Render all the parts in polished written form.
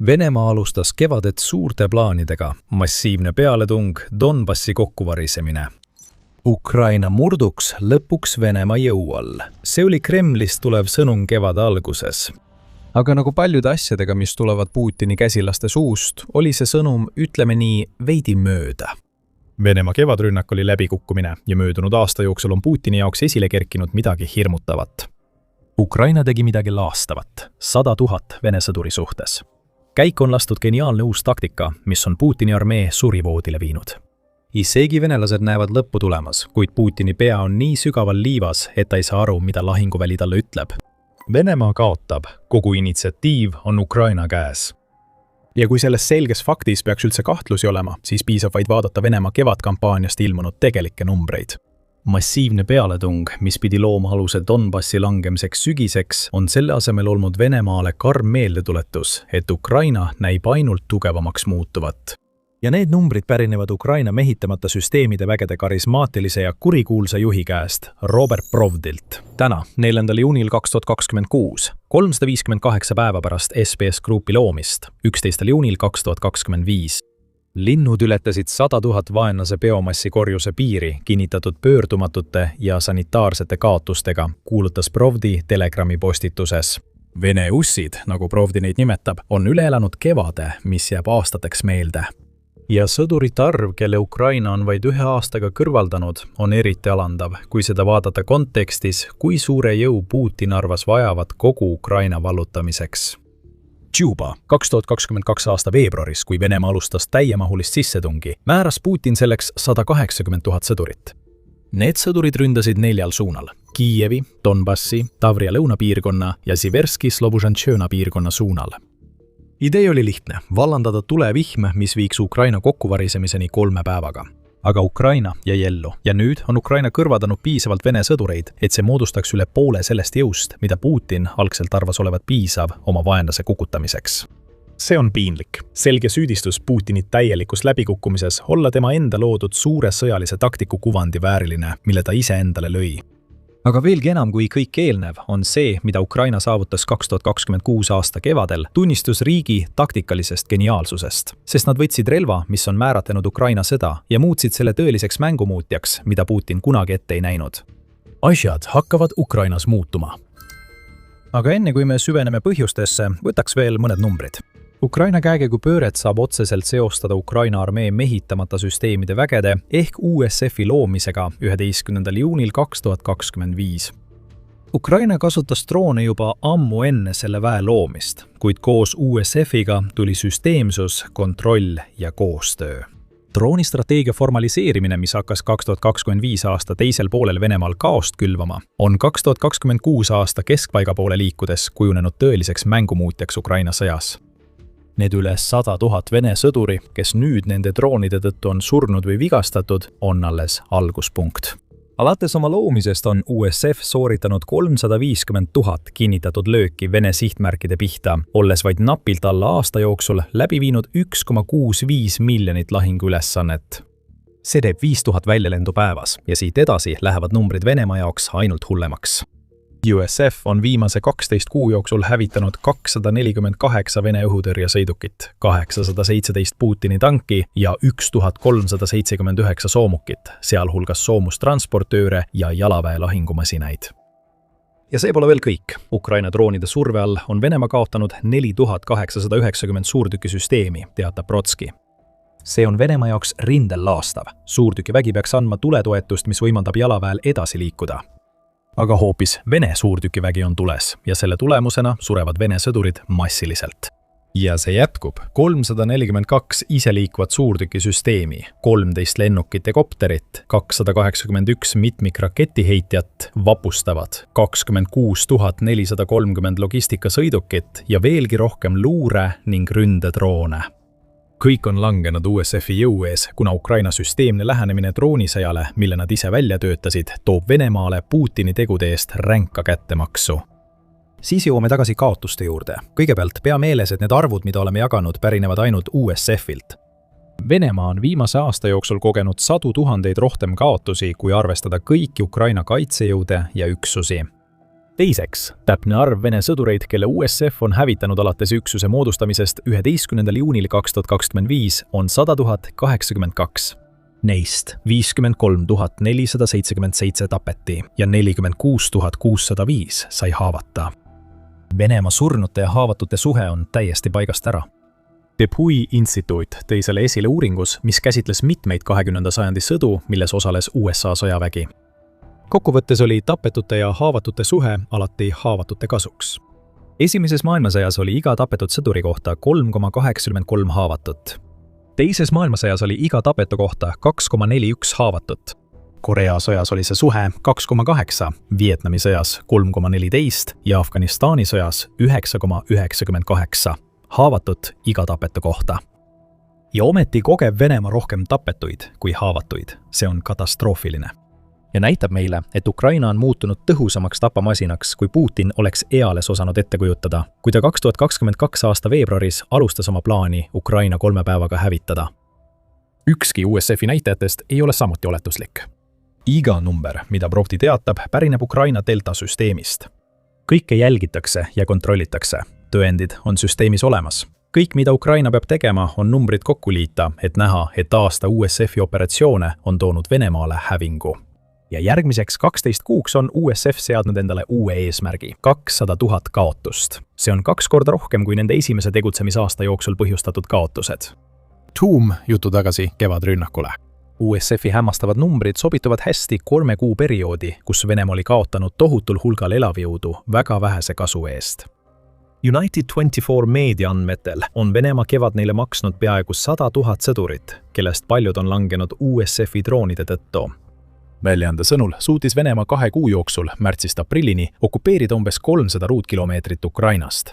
Venemaa alustas kevadet suurte plaanidega, massiivne pealetung, Donbassi kokkuvarisemine. Ukraina murduks lõpuks Venemaa jõu all. See oli Kremlist tulev sõnum kevade alguses. Aga nagu paljude asjadega, mis tulevad Putini käsilaste suust, oli see sõnum, ütleme nii, veidi mööda. Venemaa kevadrünnak oli läbikukkumine ja möödunud aasta jooksul on Putini jaoks esile kerkinud midagi hirmutavat. Ukraina tegi midagi laastavat, 100 000 Vene sõduri suhtes. Käik on lastud geniaalne uus taktika, mis on Putini armee surivoodile viinud. Isegi venelased näevad lõppu tulemas, kuid Putini pea on nii sügaval liivas, et ta ei saa aru, mida lahinguväli talle ütleb. Venemaa kaotab, kogu initsiatiiv on Ukraina käes. Ja kui selles selges faktis peaks üldse kahtlusi olema, siis piisab vaid vaadata Venemaa kevadkampaaniast ilmunud tegelikke numbreid. Massiivne pealetung, mis pidi looma aluse Donbassi langemiseks sügiseks, on selle asemel olnud Venemaale karm meeldetuletus, et Ukraina näib ainult tugevamaks muutuvat. Ja need numbrid pärinevad Ukraina mehitamata süsteemide vägede karismaatilise ja kurikuulsa juhi käest, Robert Provdilt. Täna, 4. juunil 2026, 358 päeva pärast SBS Groupi loomist, 11. juunil 2025. Linnud ületasid 100 000 vaenlase biomassi korjuse piiri, kinnitatud pöördumatute ja sanitaarsete kaotustega, kuulutas Provdi Telegrami postituses. Vene ussid, nagu Provdi neid nimetab, on üle elanud kevade, mis jääb aastateks meelde. Ja sõdurite arv, kelle Ukraina on vaid 1 aastaga kõrvaldanud, on eriti alandav, kui seda vaadata kontekstis, kui suure jõu Putin arvas vajavat kogu Ukraina vallutamiseks. Juba 2022 aasta veebruaris, kui Venemaa alustas täiemahulist sissetungi, määras Putin selleks 180 000 sõdurit. Need sõdurid ründasid 4 suunal: Kiievi, Donbassi, Tavria lõunapiirkonna ja Siverski-Slobužantšõna piirkonna suunal. Idee oli lihtne, vallandada tulevihm, mis viiks Ukraina kokkuvarisemiseni 3 päevaga. Aga Ukraina jäi ellu ja nüüd on Ukraina kõrvaldanud piisavalt Vene sõdureid, et see moodustaks üle poole sellest jõust, mida Putin algselt arvas olevat piisav oma vaenlase kukutamiseks. See on piinlik. Selge süüdistus Putini täielikus läbikukkumises olla tema enda loodud suure sõjalise taktiku kuvandi vääriline, mille ta ise endale lõi. Aga veelgi enam kui kõik eelnev on see, mida Ukraina saavutas 2026 aasta kevadel, tunnistus riigi taktikalisest geniaalsusest. Sest nad võtsid relva, mis on määratlenud Ukraina sõda, ja muutsid selle tõeliseks mängumuutjaks, mida Putin kunagi ette ei näinud. Asjad hakkavad Ukrainas muutuma. Aga enne kui me süveneme põhjustesse, võtaks veel mõned numbrid. Ukraina käekäigupööret saab otseselt seostada Ukraina armee mehitamata süsteemide vägede ehk USF-i loomisega 11. juunil 2025. Ukraina kasutas droone juba ammu enne selle väe loomist, kuid koos USF-iga tuli süsteemsus, kontroll ja koostöö. Droonistrateegia formaliseerimine, mis hakkas 2025 aasta teisel poolel Venemaal kaost külvama, on 2026 aasta keskpaiga poole liikudes kujunenud tõeliseks mängumuutjaks Ukraina sõjas. Need üle 100 000 Vene sõduri, kes nüüd nende droonide tõttu on surnud või vigastatud, on alles alguspunkt. Alates oma loomisest on USF sooritanud 350 000 kinnitatud lööki Vene sihtmärkide pihta, olles vaid napilt alla aasta jooksul läbi viinud 1,65 miljonit lahinguülesannet. See teeb 5000 väljalendu päevas ja siit edasi lähevad numbrid Venemaa jaoks ainult hullemaks. USF on viimase 12 kuu jooksul hävitanud 248 Vene õhutõrjesõidukit, 817 Putini tanki ja 1379 soomukit, sealhulgas soomustransportööre ja jalaväe lahingumasinaid. Ja see pole veel kõik. Ukraina droonide surve all on Venemaa kaotanud 4890 suurtükisüsteemi, teatab Brotski. See on Venemaa jaoks rindel laastav. Suurtükivägi peaks andma tuletoetust, mis võimaldab jalaväel edasi liikuda. Aga hoopis Vene suurtükivägi on tules ja selle tulemusena surevad Vene sõdurid massiliselt. Ja see jätkub. 342 iseliikuvat suurtükisüsteemi, 13 lennukit ja kopterit, 281 mitmikraketiheitjat vapustavad, 26 430 logistikasõidukit ja veelgi rohkem luure ning ründedroone. Kõik on langenud USF-i jõu ees, kuna Ukraina süsteemne lähenemine droonisõjale, mille nad ise välja töötasid, toob Venemaale Putini tegude eest ränka kättemaksu. Siis jõuame tagasi kaotuste juurde. Kõigepealt pea meeles, et need arvud, mida oleme jaganud, pärinevad ainult USF-ilt. Venemaa on viimase aasta jooksul kogenud 100 000 rohkem kaotusi, kui arvestada kõiki Ukraina kaitsejõude ja üksusi. Teiseks, täpne arv Vene sõdureid, kelle USF on hävitanud alates üksuse moodustamisest 11. juunil 2025 on 100 082. Neist 53 477 tapeti ja 46 605 sai haavata. Venemaa surnute ja haavatute suhe on täiesti paigast ära. Dupuy instituut tõi selle esile uuringus, mis käsitles mitmeid 20. sajandi sõdu, milles osales USA sõjavägi. Kokkuvõttes oli tapetute ja haavatute suhe alati haavatute kasuks. Esimeses maailmasõjas oli iga tapetud sõduri kohta 3,83 haavatut. Teises maailmasõjas oli iga tapetu kohta 2,41 haavatut. Korea sõjas oli see suhe 2,8, Vietnami sõjas 3,14 ja Afganistani sõjas 9,98 haavatut iga tapetu kohta. Ja ometi kogeb Venemaa rohkem tapetuid kui haavatuid. See on katastroofiline. Ja näitab meile, et Ukraina on muutunud tõhusamaks tapamasinaks, kui Putin oleks eales osanud ette kujutada, kui ta 2022 aasta veebruaris alustas oma plaani Ukraina 3 päevaga hävitada. Ükski USF-i näitajatest ei ole samuti oletuslik. Iga number, mida Brovdi teatab, pärineb Ukraina Delta-süsteemist. Kõike jälgitakse ja kontrollitakse. Tõendid on süsteemis olemas. Kõik, mida Ukraina peab tegema, on numbrid kokku liita, et näha, et aasta USF-i operatsioone on toonud Venemaale hävingu. Ja järgmiseks 12 kuuks on USF seadnud endale uue eesmärgi, 200 000 kaotust. See on 2 korda rohkem kui nende esimese tegutsemisaasta jooksul põhjustatud kaotused. Tuum jutu tagasi kevadrünnakule. USF-i hämmastavad numbrid sobituvad hästi 3 kuu perioodi, kus Venemaa oli kaotanud tohutul hulgal elavjõudu väga vähese kasu eest. United24 meedia andmetel on Venemaa kevad neile maksnud peaaegu 100 000 sõdurit, kellest paljud on langenud USF-i droonide tõttu. Väljaande sõnul suutis Venemaa 2 kuu jooksul märtsist aprillini okupeerida umbes 300 ruutkilomeetrit Ukrainast.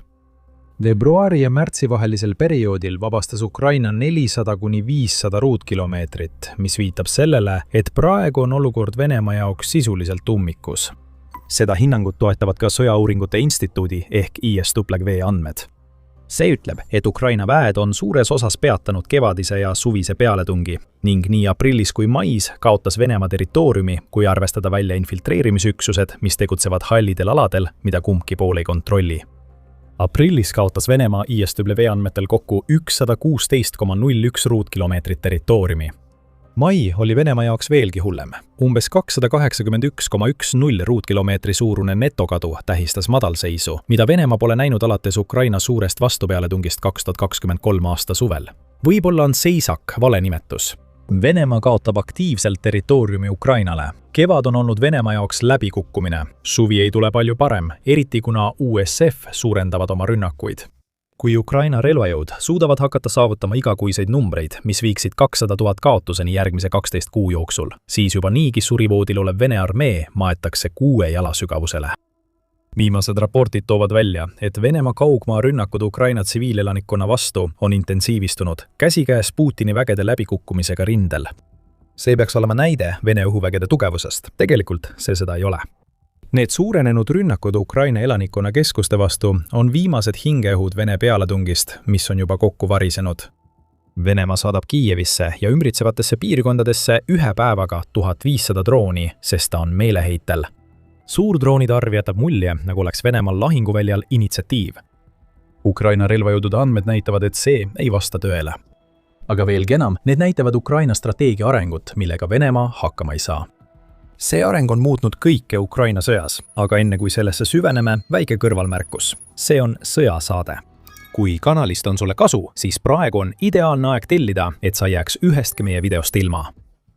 Veebruari ja märtsi vahelisel perioodil vabastas Ukraina 400–500 ruutkilomeetrit, mis viitab sellele, et praegu on olukord Venemaa jaoks sisuliselt ummikus. Seda hinnangut toetavad ka Sõjauuringute Instituudi ehk ISW andmed. See ütleb, et Ukraina väed on suures osas peatanud kevadise ja suvise pealetungi ning nii aprillis kui mais kaotas Venemaa territooriumi, kui arvestada välja infiltreerimisüksused, mis tegutsevad hallidel aladel, mida kumbki pool ei kontrolli. Aprillis kaotas Venemaa ISW andmetel kokku 116,01 ruutkilomeetrit territooriumi. Mai oli Venemaa jaoks veelgi hullem. Umbes 281,10 ruutkilomeetri suurune netokadu tähistas madalseisu, mida Venemaa pole näinud alates Ukraina suurest vastupealetungist 2023 aasta suvel. Võib-olla on seisak vale nimetus. Venemaa kaotab aktiivselt territooriumi Ukrainale. Kevad on olnud Venemaa jaoks läbikukkumine. Suvi ei tule palju parem, eriti kuna USF suurendavad oma rünnakuid. Kui Ukraina relvajõud suudavad hakata saavutama igakuiseid numbreid, mis viiksid 200 000 kaotuseni järgmise 12 kuu jooksul, siis juba niigi surivoodil olev Vene armee maetakse 6 jala sügavusele. Viimased raportid toovad välja, et Venemaa kaugmaa rünnakud Ukraina tsiviilelanikkonna vastu on intensiivistunud käsikäes Putini vägede läbikukkumisega rindel. See peaks olema näide Vene õhuvägede tugevusest. Tegelikult see seda ei ole. Need suurenenud rünnakud Ukraina elanikkonna keskuste vastu on viimased hingeõhud Vene pealetungist, mis on juba kokku varisenud. Venemaa saadab Kiievisse ja ümbritsevatesse piirkondadesse 1 päevaga 1500 drooni, sest ta on meeleheitel. Suurdroonide arv jätab mulje, nagu oleks Venemaal lahinguväljal initsiatiiv. Ukraina relvajõudude andmed näitavad, et see ei vasta tõele. Aga veelgi enam, need näitavad Ukraina strateegia arengut, millega Venemaa hakkama ei saa. See areng on muutnud kõike Ukraina sõjas, aga enne kui sellesse süveneme, väike kõrvalmärkus. See on sõjasaade. Kui kanalist on sulle kasu, siis praegu on ideaalne aeg tellida, et sa jääks ühestki meie videost ilma.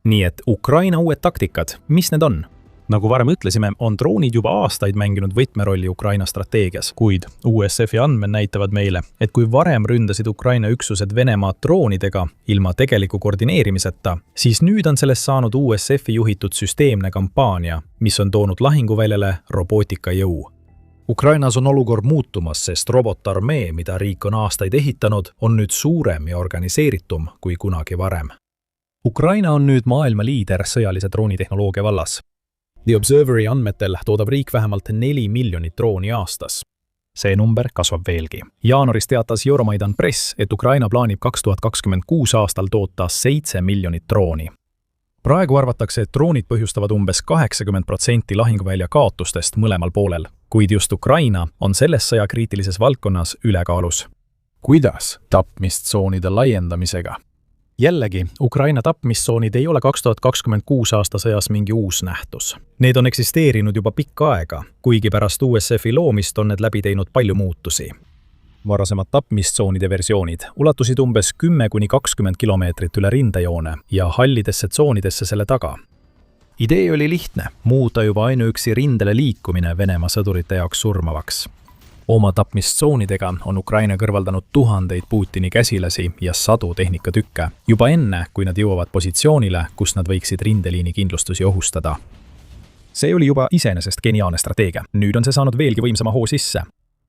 Nii et Ukraina uued taktikad, mis need on? Nagu varem ütlesime, on droonid juba aastaid mänginud võtmerolli Ukraina strateegias, kuid USF-i andmed näitavad meile, et kui varem ründasid Ukraina üksused Venemaad droonidega ilma tegeliku koordineerimiseta, siis nüüd on sellest saanud USF-i juhitud süsteemne kampaania, mis on toonud lahinguväljale robootikajõu. Ukrainas on olukord muutumas, sest robotarmee, mida riik on aastaid ehitanud, on nüüd suurem ja organiseeritum kui kunagi varem. Ukraina on nüüd maailma liider sõjalise droonitehnoloogia vallas. The Observeri andmetel toodab riik vähemalt 4 miljonit drooni aastas. See number kasvab veelgi. Jaanuaris teatas Euromaidan Press, et Ukraina plaanib 2026 aastal toota 7 miljonit drooni. Praegu arvatakse, et droonid põhjustavad umbes 80% lahinguvälja kaotustest mõlemal poolel. Kuid just Ukraina on selles sõjakriitilises valdkonnas ülekaalus. Kuidas tapmistsoonide laiendamisega? Jällegi, Ukraina tapmistsoonid ei ole 2026 aasta sõjas mingi uus nähtus. Need on eksisteerinud juba pikka aega, kuigi pärast USF-i loomist on need läbi teinud palju muutusi. Varasemad tapmistsoonide versioonid ulatusid umbes 10–20 kilomeetrit üle rindejoone ja hallidesse tsoonidesse selle taga. Idee oli lihtne, muuta juba ainuüksi rindele liikumine Venemaa sõdurite jaoks surmavaks. Oma tapmistsoonidega on Ukraina kõrvaldanud tuhandeid Putini käsilasi ja sadu tehnikatükke, juba enne, kui nad jõuavad positsioonile, kus nad võiksid rindeliini kindlustusi ohustada. See oli juba iseenesest geniaalne strateegia. Nüüd on see saanud veelgi võimsama hoo sisse.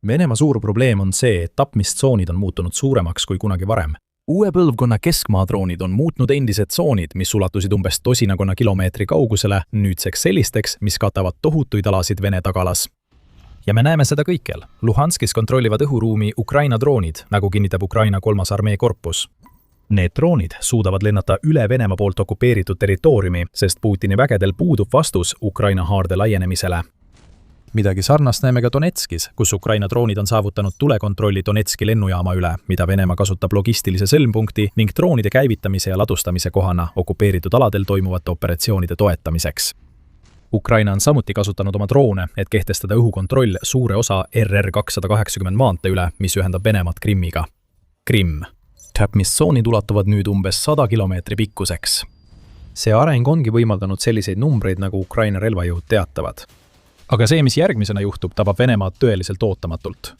Venemaa suur probleem on see, et tapmistsoonid on muutunud suuremaks kui kunagi varem. Uue põlvkonna keskmaadroonid on muutnud endised tsoonid, mis ulatusid umbes tosinakonna kilomeetri kaugusele, nüüdseks sellisteks, mis katavad tohutuid alasid Vene tagalas. Ja me näeme seda kõikjal. Luhanskis kontrollivad õhuruumi Ukraina droonid, nagu kinnitab Ukraina 3. armee korpus. Need droonid suudavad lennata üle Venemaa poolt okupeeritud territooriumi, sest Putini vägedel puudub vastus Ukraina haarde laienemisele. Midagi sarnast näeme ka Donetskis, kus Ukraina droonid on saavutanud tulekontrolli Donetski lennujaama üle, mida Venemaa kasutab logistilise sõlmpunkti ning droonide käivitamise ja ladustamise kohana okupeeritud aladel toimuvate operatsioonide toetamiseks. Ukraina on samuti kasutanud oma droone, et kehtestada õhukontroll suure osa RR-280 maantee üle, mis ühendab Venemaad Krimmiga. Krimm. Tapmistsoonid ulatuvad nüüd umbes 100 kilomeetri pikkuseks. See areng ongi võimaldanud selliseid numbreid, nagu Ukraina relvajõud teatavad. Aga see, mis järgmisena juhtub, tabab Venemaad tõeliselt ootamatult.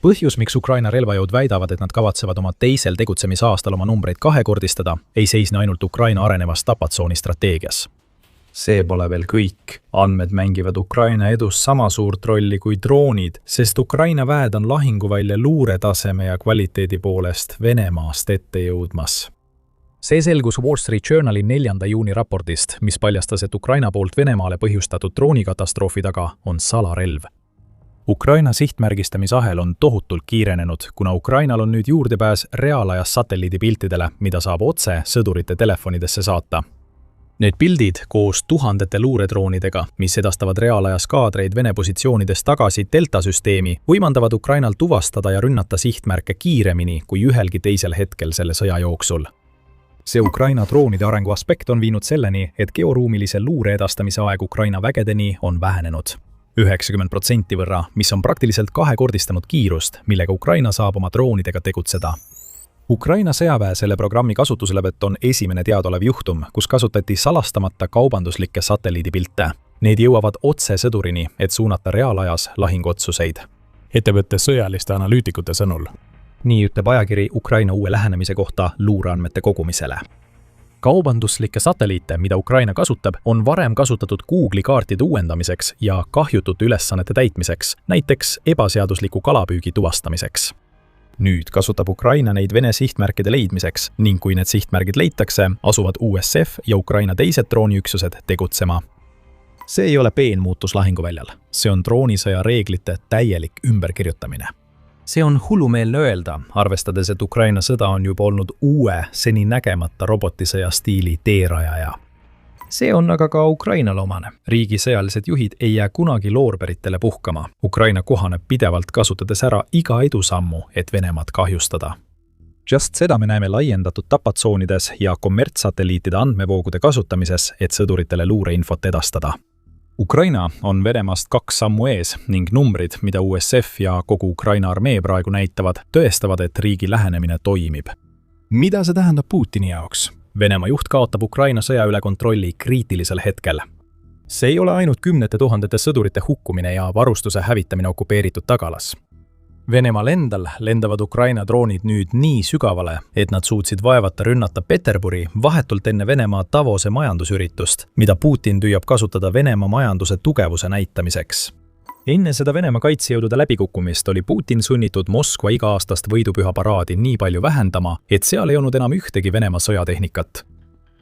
Põhjus, miks Ukraina relvajõud väidavad, et nad kavatsevad oma teisel tegutsemisaastal oma numbreid kahekordistada, ei seisne ainult Ukraina arenevas tapatsooni strateegias. See pole veel kõik. Andmed mängivad Ukraina edus sama suurt rolli kui droonid, sest Ukraina väed on lahinguvälja luuretaseme ja kvaliteedi poolest Venemaast ette jõudmas. See selgus Wall Street Journali 4. juuni raportist, mis paljastas, et Ukraina poolt Venemaale põhjustatud droonikatastroofi taga on salarelv. Ukraina sihtmärgistamisahel on tohutult kiirenenud, kuna Ukrainal on nüüd juurdepääs reaalajas satelliidipiltidele, mida saab otse sõdurite telefonidesse saata. Need pildid koos tuhandete luuredroonidega, mis edastavad reaalajas kaadreid Vene positsioonidest tagasi deltasüsteemi, võimandavad Ukrainal tuvastada ja rünnata sihtmärke kiiremini kui ühelgi teisel hetkel selle sõja jooksul. See Ukraina droonide arengu aspekt on viinud selleni, et georuumilise luure edastamise aeg Ukraina vägedeni on vähenenud 90% võrra, mis on praktiliselt kahekordistanud kiirust, millega Ukraina saab oma droonidega tegutseda. Ukraina sõjaväe selle programmi kasutuselevõtt on esimene teadaolev juhtum, kus kasutati salastamata kaubanduslikke satelliidipilte. Need jõuavad otse sõdurini, et suunata reaalajas lahinguotsuseid. Ettevõtte sõjaliste analüütikute sõnul. Nii ütleb ajakiri Ukraina uue lähenemise kohta luureandmete kogumisele. Kaubanduslikke satelliite, mida Ukraina kasutab, on varem kasutatud Google'i kaartide uuendamiseks ja kahjutute ülesannete täitmiseks, näiteks ebaseadusliku kalapüügi tuvastamiseks. Nüüd kasutab Ukraina neid Vene sihtmärkide leidmiseks ning kui need sihtmärgid leitakse, asuvad USF ja Ukraina teised drooniüksused tegutsema. See ei ole peen muutus lahinguväljal. See on droonisõja reeglite täielik ümberkirjutamine. See on hullumeelne öelda, arvestades, et Ukraina sõda on juba olnud uue, seni nägemata robotisõja stiili teerajaja. See on aga ka Ukrainale omane. Riigi sõjalised juhid ei jää kunagi loorberitele puhkama. Ukraina kohaneb pidevalt kasutades ära iga edusammu, et Venemaad kahjustada. Just seda me näeme laiendatud tapatsoonides ja kommertssatelliitide andmevoogude kasutamises, et sõduritele luureinfot edastada. Ukraina on Venemaast 2 sammu ees ning numbrid, mida USF ja kogu Ukraina armee praegu näitavad, tõestavad, et riigi lähenemine toimib. Mida see tähendab Putini jaoks? Venemaa juht kaotab Ukraina sõja üle kontrolli kriitilisel hetkel. See ei ole ainult kümnete tuhandete sõdurite hukkumine ja varustuse hävitamine okupeeritud tagalas. Venemaal endal lendavad Ukraina droonid nüüd nii sügavale, et nad suutsid vaevata rünnata Peterburi vahetult enne Venemaa Davose majandusüritust, mida Putin püüab kasutada Venemaa majanduse tugevuse näitamiseks. Enne seda Venemaa kaitsejõudude läbikukkumist oli Putin sunnitud Moskva iga-aastast võidupüha paraadi nii palju vähendama, et seal ei olnud enam ühtegi Venemaa sõjatehnikat.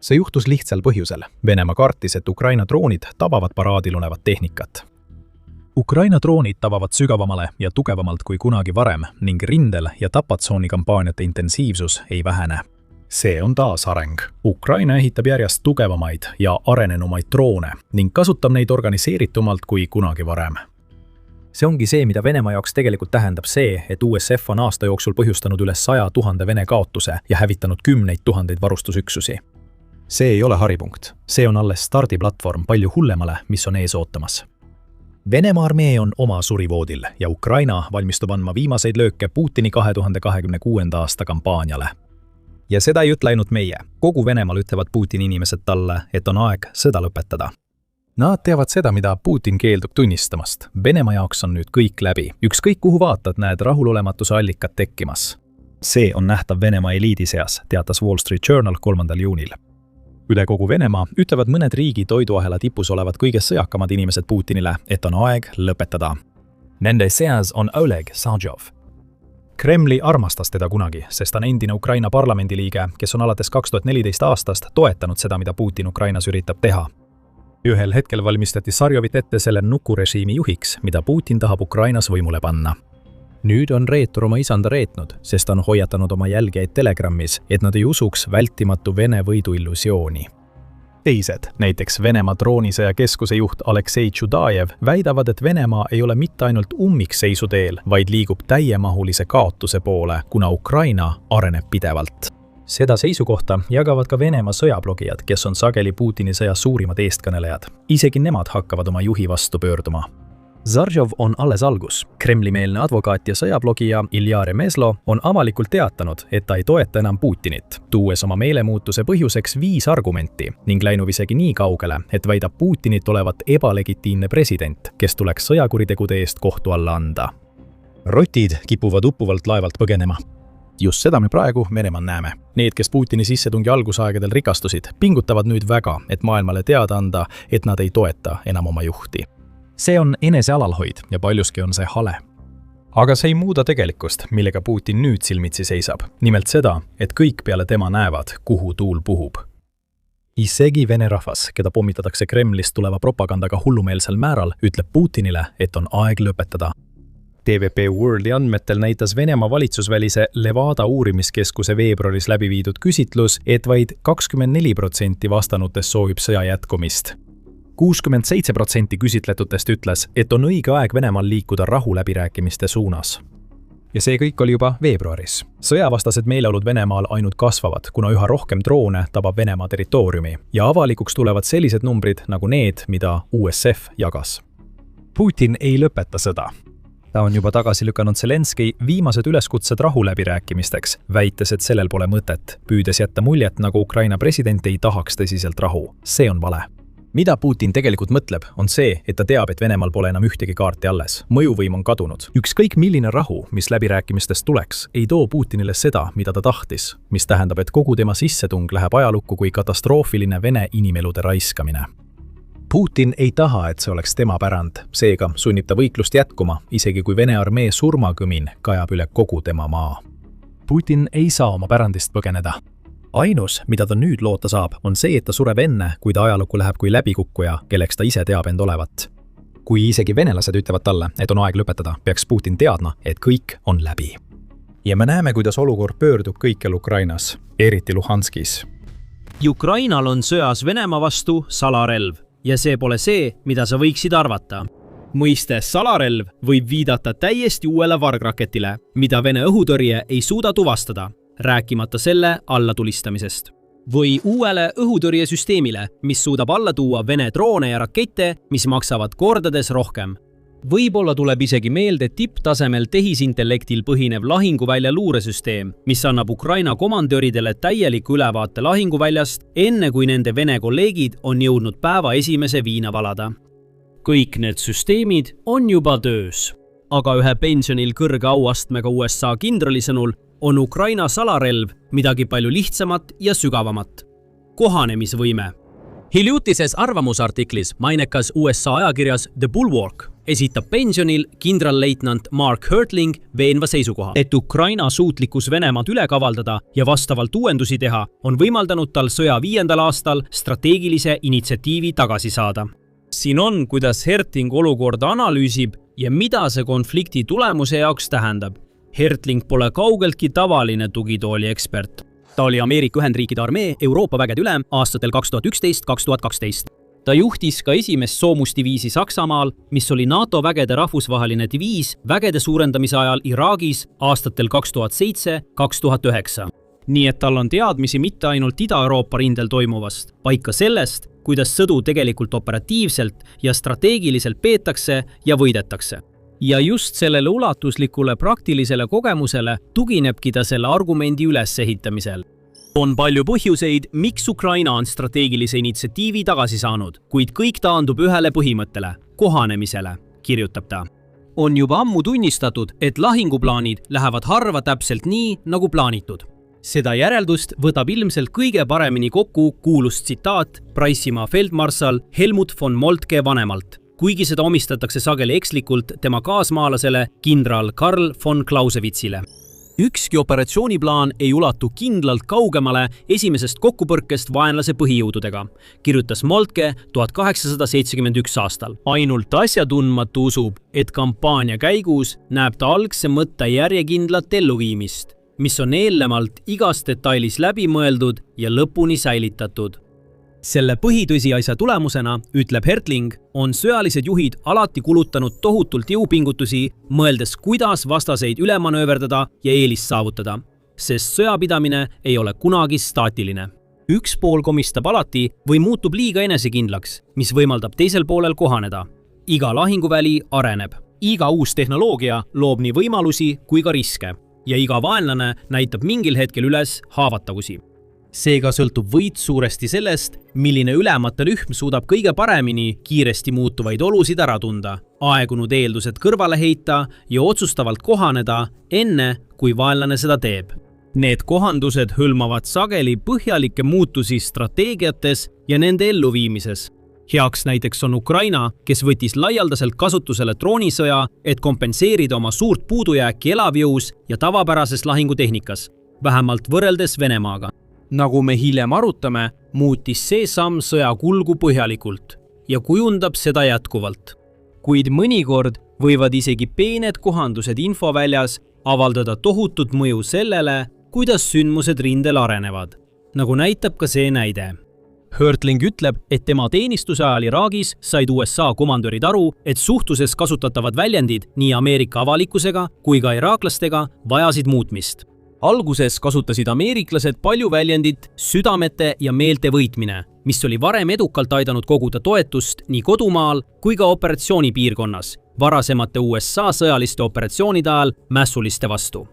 See juhtus lihtsal põhjusel. Venemaa kartis, et Ukraina droonid tabavad paraadil olevat tehnikat. Ukraina droonid tabavad sügavamale ja tugevamalt kui kunagi varem ning rindel ja tapatsooni kampaaniate intensiivsus ei vähene. See on taas areng. Ukraina ehitab järjest tugevamaid ja arenenumaid droone ning kasutab neid organiseeritumalt kui kunagi varem. See ongi see, mida Venemaa jaoks tegelikult tähendab see, et USF on aasta jooksul põhjustanud üle 100 000 Vene kaotuse ja hävitanud 10 000 varustusüksusi. See ei ole haripunkt. See on alles stardiplatvorm palju hullemale, mis on ees ootamas. Venemaa armee on oma surivoodil ja Ukraina valmistub andma viimaseid lööke Putini 2026. aasta kampaaniale. Ja seda ei ütle ainult meie. Kogu Venemaal ütlevad Putini inimesed talle, et on aeg sõda lõpetada. Nad teavad seda, mida Putin keeldub tunnistamast. Venemaa jaoks on nüüd kõik läbi. Ükskõik kuhu vaatad, näed rahulolematuse allikat tekkimas. See on nähtav Venemaa eliidi seas, teatas Wall Street Journal 3. juunil. Üle kogu Venemaa ütlevad mõned riigi toiduahela tipus olevad kõige sõjakamad inimesed Putinile, et on aeg lõpetada. Nende seas on Oleg Sarjov. Kremli armastas teda kunagi, sest ta on endine Ukraina parlamendiliige, kes on alates 2014 aastast toetanud seda, mida Putin Ukrainas üritab teha. Ühel hetkel valmistati Sarjovit ette selle nukurežiimi juhiks, mida Putin tahab Ukrainas võimule panna. Nüüd on reetur oma isanda reetnud, sest on hoiatanud oma jälgijaid Telegrammis, et nad ei usuks vältimatu Vene võidu illusiooni. Teised, näiteks Venemaa droonisõja keskuse juht Aleksei Tšudajev, väidavad, et Venemaa ei ole mitte ainult ummikseisu teel, vaid liigub täiemahulise kaotuse poole, kuna Ukraina areneb pidevalt. Seda seisukohta jagavad ka Venemaa sõjablogijad, kes on sageli Putini sõja suurimad eestkõnelejad. Isegi nemad hakkavad oma juhi vastu pöörduma. Sarjov on alles algus. Kremli-meelne advokaat ja sõjablogija Ilja Remezlo on avalikult teatanud, et ta ei toeta enam Putinit, tuues oma meelemuutuse põhjuseks 5 argumenti ning läinud isegi nii kaugele, et väidab Putinit olevat ebalegitiimne president, kes tuleks sõjakuritegude eest kohtu alla anda. Rotid kipuvad uppuvalt laevalt põgenema. Just seda me praegu Venemaal näeme. Need, kes Putini sissetungi algusaegadel rikastusid, pingutavad nüüd väga, et maailmale teada anda, et nad ei toeta enam oma juhti. See on enesealalhoid ja paljuski on see hale. Aga see ei muuda tegelikkust, millega Putin nüüd silmitsi seisab. Nimelt seda, et kõik peale tema näevad, kuhu tuul puhub. Isegi Vene rahvas, keda pommitatakse Kremlist tuleva propagandaga hullumeelsel määral, ütleb Putinile, et on aeg lõpetada. TVP Worldi andmetel näitas Venemaa valitsusvälise Levada uurimiskeskuse veebruaris läbi viidud küsitlus, et vaid 24% vastanutest soovib sõja jätkumist. 67% küsitletutest ütles, et on õige aeg Venemaal liikuda rahuläbirääkimiste suunas. Ja see kõik oli juba veebruaris. Sõjavastased meeleolud Venemaal ainult kasvavad, kuna üha rohkem droone tabab Venemaa territooriumi ja avalikuks tulevad sellised numbrid nagu need, mida USF jagas. Putin ei lõpeta sõda. Ta on juba tagasi lükanud Zelenski viimased üleskutsed rahuläbirääkimisteks, väites, et sellel pole mõtet, püüdes jätta muljet, nagu Ukraina president ei tahaks tõsiselt rahu. See on vale. Mida Putin tegelikult mõtleb, on see, et ta teab, et Venemaal pole enam ühtegi kaarti alles. Mõjuvõim on kadunud. Ükskõik milline rahu, mis läbirääkimistest tuleks, ei too Putinile seda, mida ta tahtis, mis tähendab, et kogu tema sissetung läheb ajalukku kui katastroofiline Vene inimelude raiskamine. Putin ei taha, et see oleks tema pärand, seega sunnib ta võitlust jätkuma, isegi kui Vene armee surmakõmin kajab üle kogu tema maa. Putin ei saa oma pärandist põgeneda. Ainus, mida ta nüüd loota saab, on see, et ta sureb enne, kui ta ajalukku läheb kui läbikukkuja, kelleks ta ise teab end olevat. Kui isegi venelased ütlevad talle, et on aeg lõpetada, peaks Putin teadma, et kõik on läbi. Ja me näeme, kuidas olukord pöördub kõikjal Ukrainas, eriti Luhanskis. Ukrainal on sõjas Venemaa vastu salarelv ja see pole see, mida sa võiksid arvata. Mõiste salarelv võib viidata täiesti uuele vargraketile, mida Vene õhutõrje ei suuda tuvastada, rääkimata selle allatulistamisest. Või uuele õhutõrjesüsteemile, mis suudab alla tuua Vene droone ja rakette, mis maksavad kordades rohkem. Võib-olla tuleb isegi meelde tipptasemel tehisintellektil põhinev lahinguvälja luuresüsteem, mis annab Ukraina komandöridele täieliku ülevaate lahinguväljast, enne kui nende Vene kolleegid on jõudnud päeva esimese viina valada. Kõik need süsteemid on juba töös, aga ühe pensionil kõrge auastmega USA kindrali sõnul on Ukraina salarelv midagi palju lihtsamat ja sügavamat. Kohanemisvõime. Hiljutises arvamusartiklis mainekas USA ajakirjas The Bulwark esitab pensionil kindralleitnant Mark Hertling veenva seisukoha, et Ukraina suutlikkus Venemaad üle kavaldada ja vastavalt uuendusi teha on võimaldanud tal sõja 5. aastal strateegilise initsiatiivi tagasi saada. Siin on, kuidas Hertling olukorda analüüsib ja mida see konflikti tulemuse jaoks tähendab. Hertling pole kaugeltki tavaline tugitooli ekspert. Ta oli Ameerika Ühendriikide armee Euroopa vägede ülem aastatel 2011-2012. Ta juhtis ka esimest soomusdiviisi Saksamaal, mis oli NATO vägede rahvusvaheline diviis vägede suurendamise ajal Iraagis aastatel 2007-2009. Nii et tal on teadmisi mitte ainult Ida-Euroopa rindel toimuvast, vaid ka sellest, kuidas sõdu tegelikult operatiivselt ja strateegiliselt peetakse ja võidetakse. Ja just sellele ulatuslikule praktilisele kogemusele tuginebki ta selle argumendi ülesehitamisel. On palju põhjuseid, miks Ukraina on strateegilise initsiatiivi tagasi saanud, kuid kõik taandub ühele põhimõttele – kohanemisele, kirjutab ta. On juba ammu tunnistatud, et lahinguplaanid lähevad harva täpselt nii, nagu plaanitud. Seda järeldust võtab ilmselt kõige paremini kokku kuulus tsitaat Preussimaa feldmarssal Helmut von Moltke vanemalt, kuigi seda omistatakse sageli ekslikult tema kaasmaalasele kindral Karl von Clausewitzile. Ükski operatsiooniplaan ei ulatu kindlalt kaugemale esimesest kokkupõrkest vaenlase põhijõududega, kirjutas Moltke 1871 aastal. Ainult asjatundmatu usub, et kampaania käigus näeb ta algse mõtte järjekindlat elluviimist, mis on eelnevalt igas detailis läbi mõeldud ja lõpuni säilitatud. Selle põhitõsiasja tulemusena, ütleb Hertling, on sõjalised juhid alati kulutanud tohutult jõupingutusi, mõeldes, kuidas vastaseid üle manööverdada ja eelist saavutada, sest sõjapidamine ei ole kunagi staatiline. Üks pool komistab alati või muutub liiga enesekindlaks, mis võimaldab teisel poolel kohaneda. Iga lahinguväli areneb. Iga uus tehnoloogia loob nii võimalusi kui ka riske ja iga vaenlane näitab mingil hetkel üles haavatavusi. Seega sõltub võit suuresti sellest, milline ülemate rühm suudab kõige paremini kiiresti muutuvaid olusid ära tunda, aegunud eeldused kõrvale heita ja otsustavalt kohaneda enne, kui vaenlane seda teeb. Need kohandused hõlmavad sageli põhjalikke muutusi strateegiates ja nende elluviimises. Heaks näiteks on Ukraina, kes võttis laialdaselt kasutusele droonisõja, et kompenseerida oma suurt puudujääki elavjõus ja tavapärases lahingutehnikas, vähemalt võrreldes Venemaaga. Nagu me hiljem arutame, muutis see samm sõja kulgu põhjalikult ja kujundab seda jätkuvalt. Kuid mõnikord võivad isegi peened kohandused infoväljas avaldada tohutut mõju sellele, kuidas sündmused rindel arenevad, nagu näitab ka see näide. Hertling ütleb, et tema teenistuse ajal Iraagis said USA komandörid aru, et suhtluses kasutatavad väljendid nii Ameerika avalikkusega kui ka iraaklastega vajasid muutmist. Alguses kasutasid ameeriklased palju väljendit südamete ja meelte võitmine, mis oli varem edukalt aidanud koguda toetust nii kodumaal kui ka operatsioonipiirkonnas, varasemate USA sõjaliste operatsioonide ajal mässuliste vastu.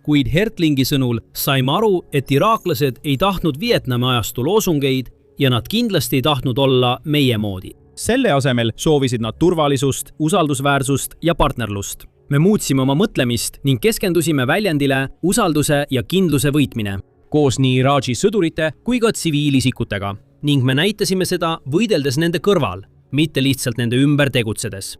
Kuid Hertlingi sõnul saime aru, et iraaklased ei tahtnud Vietnami ajastu loosungeid ja nad kindlasti ei tahtnud olla meie moodi. Selle asemel soovisid nad turvalisust, usaldusväärsust ja partnerlust. Me muutsime oma mõtlemist ning keskendusime väljendile usalduse ja kindluse võitmine, koos nii Iraagi sõdurite kui ka tsiviilisikutega, ning me näitasime seda võideldes nende kõrval, mitte lihtsalt nende ümber tegutsedes.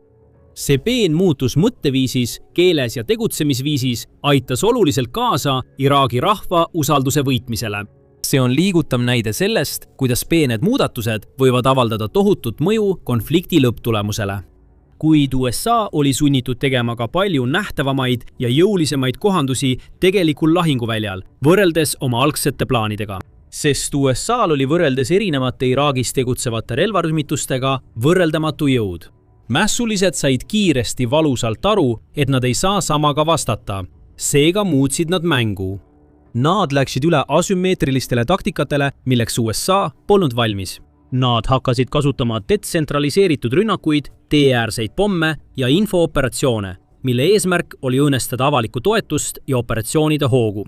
See peen muutus mõtteviisis, keeles ja tegutsemisviisis aitas oluliselt kaasa Iraagi rahva usalduse võitmisele. See on liigutav näide sellest, kuidas peened muudatused võivad avaldada tohutut mõju konflikti lõpptulemusele. Kuid USA oli sunnitud tegema ka palju nähtavamaid ja jõulisemaid kohandusi tegelikul lahinguväljal, võrreldes oma algsete plaanidega. Sest USA'l oli võrreldes erinevate Iraagis tegutsevate relvarühmitustega võrreldamatu jõud. Mässulised said kiiresti valusalt aru, et nad ei saa samaga vastata. Seega muutsid nad mängu. Nad läksid üle asümmeetrilistele taktikatele, milleks USA polnud valmis. Nad hakkasid kasutama detsentraliseeritud rünnakuid, teeäärseid pomme ja infooperatsioone, mille eesmärk oli õõnestada avalikku toetust ja operatsioonide hoogu.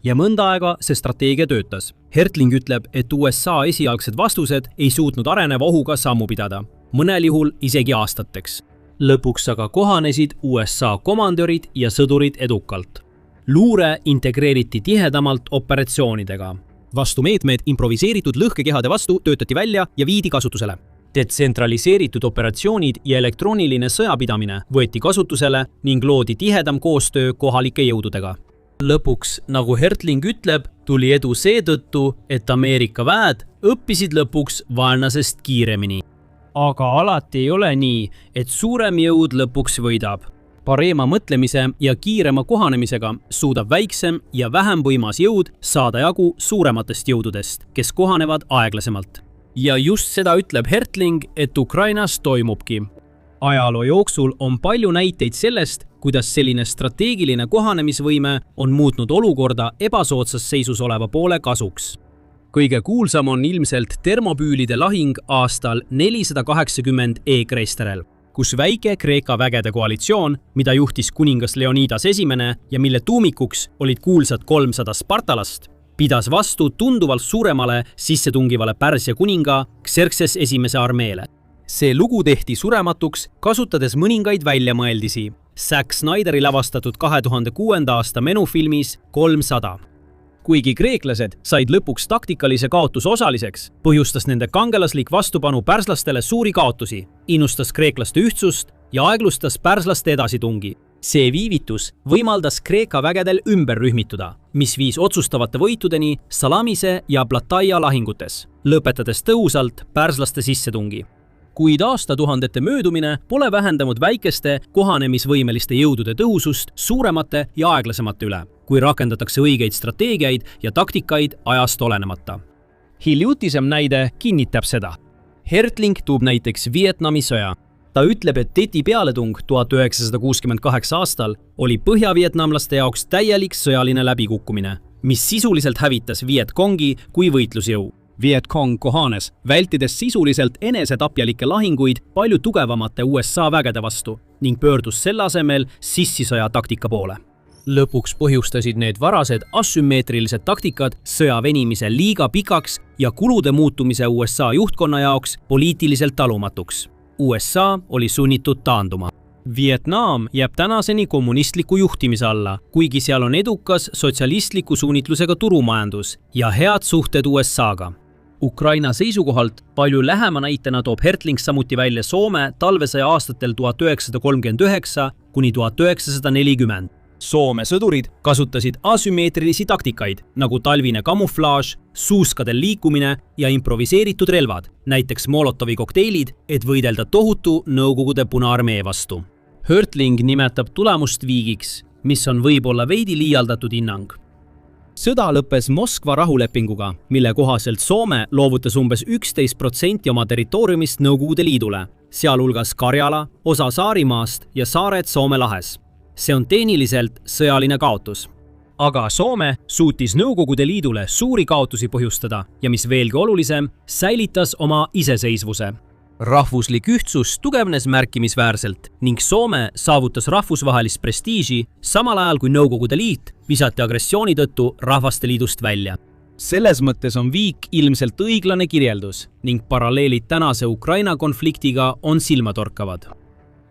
Ja mõnda aega see strateegia töötas. Hertling ütleb, et USA esialgsed vastused ei suutnud areneva ohuga sammu pidada, mõnel juhul isegi aastateks. Lõpuks aga kohanesid USA komandörid ja sõdurid edukalt. Luure integreeriti tihedamalt operatsioonidega. Vastumeetmed improviseeritud lõhkekehade vastu töötati välja ja viidi kasutusele. Detsentraliseeritud operatsioonid ja elektrooniline sõjapidamine võeti kasutusele ning loodi tihedam koostöö kohalike jõududega. Lõpuks, nagu Hertling ütleb, tuli edu seetõttu, et Ameerika väed õppisid lõpuks vaenlasest kiiremini. Aga alati ei ole nii, et suurem jõud lõpuks võidab. Parema mõtlemise ja kiirema kohanemisega suudab väiksem ja vähem võimas jõud saada jagu suurematest jõududest, kes kohanevad aeglasemalt. ja just seda ütleb Hertling, et Ukrainas toimubki. Ajaloo jooksul on palju näiteid sellest, kuidas selline strateegiline kohanemisvõime on muutnud olukorda ebasoodsas seisus oleva poole kasuks. Kõige kuulsam on ilmselt Termopüülide lahing aastal 480 E-Kreisterel, kus väike Kreeka vägede koalitsioon, mida juhtis kuningas Leonidas I ja mille tuumikuks olid kuulsad 300 spartalast, pidas vastu tunduvalt suuremale sissetungivale Pärsia kuninga Xerxes I armeele. See lugu tehti surematuks, kasutades mõningaid väljamõeldisi Zack Snyderi lavastatud 2006. aasta menufilmis 300. Kuigi kreeklased said lõpuks taktikalise kaotuse osaliseks, põhjustas nende kangelaslik vastupanu pärslastele suuri kaotusi, innustas kreeklaste ühtsust ja aeglustas pärslaste edasitungi. See viivitus võimaldas Kreeka vägedel ümber rühmituda, mis viis otsustavate võitudeni Salamise ja Plataia lahingutes, lõpetades tõhusalt pärslaste sissetungi. Kuid aastatuhandete möödumine pole vähendanud väikeste kohanemisvõimeliste jõudude tõhusust suuremate ja aeglasemate üle, kui rakendatakse õigeid strateegiaid ja taktikaid ajast olenemata. Hiljutisem näide kinnitab seda. Hertling tuub näiteks Vietnami sõja. Ta ütleb, et Teti pealetung 1968 aastal oli põhjavietnamlaste jaoks täielik sõjaline läbikukkumine, mis sisuliselt hävitas Viet Congi kui võitlusjõu. Viet Cong kohanes, vältides sisuliselt enesetapjalikke lahinguid palju tugevamate USA vägede vastu ning pöördus selle asemel sissisõja taktika poole. Lõpuks põhjustasid need varased asümmeetrilised taktikad sõja venimise liiga pikaks ja kulude muutumise USA juhtkonna jaoks poliitiliselt talumatuks. USA oli sunnitud taanduma. Vietnam jääb tänaseni kommunistliku juhtimise alla, kuigi seal on edukas sotsialistliku suunitlusega turumajandus ja head suhted USA-ga. Ukraina seisukohalt palju lähema näitena toob Hertling samuti välja Soome talvesõja aastatel 1939 kuni 1940. Soome sõdurid kasutasid asümmeetrilisi taktikaid, nagu talvine kamuflaaž, suuskadel liikumine ja improviseeritud relvad, näiteks Molotovi kokteilid, et võidelda tohutu Nõukogude Punaarmee vastu. Hertling nimetab tulemust viigiks, mis on võib-olla veidi liialdatud hinnang. Sõda lõppes Moskva rahulepinguga, mille kohaselt Soome loovutas umbes 11% oma territooriumist Nõukogude Liidule, sealhulgas Karjala, osa Saarimaast ja saared Soome lahes. See on tehniliselt sõjaline kaotus. Aga Soome suutis Nõukogude Liidule suuri kaotusi põhjustada ja mis veelgi olulisem, säilitas oma iseseisvuse. Rahvuslik ühtsus tugevnes märkimisväärselt ning Soome saavutas rahvusvahelist prestiiži samal ajal kui Nõukogude Liit visati agressiooni tõttu Rahvaste Liidust välja. Selles mõttes on viik ilmselt õiglane kirjeldus ning paralleelid tänase Ukraina konfliktiga on silmatorkavad.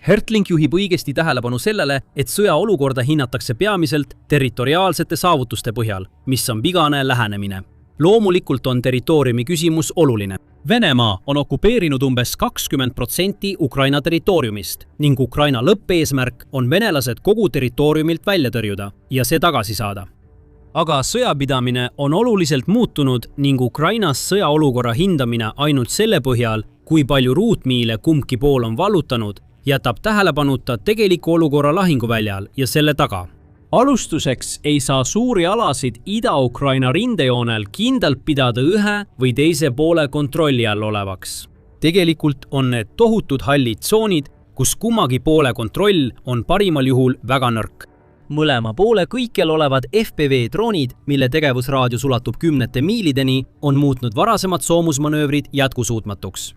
Hertling juhib õigesti tähelepanu sellele, et sõjaolukorda hinnatakse peamiselt territoriaalsete saavutuste põhjal, mis on vigane lähenemine. Loomulikult on territooriumi küsimus oluline. Venemaa on okupeerinud umbes 20% Ukraina territooriumist ning Ukraina lõppeesmärk on venelased kogu territooriumilt välja tõrjuda ja see tagasi saada. Aga sõjapidamine on oluliselt muutunud ning Ukrainas sõjaolukorra hindamine ainult selle põhjal, kui palju ruutmiile kumbki pool on vallutanud, jätab tähelepanuta tegeliku olukorra lahinguväljal ja selle taga. Alustuseks ei saa suuri alasid Ida-Ukraina rindejoonel kindlalt pidada ühe või teise poole kontrolli all olevaks. Tegelikult on need tohutud hallid tsoonid, kus kummagi poole kontroll on parimal juhul väga nõrk. Mõlema poole kõikjal olevad FPV-droonid, mille tegevusraadius ulatub 10 miilideni, on muutnud varasemad soomusmanöövrid jätkusuutmatuks.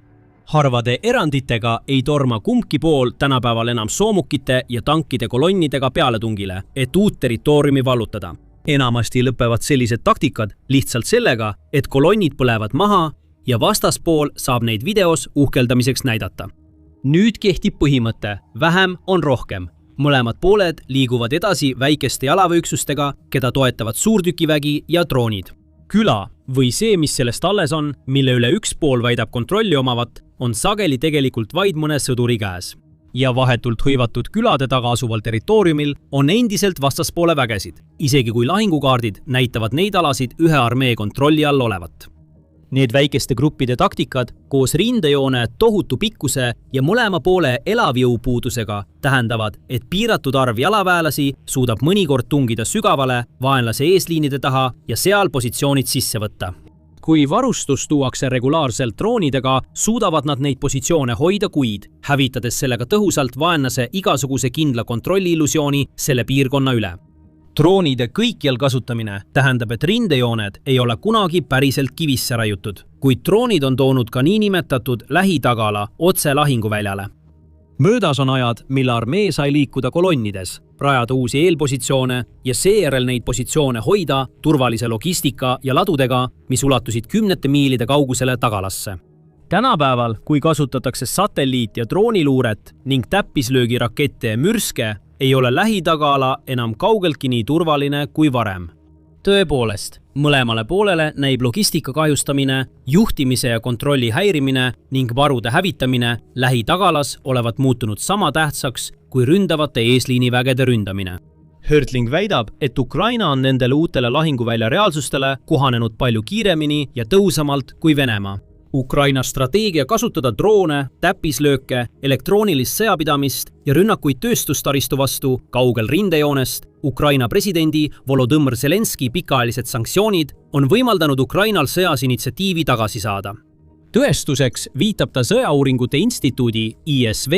Harvade eranditega ei torma kumbki pool tänapäeval enam soomukite ja tankide kolonnidega pealetungile, et uut territooriumi vallutada. Enamasti lõpevad sellised taktikad lihtsalt sellega, et kolonnid põlevad maha ja vastaspool saab neid videos uhkeldamiseks näidata. Nüüd kehtib põhimõte, vähem on rohkem. Mõlemad pooled liiguvad edasi väikeste jalaväeüksustega, keda toetavad suurtükivägi ja droonid. Küla või see, mis sellest alles on, mille üle üks pool väidab kontrolli omavat, on sageli tegelikult vaid mõne sõduri käes. Ja vahetult hõivatud külade taga asuval territooriumil on endiselt vastaspoole vägesid, isegi kui lahingukaardid näitavad neid alasid ühe armee kontrolli all olevat. Need väikeste gruppide taktikad koos rindejoone tohutu pikkuse ja mõlema poole elavjõupuudusega tähendavad, et piiratud arv jalaväelasi suudab mõnikord tungida sügavale vaenlase eesliinide taha ja seal positsioonid sisse võtta. Kui varustus tuuakse regulaarselt droonidega, suudavad nad neid positsioone hoida kuid, hävitades sellega tõhusalt vaenlase igasuguse kindla kontrolli illusiooni selle piirkonna üle. Droonide kõikjal kasutamine tähendab, et rindejooned ei ole kunagi päriselt kivisse raiutud, kuid droonid on toonud ka niinimetatud lähitagala otse lahinguväljale. Möödas on ajad, mille armee sai liikuda kolonnides, rajada uusi eelpositsioone ja seejärel neid positsioone hoida turvalise logistika ja ladudega, mis ulatusid kümnete miilide kaugusele tagalasse. Tänapäeval, kui kasutatakse satelliit- ja drooniluuret ning täppislöögirakette ja mürske, ei ole lähitagala enam kaugeltki nii turvaline kui varem. Tõepoolest, mõlemale poolele näib logistika kahjustamine, juhtimise ja kontrolli häirimine ning varude hävitamine lähitagalas olevat muutunud sama tähtsaks kui ründavate eesliinivägede ründamine. Hörtling väidab, et Ukraina on nendele uutele lahinguvälja reaalsustele kohanenud palju kiiremini ja tõhusamalt kui Venemaa. Ukraina strateegia kasutada droone, täppislööke, elektroonilist sõjapidamist ja rünnakuid tööstustaristu vastu kaugel rindejoonest, Ukraina presidendi Volodõmõr Zelenski pikaajalised sanktsioonid on võimaldanud Ukrainal sõjas initsiatiivi tagasi saada. Tõestuseks viitab ta Sõjauuringute Instituudi ISV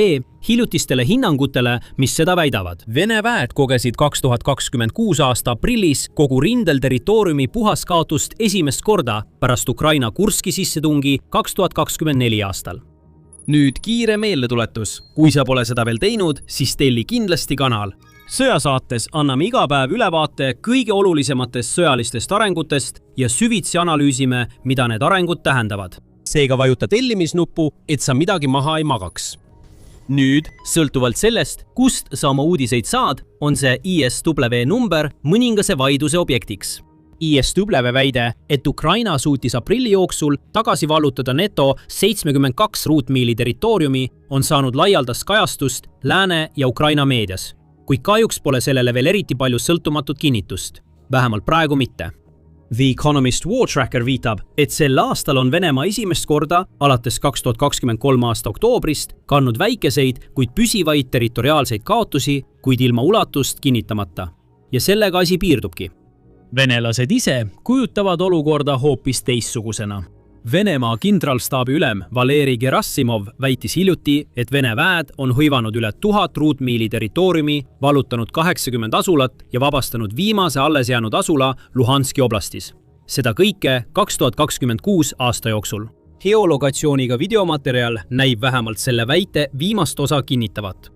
hiljutistele hinnangutele, mis seda väidavad. Vene väed kogesid 2026 aasta aprillis kogu rindel territooriumi puhaskaotust esimest korda pärast Ukraina Kurski sissetungi 2024 aastal. Nüüd kiire meeldetuletus. Kui sa pole seda veel teinud, siis telli kindlasti kanal. Sõjasaates anname iga päev ülevaate kõige olulisematest sõjalistest arengutest ja süvitsi analüüsime, mida need arengud tähendavad. Seega vajuta tellimisnuppu, et sa midagi maha ei magaks. Nüüd, sõltuvalt sellest, kust sa oma uudiseid saad, on see ISW number mõningase vaidluse objektiks. ISW väide, et Ukraina suutis aprilli jooksul tagasi vallutada neto 72 ruutmiili territooriumi, on saanud laialdast kajastust Lääne ja Ukraina meedias, kuid kahjuks pole sellele veel eriti palju sõltumatut kinnitust. Vähemalt praegu mitte. The Economist War Tracker viitab, et sel aastal on Venemaa esimest korda alates 2023 aasta oktoobrist kandnud väikeseid, kuid püsivaid territoriaalseid kaotusi, kuid ilma ulatust kinnitamata. Ja sellega asi piirdubki. Venelased ise kujutavad olukorda hoopis teistsugusena. Venemaa kindralstaabi ülem Valeri Gerassimov väitis hiljuti, et Vene väed on hõivanud üle 1000 ruutmiili territooriumi, vallutanud 80 asulat ja vabastanud viimase alles jäänud asula Luhanski oblastis. Seda kõike 2026 aasta jooksul. Geolokatsiooniga videomaterjal näib vähemalt selle väite viimast osa kinnitavat.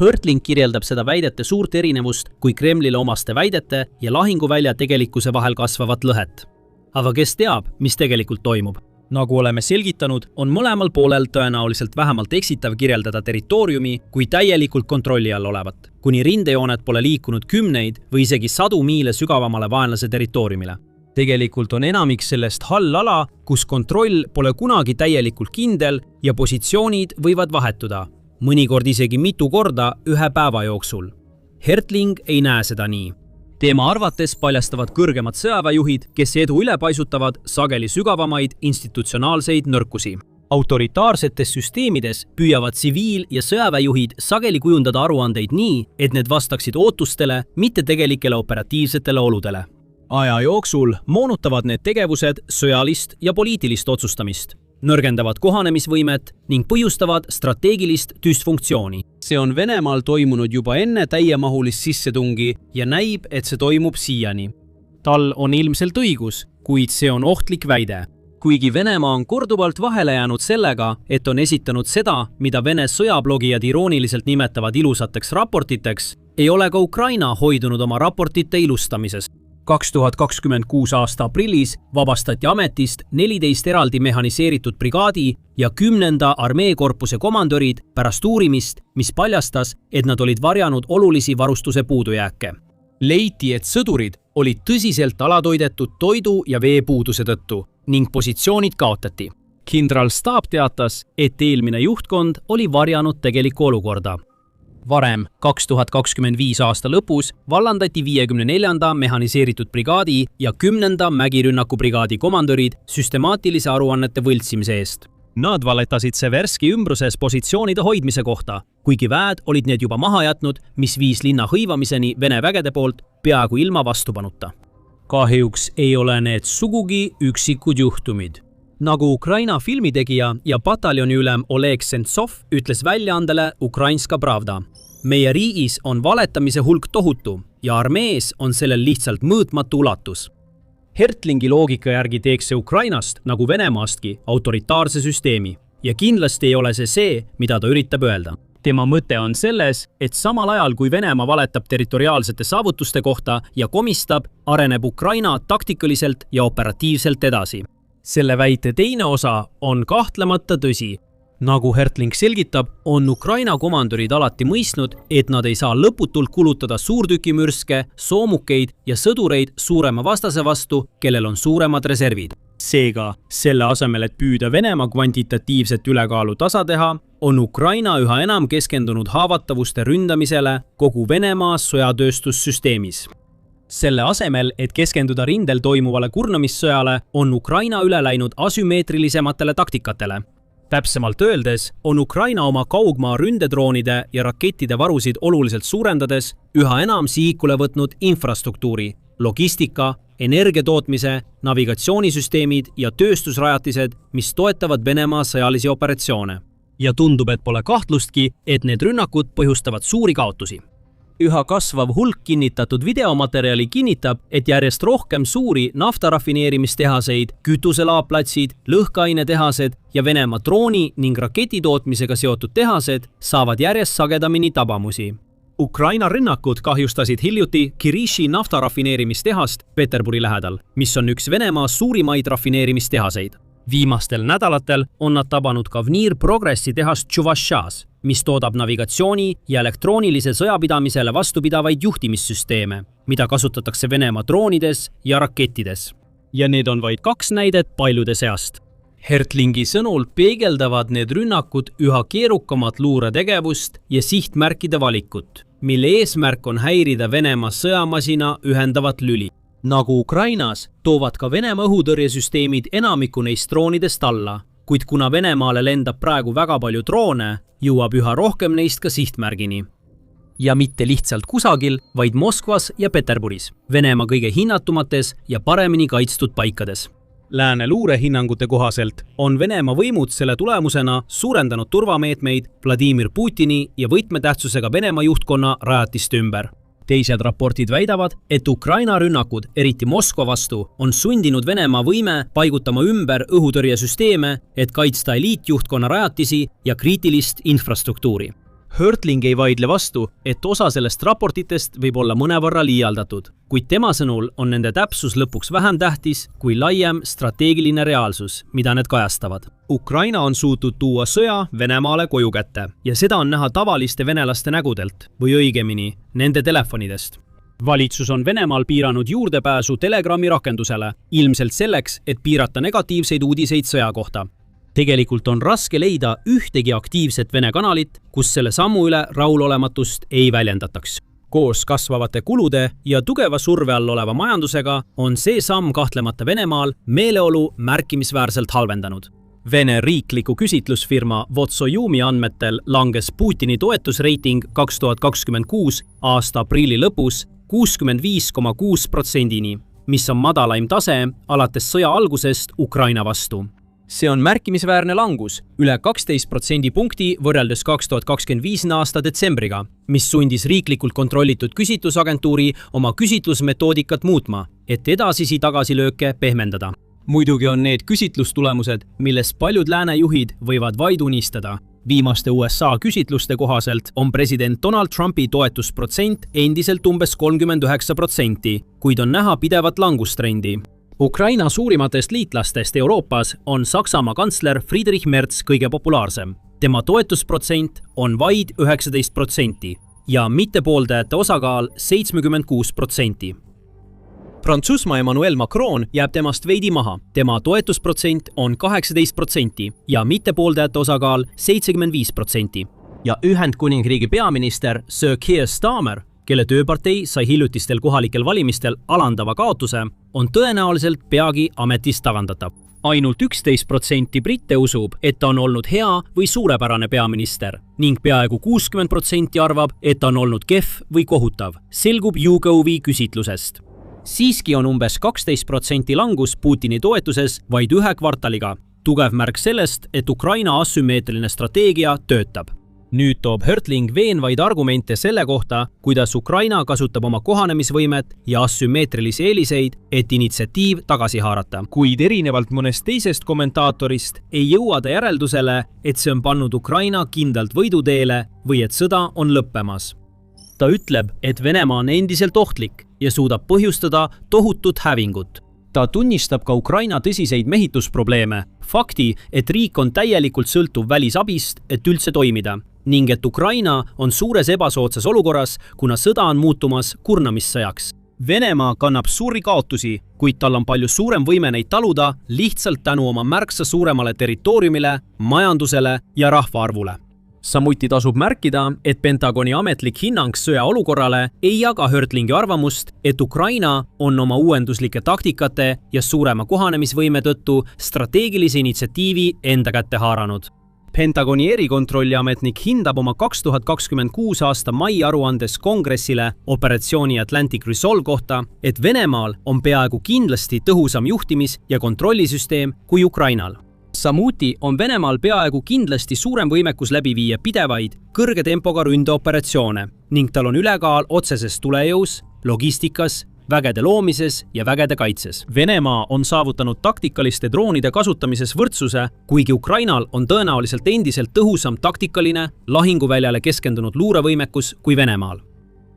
Hörtling kirjeldab seda väidete suurt erinevust kui Kremlile omaste väidete ja lahinguvälja tegelikkuse vahel kasvavat lõhet. Aga kes teab, mis tegelikult toimub? Nagu oleme selgitanud, on mõlemal poolel tõenäoliselt vähemalt eksitav kirjeldada territooriumi kui täielikult kontrolli all olevat, kuni rindejooned pole liikunud kümneid või isegi 100 miile sügavamale vaenlase territooriumile. Tegelikult on enamik sellest hall ala, kus kontroll pole kunagi täielikult kindel ja positsioonid võivad vahetuda, mõnikord isegi mitu korda ühe päeva jooksul. Hörtling ei näe seda nii. Teema arvates paljastavad kõrgemad sõjaväejuhid, kes edu üle paisutavad sageli sügavamaid institutsionaalseid nõrkusi. Autoritaarsetes süsteemides püüavad tsiviil- ja sõjaväejuhid sageli kujundada aruandeid nii, et need vastaksid ootustele, mitte tegelikele operatiivsetele oludele. Aja jooksul moonutavad need tegevused sõjalist ja poliitilist otsustamist, nõrgendavad kohanemisvõimet ning põhjustavad strateegilist düsfunktsiooni. See on Venemaal toimunud juba enne täiemahulist sissetungi ja näib, et see toimub siiani. Tal on ilmselt õigus, kuid see on ohtlik väide. Kuigi Venemaa on korduvalt vahele jäänud sellega, et on esitanud seda, mida Vene sõjablogijad irooniliselt nimetavad ilusateks raportiteks, ei ole ka Ukraina hoidunud oma raportite ilustamises. 2026 aasta aprillis vabastati ametist 14 eraldi mehhaniseeritud brigaadi ja 10. armeekorpuse komandörid pärast uurimist, mis paljastas, et nad olid varjanud olulisi varustuse puudujääke. Leiti, et sõdurid olid tõsiselt alatoidetud toidu ja vee puuduse tõttu ning positsioonid kaotati. Kindralstaap teatas, et eelmine juhtkond oli varjanud tegelikku olukorda. Varem, 2025 aasta lõpus, vallandati 54. mehhaniseeritud brigaadi ja 10. mägirünnakubrigaadi komandörid süstemaatilise aruannete võltsimise eest. Nad valetasid Severski ümbruses positsioonide hoidmise kohta, kuigi väed olid need juba maha jätnud, mis viis linna hõivamiseni Vene vägede poolt peaaegu ilma vastupanuta. Kahjuks ei ole need sugugi üksikud juhtumid. Nagu Ukraina filmitegija ja pataljoni ülem Oleg Sentsov ütles väljaandele Ukrainska Pravda. Meie riigis on valetamise hulk tohutu ja armees on sellel lihtsalt mõõtmatu ulatus. Hertlingi loogika järgi teeks see Ukrainast nagu Venemaastki autoritaarse süsteemi ja kindlasti ei ole see, mida ta üritab öelda. Tema mõte on selles, et samal ajal kui Venemaa valetab territoriaalsete saavutuste kohta ja komistab, areneb Ukraina taktikaliselt ja operatiivselt edasi. Selle väite teine osa on kahtlemata tõsi. Nagu Hertling selgitab, on Ukraina komandorid alati mõistnud, et nad ei saa lõputult kulutada suurtükimürske, soomukeid ja sõdureid suurema vastase vastu, kellel on suuremad reservid. Seega, selle asemel, et püüda Venemaa kvantitatiivset ülekaalu tasa teha, on Ukraina üha enam keskendunud haavatavuste ründamisele kogu Venemaa sõjatööstussüsteemis. Selle asemel, et keskenduda rindel toimuvale kurnamissõjale, on Ukraina üle läinud asümmeetrilisematele taktikatele. Täpsemalt öeldes on Ukraina oma kaugmaa ründedroonide ja rakettide varusid oluliselt suurendades üha enam sihikule võtnud infrastruktuuri, logistika, energiatootmise, navigatsioonisüsteemid ja tööstusrajatised, mis toetavad Venemaa sõjalisi operatsioone. Ja tundub, et pole kahtlustki, et need rünnakud põhjustavad suuri kaotusi. Üha kasvav hulk kinnitatud videomaterjali kinnitab, et järjest rohkem suuri naftarafineerimistehaseid, kütuselaaplatsid, lõhkainetehased ja Venemaa drooni- ning raketitootmisega seotud tehased saavad järjest sagedamini tabamusi. Ukraina rünnakud kahjustasid hiljuti Kirishi naftarafineerimistehast Peterburi lähedal, mis on üks Venemaa suurimaid rafineerimistehaseid. Viimastel nädalatel on nad tabanud ka Vnir Progressi tehast Tšuvašas, mis toodab navigatsiooni ja elektroonilise sõjapidamisele vastupidavaid juhtimissüsteeme, mida kasutatakse Venemaa droonides ja rakettides. Ja need on vaid 2 näidet paljude seast. Hertlingi sõnul peegeldavad need rünnakud üha keerukamat luuretegevust ja sihtmärkide valikut, mille eesmärk on häirida Venemaa sõjamasina ühendavat lüli. Nagu Ukrainas toovad ka Venemaa õhutõrjesüsteemid enamiku neist droonidest alla, kuid kuna Venemaale lendab praegu väga palju droone, jõuab üha rohkem neist ka sihtmärgini. Ja mitte lihtsalt kusagil, vaid Moskvas ja Peterburis, Venemaa kõige hinnatumates ja paremini kaitstud paikades. Lääne luurehinnangute kohaselt on Venemaa võimud selle tulemusena suurendanud turvameetmeid Vladimir Putini ja võtmetähtsusega Venemaa juhtkonna rajatiste ümber. Teised raportid väidavad, et Ukraina rünnakud, eriti Moskva vastu, on sundinud Venemaa võime paigutama ümber õhutõrjesüsteeme, et kaitsta eliitjuhtkonna rajatisi ja kriitilist infrastruktuuri. Hertling ei vaidle vastu, et osa sellest raportitest võib olla mõnevõrra liialdatud, kuid tema sõnul on nende täpsus lõpuks vähem tähtis kui laiem strateegiline reaalsus, mida need kajastavad. Ukraina on suutnud tuua sõja Venemaale koju kätte ja seda on näha tavaliste venelaste nägudelt või õigemini nende telefonidest. Valitsus on Venemaal piiranud juurdepääsu Telegrami rakendusele, ilmselt selleks, et piirata negatiivseid uudiseid sõja kohta. Tegelikult on raske leida ühtegi aktiivset Vene kanalit, kus selle sammu üle rahulolematust ei väljendataks. Koos kasvavate kulude ja tugeva surve all oleva majandusega on see samm kahtlemata Venemaal meeleolu märkimisväärselt halvendanud. Vene riikliku küsitlusfirma Votsojumi andmetel langes Putini toetusreiting 2026 aasta aprilli lõpus 65,6%-ni, mis on madalaim tase alates sõja algusest Ukraina vastu. See on märkimisväärne langus, üle 12% punkti võrreldes 2025 aasta detsembriga, mis sundis riiklikult kontrollitud küsitlusagentuuri oma küsitlusmetoodikat muutma, et edasisi tagasilööke pehmendada. Muidugi on need küsitlustulemused, millest paljud lääne juhid võivad vaid unistada. Viimaste USA küsitluste kohaselt on president Donald Trumpi toetusprotsent endiselt umbes 39%, kuid on näha pidevat langustrendi. Ukraina suurimatest liitlastest Euroopas on Saksamaa kantsler Friedrich Merz kõige populaarsem. Tema toetusprotsent on vaid 19% ja mittepooldajate osakaal 76%. Prantsusmaa Emmanuel Macron jääb temast veidi maha. Tema toetusprotsent on 18% ja mittepooldajate osakaal 75%. Ja Ühendkuningriigi peaminister Sir Keir Starmer, kelle tööpartei sai hiljutistel kohalikel valimistel alandava kaotuse, on tõenäoliselt peagi ametist tagandatav. Ainult 11% britte usub, et ta on olnud hea või suurepärane peaminister ning peaaegu 60% arvab, et ta on olnud kehv või kohutav, selgub YouGovi küsitlusest. siiski on umbes 12% langus Putini toetuses vaid 1 kvartaliga. Tugev märk sellest, et Ukraina asümmeetriline strateegia töötab. Nüüd toob Hörtling veenvaid argumente selle kohta, kuidas Ukraina kasutab oma kohanemisvõimet ja asümmeetrilisi eeliseid, et initsiatiiv tagasi haarata. Kuid erinevalt mõnest teisest kommentaatorist ei jõua ta järeldusele, et see on pannud Ukraina kindlalt võiduteele või et sõda on lõppemas. Ta ütleb, et Venemaa on endiselt ohtlik ja suudab põhjustada tohutut hävingut. Ta tunnistab ka Ukraina tõsiseid mehitusprobleeme, fakti, et riik on täielikult sõltuv välisabist, et üldse toimida, ning et Ukraina on suures ebasoodsas olukorras, kuna sõda on muutumas kurnamissõjaks. Venemaa kannab suuri kaotusi, kuid tal on palju suurem võime neid taluda lihtsalt tänu oma märksa suuremale territooriumile, majandusele ja rahvaarvule. Samuti tasub märkida, et Pentagoni ametlik hinnang sõjaolukorrale ei jaga Hörtlingi arvamust, et Ukraina on oma uuenduslike taktikate ja suurema kohanemisvõime tõttu strateegilise initsiatiivi enda kätte haaranud. Pentagoni erikontrolli ametnik hindab oma 2026 aasta mai aruandes kongressile operatsiooni Atlantic Resolve kohta, et Venemaal on peaaegu kindlasti tõhusam juhtimis- ja kontrollisüsteem kui Ukrainal. Samuti on Venemaal peaaegu kindlasti suurem võimekus läbi viia pidevaid, kõrge tempoga ründeoperatsioone ning tal on ülekaal otseses tulejõus, logistikas, vägede loomises ja vägede kaitses. Venemaa on saavutanud taktikaliste droonide kasutamises võrdsuse, kuigi Ukrainal on tõenäoliselt endiselt tõhusam taktikaline, lahinguväljale keskendunud luurevõimekus kui Venemaal.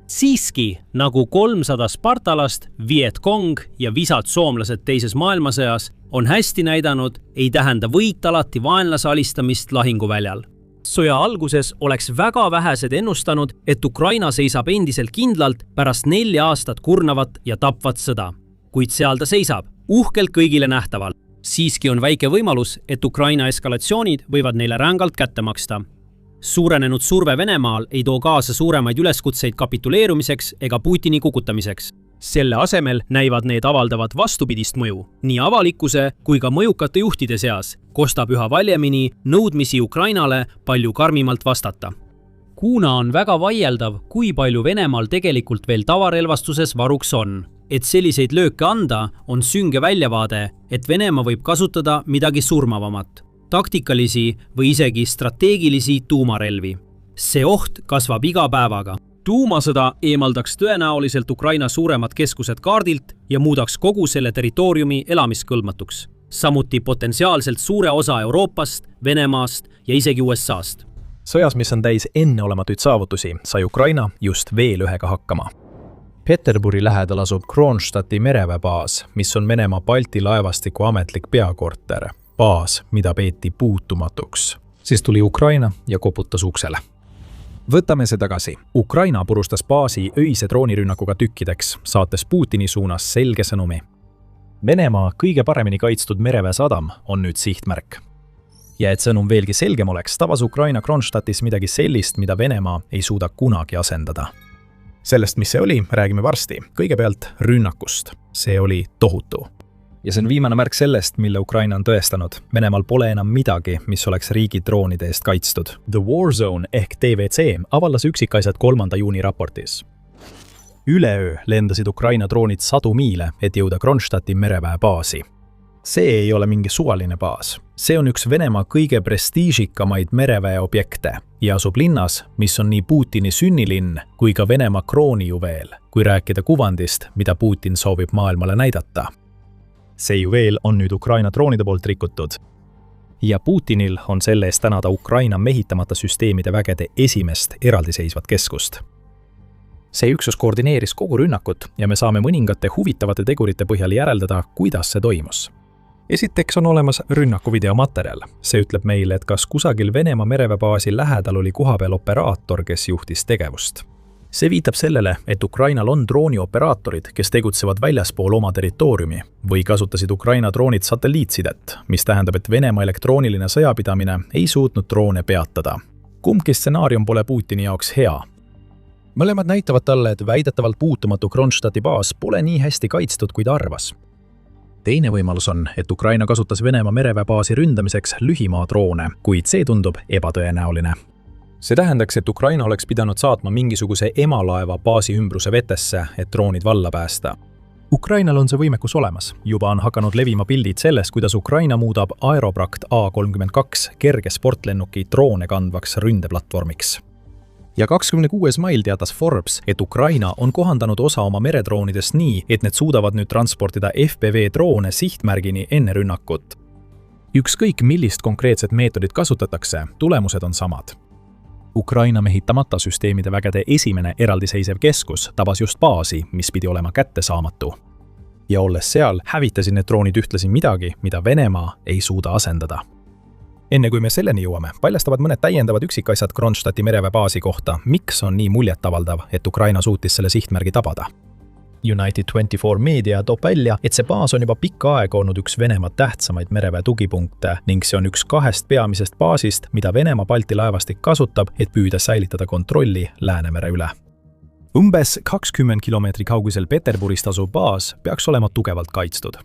Siiski, nagu 300 spartalast, Viet Cong ja visad soomlased teises maailmasõjas on hästi näidanud, ei tähenda võit alati vaenlase alistamist lahinguväljal. Sõja alguses oleks väga vähesed ennustanud, et Ukraina seisab endiselt kindlalt pärast 4 aastat kurnavat ja tapvat sõda. Kuid seal ta seisab, uhkelt kõigile nähtaval. Siiski on väike võimalus, et Ukraina eskalatsioonid võivad neile rängalt kätte maksta. Suurenenud surve Venemaal ei too kaasa suuremaid üleskutseid kapituleerumiseks ega Putini kukutamiseks. Selle asemel näivad need avaldavad vastupidist mõju. Nii avalikkuse kui ka mõjukate juhtide seas kostab üha valjemini nõudmisi Ukrainale palju karmimalt vastata. Kuna on väga vaieldav, kui palju Venemaal tegelikult veel tavarelvastuses varuks on. Et selliseid lööke anda, on sünge väljavaade, et Venemaa võib kasutada midagi surmavamat. Taktikalisi või isegi strateegilisi tuumarelvi. See oht kasvab iga päevaga. Tuumasõda eemaldaks tõenäoliselt Ukraina suuremad keskused kaardilt ja muudaks kogu selle territooriumi elamiskõlbmatuks. Samuti potentsiaalselt suure osa Euroopast, Venemaast ja isegi USA-st. Sõjas, mis on täis enneolematuid saavutusi, sai Ukraina just veel ühega hakkama. Peterburi lähedal asub Kronstadti mereväebaas, mis on Venemaa Balti laevastiku ametlik peakorter. Baas, mida peeti puutumatuks. Siis tuli Ukraina ja koputas uksele. Võtame see tagasi. Ukraina purustas baasi öise droonirünnakuga tükkideks, saates Putini suunas selge sõnumi. Venemaa kõige paremini kaitstud mereväe sadam on nüüd sihtmärk. Ja et sõnum veelgi selgem oleks, tabas Ukraina Kronstadtis midagi sellist, mida Venemaa ei suuda kunagi asendada. Sellest, mis see oli, räägime varsti. Kõigepealt rünnakust. See oli tohutu. Ja see on viimane märk sellest, mille Ukraina on tõestanud. Venemaal pole enam midagi, mis oleks riigi droonide eest kaitstud. The War Zone ehk TVC avaldas üksikasjad 3. juuni raportis. Üleöö lendasid Ukraina droonid 100 miile, et jõuda Kronstadti mereväe baasi. See ei ole mingi suvaline baas. See on üks Venemaa kõige prestiižikamaid mereväe objekte ja asub linnas, mis on nii Putini sünnilinn kui ka Venemaa kroonijuveel, kui rääkida kuvandist, mida Putin soovib maailmale näidata. See juveel on nüüd Ukraina droonide poolt rikutud. Ja Putinil on selle eest tänada Ukraina mehitamata süsteemide vägede esimest eraldiseisvat keskust. See üksus koordineeris kogu rünnakut ja me saame mõningate huvitavate tegurite põhjal järeldada, kuidas see toimus. Esiteks on olemas rünnaku videomaterjal. See ütleb meile, et kas kusagil Venemaa mereväebaasi lähedal oli kohapeal operaator, kes juhtis tegevust. See viitab sellele, et Ukrainal on droonioperaatorid, kes tegutsevad väljaspool oma territooriumi või kasutasid Ukraina droonid satelliitsidet, mis tähendab, et Venemaa elektrooniline sõjapidamine ei suutnud droone peatada. Kumbki stsenaarium pole Putini jaoks hea. Mõlemad näitavad talle, et väidetavalt puutumatu Kronstadti baas pole nii hästi kaitstud, kui ta arvas. Teine võimalus on, et Ukraina kasutas Venemaa mereväebaasi ründamiseks lühimaadroone, kuid see tundub ebatõenäoline. See tähendaks, et Ukraina oleks pidanud saatma mingisuguse emalaeva baasi ümbruse vetesse, et droonid valla päästa. Ukrainal on see võimekus olemas. Juba on hakanud levima pildid sellest, kuidas Ukraina muudab Aerobrakt A32 kerge sportlennuki droone kandvaks ründeplatvormiks. Ja 26. mail teatas Forbes, et Ukraina on kohandanud osa oma meredroonidest nii, et need suudavad nüüd transportida FPV droone sihtmärgini enne rünnakut. Ükskõik millist konkreetset meetodit kasutatakse, tulemused on samad. Ukraina mehitamata süsteemide vägede esimene eraldiseisev keskus tabas just baasi, mis pidi olema kättesaamatu. Ja olles seal, hävitasid need droonid ühtlasi midagi, mida Venemaa ei suuda asendada. Enne kui me selleni jõuame, paljastavad mõned täiendavad üksikasjad Kronstadti mereväebaasi kohta, miks on nii muljetavaldav, et Ukraina suutis selle sihtmärgi tabada. United24 meedia toob välja, et see baas on juba pikka aega olnud üks Venemaa tähtsamaid mereväe tugipunkte ning see on üks 2 peamisest baasist, mida Venemaa Balti laevastik kasutab, et püüda säilitada kontrolli Läänemere üle. Umbes 20 kilomeetri kaugusel Peterburist asuv baas peaks olema tugevalt kaitstud.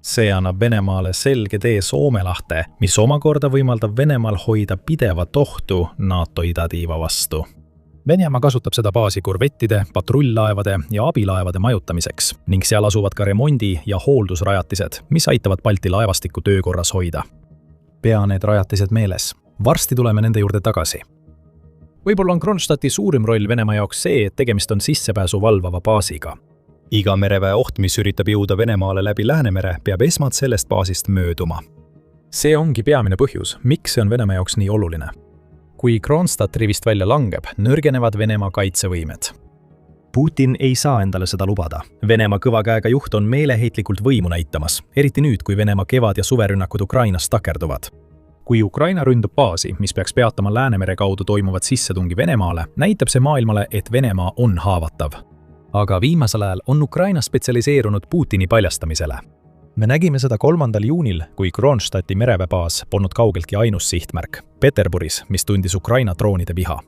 See annab Venemaale selge tee Soome lahte, mis omakorda võimaldab Venemaal hoida pidevat ohtu NATO idatiiva vastu. Venemaa kasutab seda baasi korvettide, patrull-laevade ja abilaevade majutamiseks ning seal asuvad ka remondi- ja hooldusrajatised, mis aitavad Balti laevastiku töökorras hoida. Pea need rajatised meeles. Varsti tuleme nende juurde tagasi. Võib-olla on Kronstadti suurim roll Venemaa jaoks see, et tegemist on sissepääsu valvava baasiga. Iga mereväe oht, mis üritab jõuda Venemaale läbi Läänemere, peab esmalt sellest baasist mööduma. See ongi peamine põhjus, miks see on Venemaa jaoks nii oluline. Kui Kronstadt rivist välja langeb, nõrgenevad Venemaa kaitsevõimed. Putin ei saa endale seda lubada. Venemaa kõva käega juht on meeleheitlikult võimu näitamas, eriti nüüd, kui Venemaa kevad- ja suverünnakud Ukrainas takerduvad. Kui Ukraina ründab baasi, mis peaks peatama Läänemere kaudu toimuvat sissetungi Venemaale, näitab see maailmale, et Venemaa on haavatav. Aga viimasel ajal on Ukraina spetsialiseerunud Putini paljastamisele. Me nägime seda 3. juunil, kui Kronstadti mereväebaas polnud kaugeltki ainus sihtmärk, Peterburis, mis tundis Ukraina droonide viha.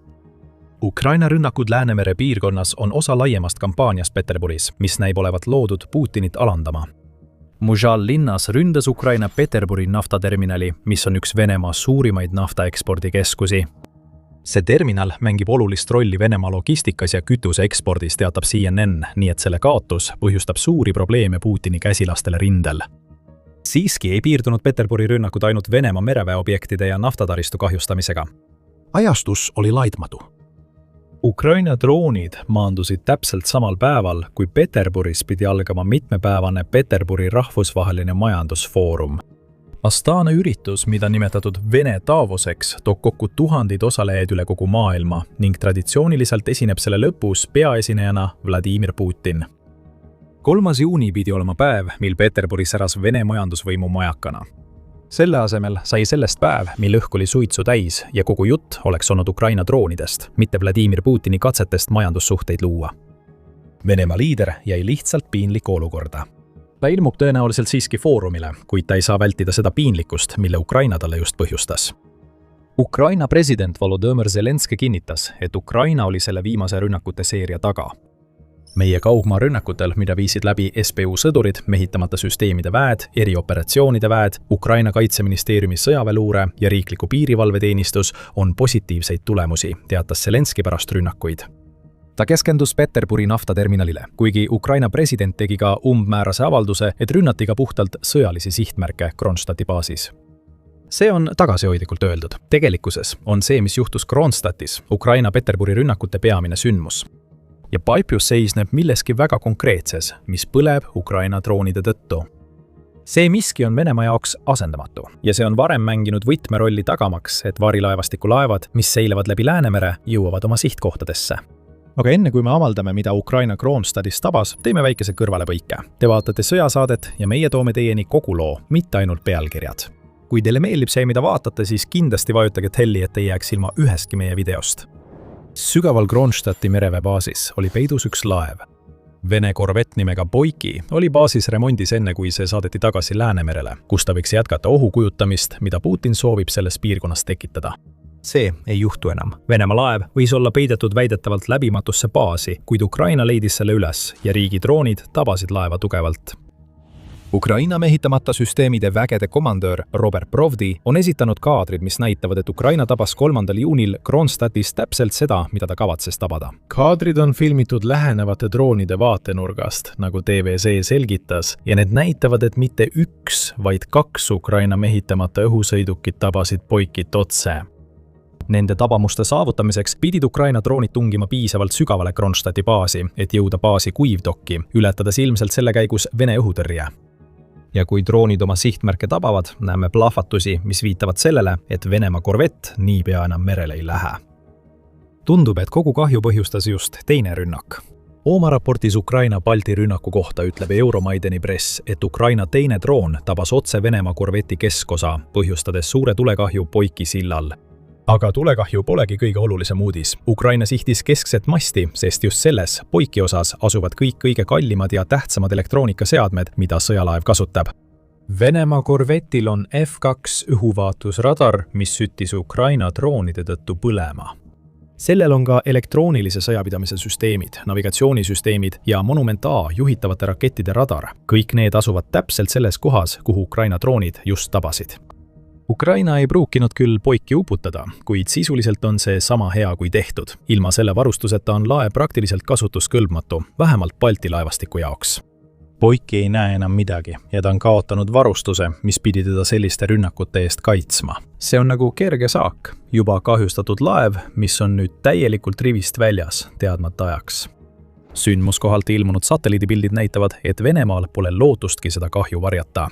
Ukraina rünnakud Läänemere piirkonnas on osa laiemast kampaaniast Peterburis, mis näib olevat loodud Putinit alandama. Muzhal linnas ründas Ukraina Peterburi naftaterminali, mis on üks Venemaa suurimaid naftaekspordikeskusi. See terminal mängib olulist rolli Venemaa logistikas ja kütuse ekspordis, teatab CNN, nii et selle kaotus põhjustab suuri probleeme Putini käsilastele rindel. Siiski ei piirdunud Peterburi rünnakud ainult Venemaa mereväeobjektide ja naftataristu kahjustamisega. Ajastus oli laitmatu. Ukraina droonid maandusid täpselt samal päeval, kui Peterburis pidi algama mitmepäevane Peterburi rahvusvaheline majandusfoorum. Astana üritus, mida nimetatud Vene Davoseks, toob kokku tuhandeid osalejaid üle kogu maailma ning traditsiooniliselt esineb selle lõpus peaesinejana Vladimir Putin. 3. juuni pidi olema päev, mil Peterburis äras Vene majandusvõimu majakana. Selle asemel sai sellest päev, mil õhk oli suitsu täis ja kogu jutt oleks olnud Ukraina droonidest, mitte Vladimir Putini katsetest majandussuhteid luua. Venemaa liider jäi lihtsalt piinlikku olukorda. Ta ilmub tõenäoliselt siiski foorumile, kuid ta ei saa vältida seda piinlikkust, mille Ukraina talle just põhjustas. Ukraina president Volodõmõr Zelenskõi kinnitas, et Ukraina oli selle viimase rünnakute seeria taga. Meie kaugmaa rünnakutel, mida viisid läbi SBU sõdurid, mehitamata süsteemide väed, erioperatsioonide väed, Ukraina kaitseministeeriumi sõjaväeluure ja riikliku piirivalveteenistus, on positiivseid tulemusi, teatas Zelenskõi pärast rünnakuid. Ta keskendus Peterburi naftaterminalile, kuigi Ukraina president tegi ka umbmäärase avalduse, et rünnati ka puhtalt sõjalisi sihtmärke Kronstadti baasis. See on tagasihoidlikult öeldud. Tegelikkuses on see, mis juhtus Kronstadtis, Ukraina Peterburi rünnakute peamine sündmus. Ja paipjus seisneb milleski väga konkreetses, mis põleb Ukraina droonide tõttu. See miski on Venemaa jaoks asendamatu ja see on varem mänginud võtmerolli tagamaks, et varilaevastiku laevad, mis seilavad läbi Läänemere, jõuavad oma sihtkohtadesse. Aga enne kui me avaldame, mida Ukraina Kronstadtis tabas, teeme väikese kõrvalepõike. Te vaatate sõjasaadet ja meie toome teieni kogu loo, mitte ainult pealkirjad. Kui teile meeldib see, mida vaatate, siis kindlasti vajutage telli, et ei jääks ilma ühestki meie videost. Sügaval Kronstadti mereväebaasis oli peidus üks laev. Vene korvett nimega Boiki oli baasis remondis enne, kui see saadeti tagasi Läänemerele, kus ta võiks jätkata ohu kujutamist, mida Putin soovib selles piirkonnas tekitada. See ei juhtu enam. Venemaa laev võis olla peidetud väidetavalt läbimatusse baasi, kuid Ukraina leidis selle üles ja riigi droonid tabasid laeva tugevalt. Ukraina mehitamata süsteemide vägede komandöör Robert Brovdi on esitanud kaadrid, mis näitavad, et Ukraina tabas 3. juunil Kronstadtis täpselt seda, mida ta kavatses tabada. kaadrid on filmitud lähenevate droonide vaatenurgast, nagu TVC selgitas, ja need näitavad, et mitte üks, vaid 2 Ukraina mehitamata õhusõidukit tabasid Boikit otse. Nende tabamuste saavutamiseks pidid Ukraina droonid tungima piisavalt sügavale Kronstadti baasi, et jõuda baasi kuivdokki, ületades ilmselt selle käigus Vene õhutõrje. Ja kui droonid oma sihtmärke tabavad, näeme plahvatusi, mis viitavad sellele, et Venemaa korvett niipea enam merele ei lähe. Tundub, et kogu kahju põhjustas just teine rünnak. Oma raportis Ukraina Balti rünnaku kohta ütleb Euromaidani press, et Ukraina teine droon tabas otse Venemaa korveti keskosa, põhjustades suure tulekahju Boiki sillal. Aga tulekahju polegi kõige olulisem uudis. Ukraina sihtis keskset masti, sest just selles, Boiki osas, asuvad kõik kõige kallimad ja tähtsamad elektroonikaseadmed, mida sõjalaev kasutab. Venemaa korvetil on F2 õhuvaatusradar, mis süttis Ukraina droonide tõttu põlema. Sellel on ka elektroonilise sõjapidamise süsteemid, navigatsioonisüsteemid ja Monument A juhitavate rakettide radar. Kõik need asuvad täpselt selles kohas, kuhu Ukraina droonid just tabasid. Ukraina ei pruukinud küll Boiki uputada, kuid sisuliselt on see sama hea kui tehtud. Ilma selle varustuseta on laev praktiliselt kasutuskõlbmatu, vähemalt Balti laevastiku jaoks. Boiki ei näe enam midagi ja ta on kaotanud varustuse, mis pidi teda selliste rünnakute eest kaitsma. See on nagu kerge saak, juba kahjustatud laev, mis on nüüd täielikult rivist väljas, teadmata ajaks. Sündmuskohalt ilmunud satelliidipildid näitavad, et Venemaal pole lootustki seda kahju varjata.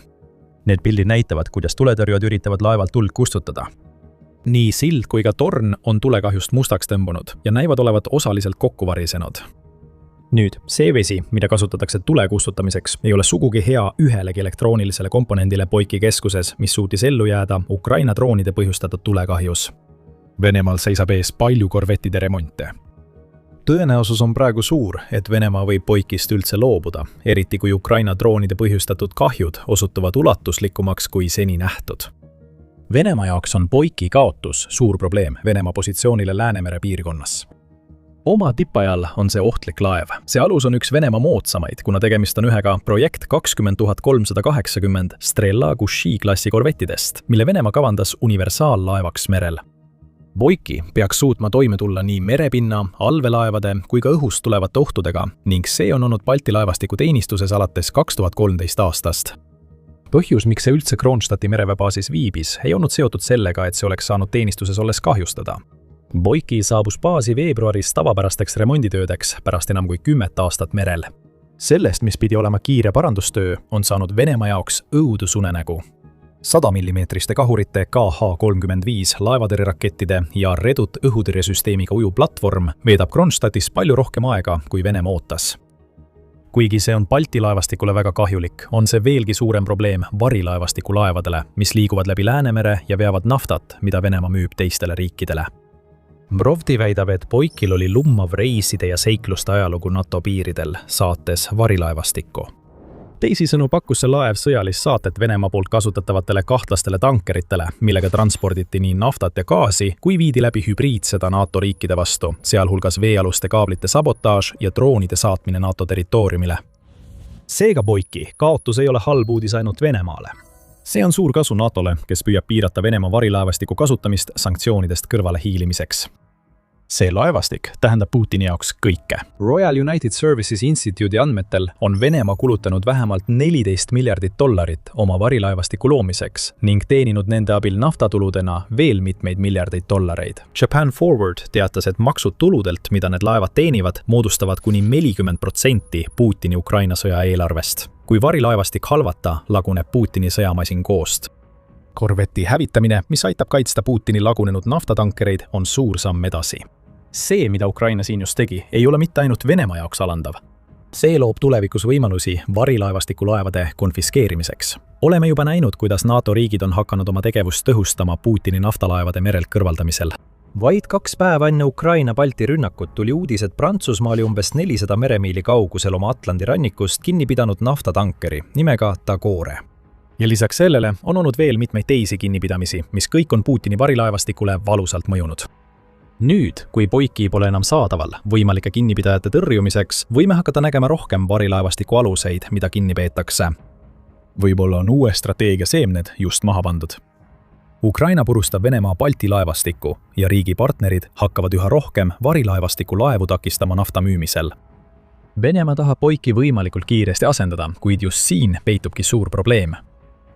Need pildid näitavad, kuidas tuletõrjujad üritavad laevalt tuld kustutada. Nii sild kui ka torn on tulekahjust mustaks tõmbunud ja näivad olevat osaliselt kokku varisenud. Nüüd, see vesi, mida kasutatakse tule kustutamiseks, ei ole sugugi hea ühelegi elektroonilisele komponendile Boiki keskuses, mis suutis ellu jääda Ukraina droonide põhjustatud tulekahjus. Venemaal seisab ees palju korvettide remonte. Tõenäosus on praegu suur, et Venemaa võib Boikist üldse loobuda, eriti kui Ukraina droonide põhjustatud kahjud osutuvad ulatuslikumaks kui seni nähtud. Venemaa jaoks on Boiki kaotus suur probleem Venemaa positsioonile Läänemere piirkonnas. Oma tippajal on see ohtlik laev. See alus on üks Venemaa moodsamaid, kuna tegemist on ühega projekt 20380 Strela Gushi klassi korvettidest, mille Venemaa kavandas universaallaevaks merel. Boiki peaks suutma toime tulla nii merepinna, allveelaevade kui ka õhust tulevate ohtudega ning see on olnud Balti laevastiku teenistuses alates 2013 aastast. Põhjus, miks see üldse Kronstadti mereväebaasis viibis, ei olnud seotud sellega, et see oleks saanud teenistuses olles kahjustada. Boiki saabus baasi veebruaris tavapärasteks remonditöödeks pärast enam kui 10 aastat merel. Sellest, mis pidi olema kiire parandustöö, on saanud Venemaa jaoks õudusunenägu. 100 mm kahurite KH-35 laevatõrjerakettide ja Redut õhutõrjesüsteemiga ujuv platvorm veedab Kronstadtis palju rohkem aega, kui Venemaa ootas. Kuigi see on Balti laevastikule väga kahjulik, on see veelgi suurem probleem varilaevastiku laevadele, mis liiguvad läbi Läänemere ja veavad naftat, mida Venemaa müüb teistele riikidele. Brovdi väidab, et Boikil oli lummav reiside ja seikluste ajalugu NATO piiridel, saates varilaevastikku. Teisisõnu pakkus see laev sõjalist saatet Venemaa poolt kasutatavatele kahtlastele tankeritele, millega transporditi nii naftat ja gaasi, kui viidi läbi hübriidseda NATO riikide vastu, sealhulgas veealuste kaablite sabotaaž ja droonide saatmine NATO territooriumile. Seega Boiki kaotus ei ole halb uudis ainult Venemaale. See on suur kasu NATOle, kes püüab piirata Venemaa varilaevastiku kasutamist sanktsioonidest kõrvale hiilimiseks. See laevastik tähendab Putini jaoks kõike. Royal United Services Institute'i andmetel on Venemaa kulutanud vähemalt $14 miljardit oma varilaevastiku loomiseks ning teeninud nende abil naftatuludena veel mitmeid miljardeid dollareid. Japan Forward teatas, et maksud tuludelt, mida need laevad teenivad, moodustavad kuni 40% Putini Ukraina sõja eelarvest. Kui varilaevastik halvata, laguneb Putini sõjamasin koost. Korveti hävitamine, mis aitab kaitsta Putini lagunenud naftatankereid, on suur samm edasi. See, mida Ukraina siin just tegi, ei ole mitte ainult Venemaa jaoks alandav. See loob tulevikus võimalusi varilaevastiku laevade konfiskeerimiseks. Oleme juba näinud, kuidas NATO riigid on hakanud oma tegevust tõhustama Putini naftalaevade merelt kõrvaldamisel. Vaid 2 päeva enne Ukraina Balti rünnakut tuli uudis, et Prantsusmaa oli umbes 400 meremiili kaugusel oma Atlandi rannikust kinni pidanud naftatankeri nimega Tagore. Ja lisaks sellele on olnud veel mitmeid teisi kinnipidamisi, mis kõik on Putini varilaevastikule valusalt mõjunud. Nüüd, kui Boiki pole enam saadaval võimalike kinnipidajate tõrjumiseks, võime hakata nägema rohkem varilaevastiku aluseid, mida kinni peetakse. Võib-olla on uue strateegia seemned just maha pandud. Ukraina purustab Venemaa Balti laevastikku ja riigi partnerid hakkavad üha rohkem varilaevastiku laevu takistama nafta müümisel. Venemaa tahab Poiki võimalikult kiiresti asendada, kuid just siin peitubki suur probleem.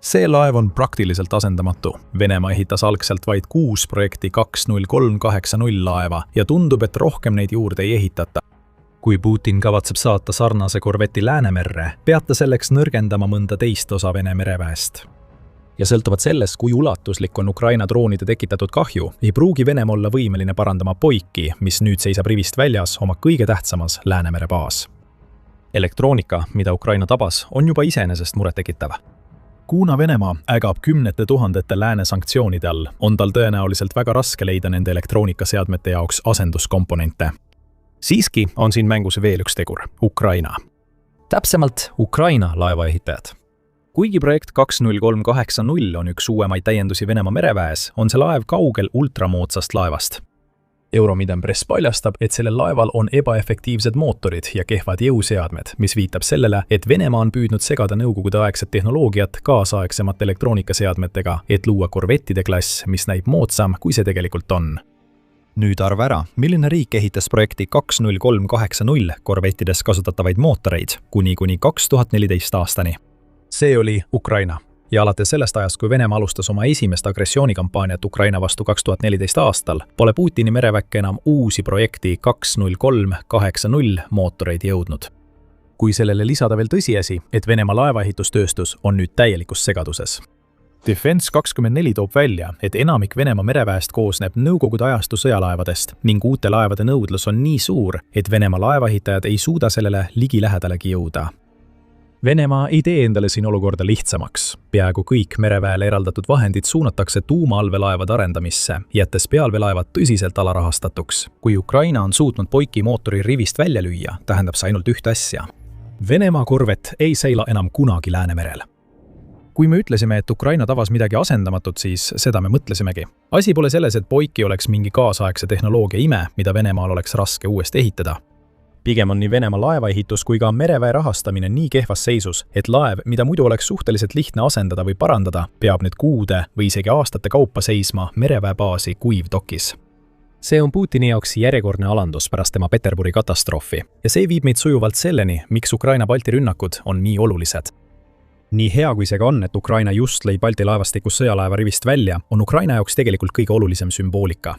See laev on praktiliselt asendamatu. Venemaa ehitas algselt vaid 6 projekti 20380 laeva ja tundub, et rohkem neid juurde ei ehitata. Kui Putin kavatseb saata sarnase korveti Läänemerre, peab ta selleks nõrgendama mõnda teist osa Vene mereväest. Ja sõltuvalt sellest, kui ulatuslik on Ukraina droonide tekitatud kahju, ei pruugi Venemaa olla võimeline parandama Poiki, mis nüüd seisab rivist väljas oma kõige tähtsamas Läänemere baas. Elektroonika, mida Ukraina tabas, on juba iseenesest murettekitav. Kuna Venemaa ägab kümnete tuhandete lääne sanktsioonide all, on tal tõenäoliselt väga raske leida nende elektroonikaseadmete jaoks asenduskomponente. Siiski on siin mängus veel üks tegur – Ukraina. Täpsemalt Ukraina laevaehitajad. Kuigi projekt 20380 on üks uuemaid täiendusi Venemaa mereväes, on see laev kaugel ultramoodsast laevast. Euromiden Press paljastab, et sellel laeval on ebaefektiivsed mootorid ja kehvad jõuseadmed, mis viitab sellele, et Venemaa on püüdnud segada nõukogudeaegset tehnoloogiat kaasaegsemate elektroonikaseadmetega, et luua korvettide klass, mis näib moodsam, kui see tegelikult on. Nüüd arva ära, milline riik ehitas projekti 20380 korvettides kasutatavaid mootoreid kuni 2014 aastani. See oli Ukraina. Ja alates sellest ajast, kui Venemaa alustas oma esimest agressioonikampaaniat Ukraina vastu 2014 aastal, pole Putini mereväkke enam uusi projekti 20380 mootoreid jõudnud. Kui sellele lisada veel tõsiasi, et Venemaa laevaehitustööstus on nüüd täielikus segaduses. Defense24 toob välja, et enamik Venemaa mereväest koosneb nõukogude ajastu sõjalaevadest ning uute laevade nõudlus on nii suur, et Venemaa laevaehitajad ei suuda sellele ligilähedalegi jõuda. Venemaa ei tee endale siin olukorda lihtsamaks. Peaaegu kõik mereväele eraldatud vahendid suunatakse tuumaallveelaevade arendamisse, jättes pealveelaevad tõsiselt alarahastatuks. Kui Ukraina on suutnud Poiki mootori rivist välja lüüa, tähendab see ainult ühte asja. Venemaa korvet ei seila enam kunagi Läänemerel. Kui me ütlesime, et Ukraina tabas midagi asendamatut, siis seda me mõtlesimegi. Asi pole selles, et Poiki oleks mingi kaasaegse tehnoloogia ime, mida Venemaal oleks raske uuesti ehitada. Pigem on nii Venemaa laevaehitus kui ka mereväe rahastamine nii kehvas seisus, et laev, mida muidu oleks suhteliselt lihtne asendada või parandada, peab nüüd kuude või isegi aastate kaupa seisma mereväebaasi kuivdokis. See on Putini jaoks järjekordne alandus pärast tema Peterburi katastroofi ja see viib meid sujuvalt selleni, miks Ukraina Balti rünnakud on nii olulised. Nii hea kui see ka on, et Ukraina just lõi Balti laevastikus sõjalaeva rivist välja, on Ukraina jaoks tegelikult kõige olulisem sümboolika.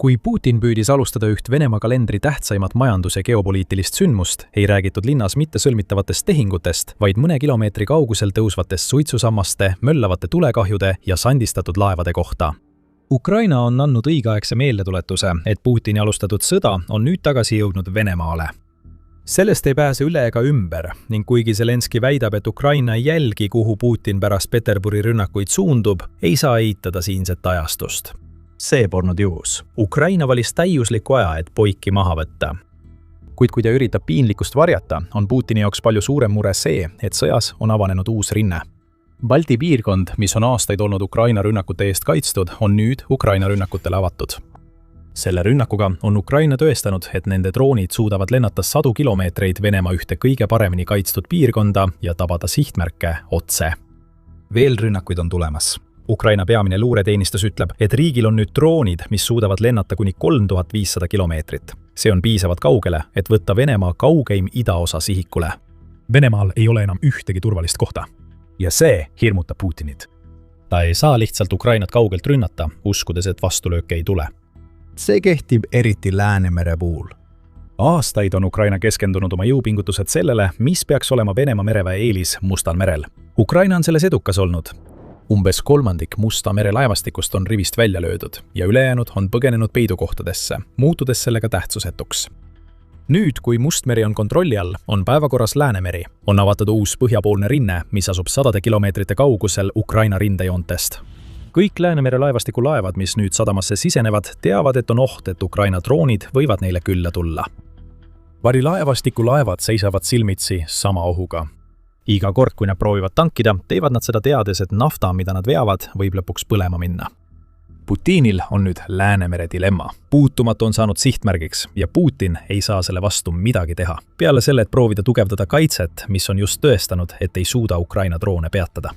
Kui Putin püüdis alustada üht Venemaa kalendri tähtsaimat majandus- ja geopoliitilist sündmust, ei räägitud linnas mitte sõlmitavatest tehingutest, vaid mõne kilomeetri kaugusel tõusvatest suitsusammaste, möllavate tulekahjude ja sandistatud laevade kohta. Ukraina on andnud õigeaegse meeldetuletuse, et Putini alustatud sõda on nüüd tagasi jõudnud Venemaale. Sellest ei pääse üle ega ümber ning kuigi Zelenski väidab, et Ukraina ei jälgi, kuhu Putin pärast Peterburi rünnakuid suundub, ei saa eitada siinset ajastust. See polnud juhus. Ukraina valis täiusliku aja, et Poiki maha võtta. Kuid kui ta üritab piinlikkust varjata, on Putini jaoks palju suurem mure see, et sõjas on avanenud uus rinne. Balti piirkond, mis on aastaid olnud Ukraina rünnakute eest kaitstud, on nüüd Ukraina rünnakutele avatud. Selle rünnakuga on Ukraina tõestanud, et nende droonid suudavad lennata 100 kilomeetreid Venemaa ühte kõige paremini kaitstud piirkonda ja tabada sihtmärke otse. Veel rünnakuid on tulemas. Ukraina peamine luureteenistus ütleb, et riigil on nüüd droonid, mis suudavad lennata kuni 3500 kilomeetrit. See on piisavalt kaugele, et võtta Venemaa kaugeim idaosa sihikule. Venemaal ei ole enam ühtegi turvalist kohta. Ja see hirmutab Putinit. Ta ei saa lihtsalt Ukrainat kaugelt rünnata, uskudes, et vastulööke ei tule. See kehtib eriti Läänemere puhul. Aastaid on Ukraina keskendunud oma jõupingutused sellele, mis peaks olema Venemaa mereväe eelis Mustal merel. Ukraina on selles edukas olnud. Umbes 1/3 Musta mere laevastikust on rivist välja löödud ja ülejäänud on põgenenud peidukohtadesse, muutudes sellega tähtsusetuks. Nüüd, kui Mustmeri on kontrolli all, on päevakorras Läänemeri. On avatud uus põhjapoolne rinne, mis asub 100 kilomeetrite kaugusel Ukraina rindejoontest. Kõik Läänemere laevastiku laevad, mis nüüd sadamasse sisenevad, teavad, et on oht, et Ukraina droonid võivad neile külla tulla. Varilaevastiku laevad seisavad silmitsi sama ohuga. Iga kord, kui nad proovivad tankida, teevad nad seda teades, et nafta, mida nad veavad, võib lõpuks põlema minna. Putinil on nüüd Läänemere dilemma. Puutumatu on saanud sihtmärgiks ja Putin ei saa selle vastu midagi teha. Peale selle, et proovida tugevdada kaitset, mis on just tõestanud, et ei suuda Ukraina droone peatada.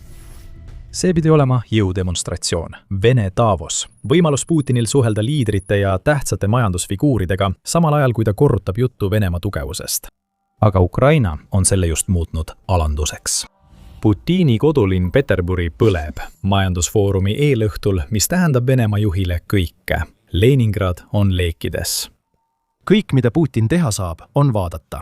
See pidi olema jõudemonstratsioon. Vene Davos. Võimalus Putinil suhelda liidrite ja tähtsate majandusfiguuridega, samal ajal kui ta korrutab juttu Venemaa tugevusest. Aga Ukraina on selle just muutnud alanduseks. Putini kodulinn Peterburi põleb majandusfoorumi eelõhtul, mis tähendab Venemaa juhile kõike. Leningrad on leekides. Kõik, mida Putin teha saab, on vaadata.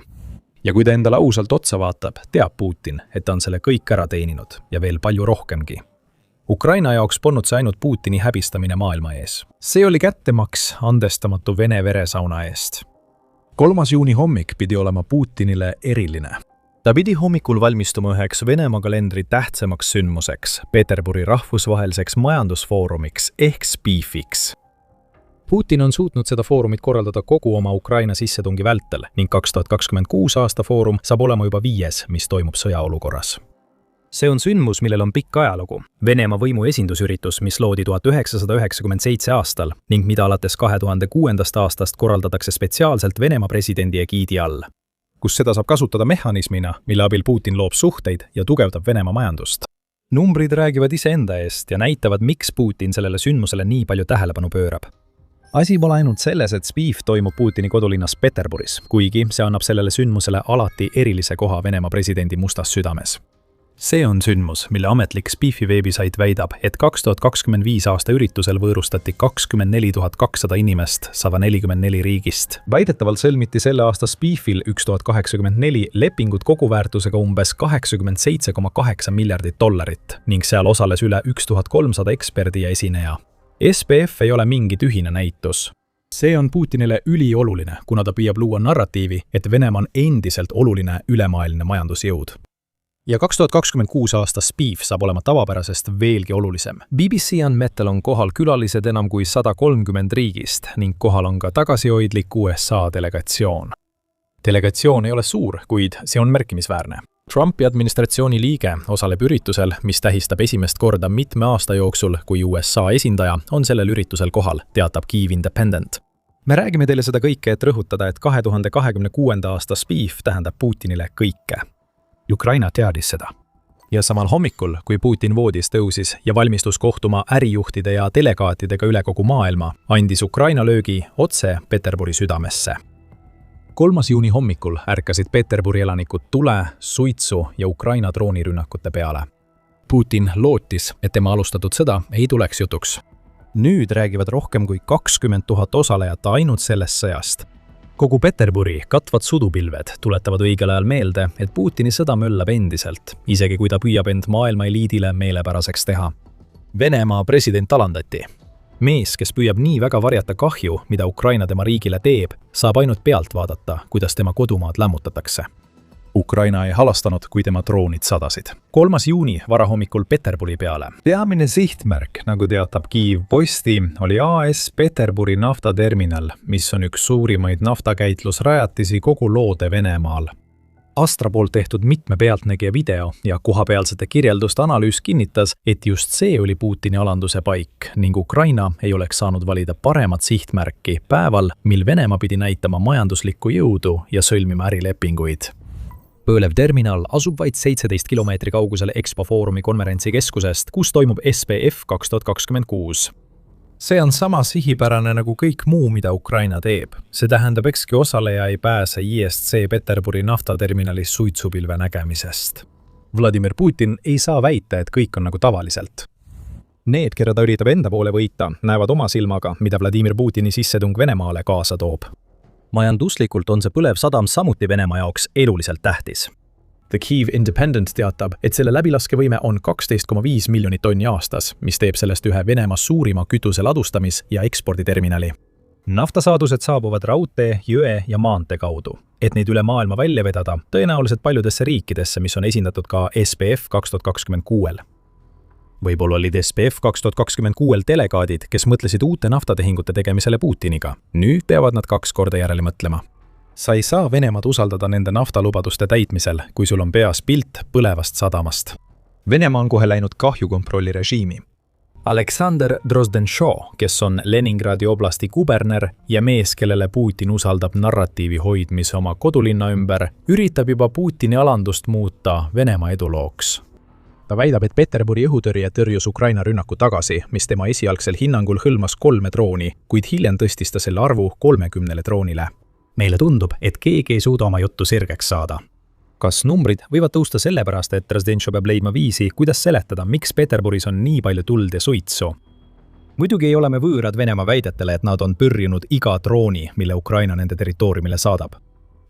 Ja kui ta endale ausalt otsa vaatab, teab Putin, et ta on selle kõik ära teeninud ja veel palju rohkemgi. Ukraina jaoks polnud see ainult Putini häbistamine maailma ees. See oli kättemaks andestamatu Vene veresauna eest. 3. juuni hommik pidi olema Putinile eriline. Ta pidi hommikul valmistuma üheks Venemaa kalendri tähtsamaks sündmuseks, Peterburi rahvusvaheliseks majandusfoorumiks ehk SPIEF-iks. Putin on suutnud seda foorumit korraldada kogu oma Ukraina sissetungi vältel ning 2026 aasta foorum saab olema juba 5., mis toimub sõjaolukorras. See on sündmus, millel on pikk ajalugu. Venemaa võimu esindusüritus, mis loodi 1997 aastal ning mida alates 2006. aastast korraldatakse spetsiaalselt Venemaa presidendi egiidi all, kus seda saab kasutada mehhanismina, mille abil Putin loob suhteid ja tugevdab Venemaa majandust. Numbrid räägivad iseenda eest ja näitavad, miks Putin sellele sündmusele nii palju tähelepanu pöörab. Asi pole ainult selles, et SPIEF toimub Putini kodulinnas Peterburis, kuigi see annab sellele sündmusele alati erilise koha Venemaa presidendi mustas südames. See on sündmus, mille ametlik SPIEF-i veebisait väidab, et 2025 aasta üritusel võõrustati 24 200 inimest 144 riigist. Väidetavalt sõlmiti selle aasta SPIEF-il 1084 lepingut koguväärtusega umbes $87,8 miljardit ning seal osales üle 1300 eksperdi ja esineja. SPF ei ole mingi tühine näitus. See on Putinile ülioluline, kuna ta püüab luua narratiivi, et Venemaa on endiselt oluline ülemaailmne majandusjõud. Ja 2026 aasta SPIEF saab olema tavapärasest veelgi olulisem. BBC andmetel on kohal külalised enam kui 130 riigist ning kohal on ka tagasihoidlik USA delegatsioon. Delegatsioon ei ole suur, kuid see on märkimisväärne. Trumpi administratsiooni liige osaleb üritusel, mis tähistab esimest korda mitme aasta jooksul, kui USA esindaja on sellel üritusel kohal, teatab Kyiv Independent. Me räägime teile seda kõike, et rõhutada, et 2026. aasta SPIEF tähendab Putinile kõike. Ukraina teadis seda. Ja samal hommikul, kui Putin voodis tõusis ja valmistus kohtuma ärijuhtide ja delegaatidega üle kogu maailma, andis Ukraina löögi otse Peterburi südamesse. 3. juuni hommikul ärkasid Peterburi elanikud tule, suitsu ja Ukraina droonirünnakute peale. Putin lootis, et tema alustatud sõda ei tuleks jutuks. Nüüd räägivad rohkem kui 20 000 osalejat ainult sellest sõjast. Kogu Peterburi katvad sudupilved tuletavad õigel ajal meelde, et Putini sõda möllab endiselt, isegi kui ta püüab end maailma eliidile meelepäraseks teha. Venemaa president alandati. Mees, kes püüab nii väga varjata kahju, mida Ukraina tema riigile teeb, saab ainult pealt vaadata, kuidas tema kodumaad lämmutatakse. Ukraina ei halastanud, kui tema droonid sadasid. 3. juuni varahommikul Peterburi peale. Peamine sihtmärk, nagu teatab Kyiv Posti, oli AS Peterburi naftaterminal, mis on üks suurimaid naftakäitlusrajatisi kogu loode Venemaal. Astra poolt tehtud mitme pealtnägija video ja kohapealsete kirjelduste analüüs kinnitas, et just see oli Putini alanduse paik ning Ukraina ei oleks saanud valida paremat sihtmärki päeval, mil Venemaa pidi näitama majanduslikku jõudu ja sõlmima ärilepinguid. Põlev terminal asub vaid 17 kilomeetri kaugusel Expo Foorumi konverentsikeskusest, kus toimub SPF 2026. See on sama sihipärane nagu kõik muu, mida Ukraina teeb. See tähendab, ekski osaleja ei pääse ISC Peterburi naftaterminalis suitsupilve nägemisest. Vladimir Putin ei saa väita, et kõik on nagu tavaliselt. Need, keda ta üritab enda poole võita, näevad oma silmaga, mida Vladimir Putini sissetung Venemaale kaasa toob. Majanduslikult on see põlev sadam samuti Venemaa jaoks eluliselt tähtis. The Kyiv Independent teatab, et selle läbilaskevõime on 12,5 miljonit tonni aastas, mis teeb sellest ühe Venemaa suurima kütuse ladustamis- ja eksporditerminali. Naftasaadused saabuvad raudtee, jõe ja maantee kaudu. Et neid üle maailma välja vedada, tõenäoliselt paljudesse riikidesse, mis on esindatud ka SPF 2026. Võib-olla olid SPF 2026 delegaadid, kes mõtlesid uute naftatehingute tegemisele Putiniga. Nüüd peavad nad 2 korda järele mõtlema. Sa ei saa Venemaad usaldada nende naftalubaduste täitmisel, kui sul on peas pilt põlevast sadamast. Venemaa on kohe läinud kahjukontrolli režiimi. Aleksander Drozdenšo, kes on Leningradi oblasti kuberner ja mees, kellele Putin usaldab narratiivi hoidmise oma kodulinna ümber, üritab juba Putini alandust muuta Venemaa edulooks. Ta väidab, et Peterburi õhutõrje tõrjus Ukraina rünnaku tagasi, mis tema esialgsel hinnangul hõlmas 3 drooni, kuid hiljem tõstis ta selle arvu 30 droonile. Meile tundub, et keegi ei suuda oma juttu sirgeks saada. Kas numbrid võivad tõusta sellepärast, et Drozdenšo peab leidma viisi, kuidas seletada, miks Peterburis on nii palju tuld ja suitsu? Muidugi ei ole me võõrad Venemaa väidetele, et nad on pürrinud iga drooni, mille Ukraina nende territooriumile saadab.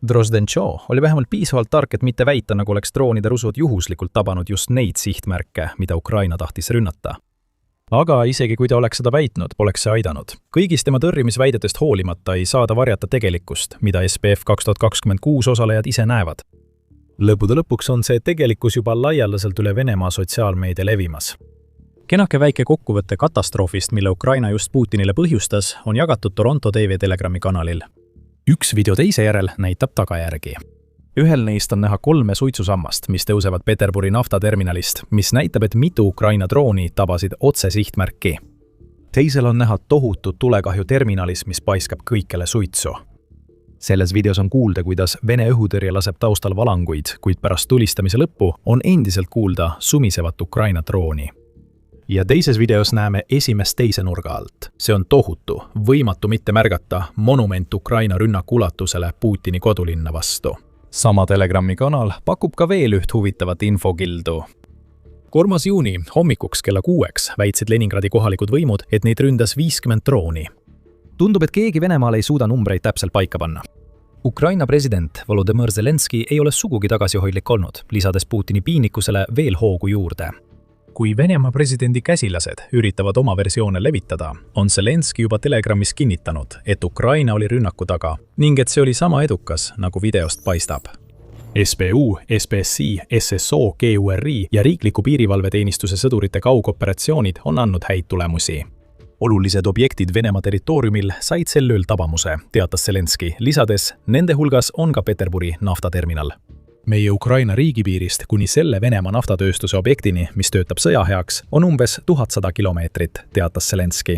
Drozdenšo oli vähemalt piisavalt tark, et mitte väita, nagu oleks droonide rusud juhuslikult tabanud just neid sihtmärke, mida Ukraina tahtis rünnata. Aga isegi kui ta oleks seda väitnud, poleks see aidanud. Kõigist tema tõrjumisväidetest hoolimata ei saada varjata tegelikkust, mida SPF 2026 osalejad ise näevad. Lõppude lõpuks on see tegelikkus juba laialdaselt üle Venemaa sotsiaalmeedia levimas. Kenake väike kokkuvõtte katastroofist, mille Ukraina just Putinile põhjustas, on jagatud Toronto TV Telegrami kanalil. Üks video teise järel näitab tagajärgi. Ühel neist on näha 3 suitsusammast, mis tõusevad Peterburi naftaterminalist, mis näitab, et mitu Ukraina drooni tabasid otse sihtmärki. Teisel on näha tohutu tulekahju terminalis, mis paiskab kõikele suitsu. Selles videos on kuulda, kuidas Vene õhutõrje laseb taustal valanguid, kuid pärast tulistamise lõppu on endiselt kuulda sumisevat Ukraina drooni. Ja teises videos näeme esimest teise nurga alt. See on tohutu, võimatu mitte märgata monument Ukraina rünnaku ulatusele Putini kodulinna vastu. Sama Telegrami kanal pakub ka veel üht huvitavat infokildu. 3. juuni hommikuks kella 6 väitsid Leningradi kohalikud võimud, et neid ründas 50 drooni. Tundub, et keegi Venemaal ei suuda numbreid täpselt paika panna. Ukraina president Volodõmõr Zelenski ei ole sugugi tagasihoidlik olnud, lisades Putini piinlikkusele veel hoogu juurde. Kui Venemaa presidendi käsilased üritavad oma versioone levitada, on Zelenski juba Telegramis kinnitanud, et Ukraina oli rünnaku taga ning et see oli sama edukas, nagu videost paistab. SBU, SBSI, SSO, GURI ja riikliku piirivalveteenistuse sõdurite kaugoperatsioonid on andnud häid tulemusi. Olulised objektid Venemaa territooriumil said sel ööl tabamuse, teatas Zelenski, lisades, nende hulgas on ka Peterburi naftaterminal. Meie Ukraina riigipiirist kuni selle Venemaa naftatööstuse objektini, mis töötab sõja heaks, on umbes 1100 kilomeetrit, teatas Zelenski.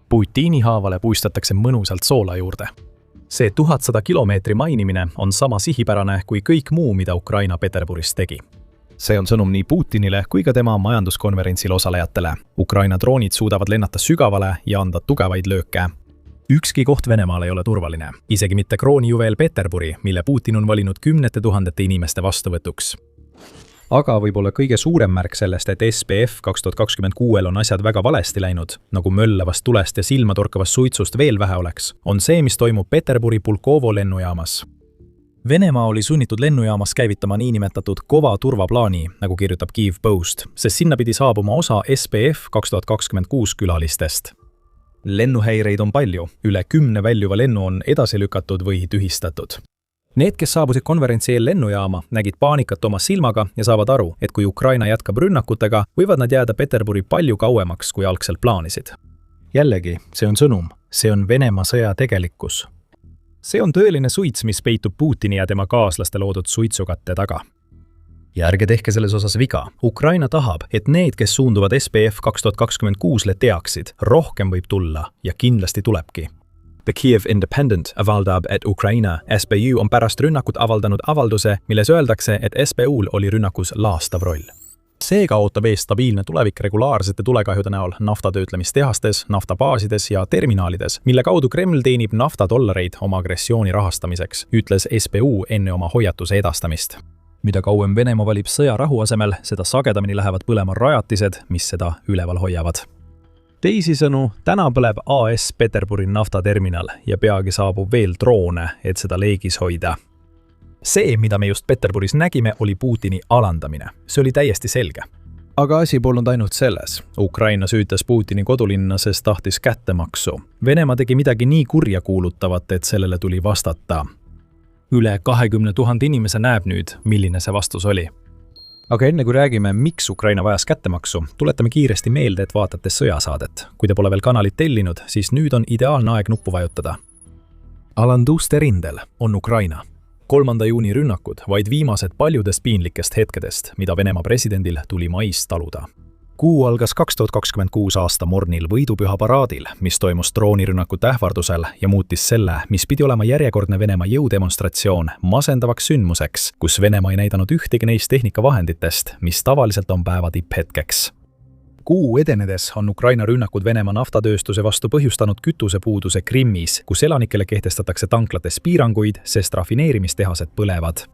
Putini haavale puistatakse mõnusalt soola juurde. See 1100 kilomeetri mainimine on sama sihipärane kui kõik muu, mida Ukraina Peterburis tegi. See on sõnum nii Putinile kui ka tema majanduskonverentsil osalejatele. Ukraina droonid suudavad lennata sügavale ja anda tugevaid lööke. Ükski koht Venemaal ei ole turvaline, isegi mitte kroonijuveel Peterburi, mille Putin on valinud 10 000 inimeste vastuvõtuks. Aga võib-olla kõige suurem märk sellest, et SPF 2026 on asjad väga valesti läinud, nagu möllavast tulest ja silmatorkavast suitsust veel vähe oleks, on see, mis toimub Peterburi Pulkovo lennujaamas. Venemaa oli sunnitud lennujaamas käivitama niinimetatud kova turvaplaani, nagu kirjutab Kyiv Post, sest sinna pidi saabuma osa SPF 2026 külalistest. Lennuhäireid on palju, üle 10 väljuva lennu on edasi lükatud või tühistatud. Need, kes saabusid konverentsi eel lennujaama, nägid paanikat oma silmaga ja saavad aru, et kui Ukraina jätkab rünnakutega, võivad nad jääda Peterburi palju kauemaks, kui algselt plaanisid. Jällegi, see on sõnum, see on Venemaa sõja tegelikkus. See on tõeline suits, mis peitub Putini ja tema kaaslaste loodud suitsukatte taga. Ja ärge tehke selles osas viga. Ukraina tahab, et need, kes suunduvad SPF 2026-le teaksid, rohkem võib tulla ja kindlasti tulebki. The Kiev Independent avaldab, et Ukraina SBU on pärast rünnakut avaldanud avalduse, milles öeldakse, et SBU-l oli rünnakus laastav roll. Seega ootab ees stabiilne tulevik regulaarsete tulekahjude näol naftatöötlemistehastes, naftabaasides ja terminalides, mille kaudu Kreml teenib naftadollareid oma agressiooni rahastamiseks, ütles SBU enne oma hoiatuse edastamist. Mida kauem Venemaa valib sõja rahu asemel, seda sagedamini lähevad põlema rajatised, mis seda üleval hoiavad. Teisisõnu, täna põleb AS Peterburi naftaterminal ja peagi saabub veel droone, et seda leegis hoida. See, mida me just Peterburis nägime, oli Putini alandamine. See oli täiesti selge. Aga asi polnud ainult selles. Ukraina süütas Putini kodulinna, sest tahtis kättemaksu. Venemaa tegi midagi nii kurja kuulutavat, et sellele tuli vastata. Üle 20 000 inimese näeb nüüd, milline see vastus oli. Aga enne kui räägime, miks Ukraina vajas kättemaksu, tuletame kiiresti meelde, et vaatate sõjasaadet. Kui te pole veel kanalit tellinud, siis nüüd on ideaalne aeg nuppu vajutada. Alanduste rindel on Ukraina. 3. juuni rünnakud, vaid viimased paljudest piinlikest hetkedest, mida Venemaa presidendil tuli mais taluda. Kuu algas 2026 aasta mornil võidupüha paraadil, mis toimus droonirünnakute ähvardusel ja muutis selle, mis pidi olema järjekordne Venemaa jõudemonstratsioon, masendavaks sündmuseks, kus Venemaa ei näidanud ühtegi neist tehnikavahenditest, mis tavaliselt on päeva tipphetkeks. Kuu edenedes on Ukraina rünnakud Venemaa naftatööstuse vastu põhjustanud kütusepuuduse Krimmis, kus elanikele kehtestatakse tanklates piiranguid, sest rafineerimistehased põlevad.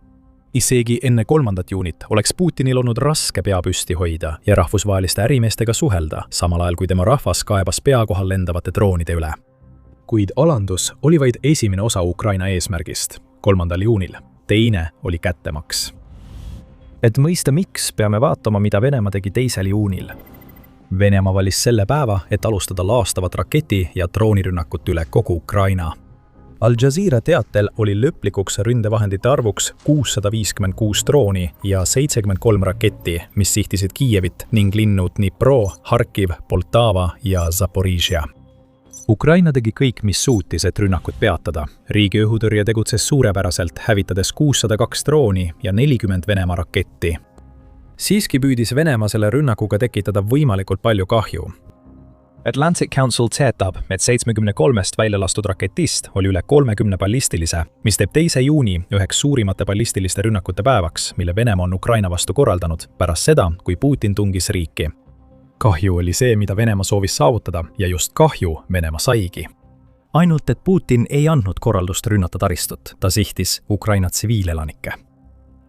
Isegi enne 3. juunit oleks Putinil olnud raske pea püsti hoida ja rahvusvaheliste ärimeestega suhelda, samal ajal kui tema rahvas kaebas pea kohal lendavate droonide üle. Kuid alandus oli vaid esimene osa Ukraina eesmärgist, 3. juunil. Teine oli kättemaks. Et mõista miks, peame vaatama, mida Venemaa tegi 2. juunil. Venemaa valis selle päeva, et alustada laastavat raketi- ja droonirünnakut üle kogu Ukraina. Al Jazeera teatel oli lõplikuks ründevahendite arvuks 656 drooni ja 73 raketti, mis sihtisid Kiievit ning linnu Dnipro, Harkiv, Poltava ja Zaporižja. Ukraina tegi kõik, mis suutis, et rünnakut peatada. Riigi õhutõrje tegutses suurepäraselt, hävitades 602 drooni ja 40 Venemaa raketti. Siiski püüdis Venemaa selle rünnakuga tekitada võimalikult palju kahju. Atlantic Council teatab, et 73 välja lastud raketist oli üle 30 ballistilise, mis teeb 2. juuni üheks suurimate ballistiliste rünnakute päevaks, mille Venemaa on Ukraina vastu korraldanud pärast seda, kui Putin tungis riiki. Kahju oli see, mida Venemaa soovis saavutada ja just kahju Venemaa saigi. Ainult, et Putin ei andnud korraldust rünnata taristut, ta sihtis Ukraina tsiviilelanikke.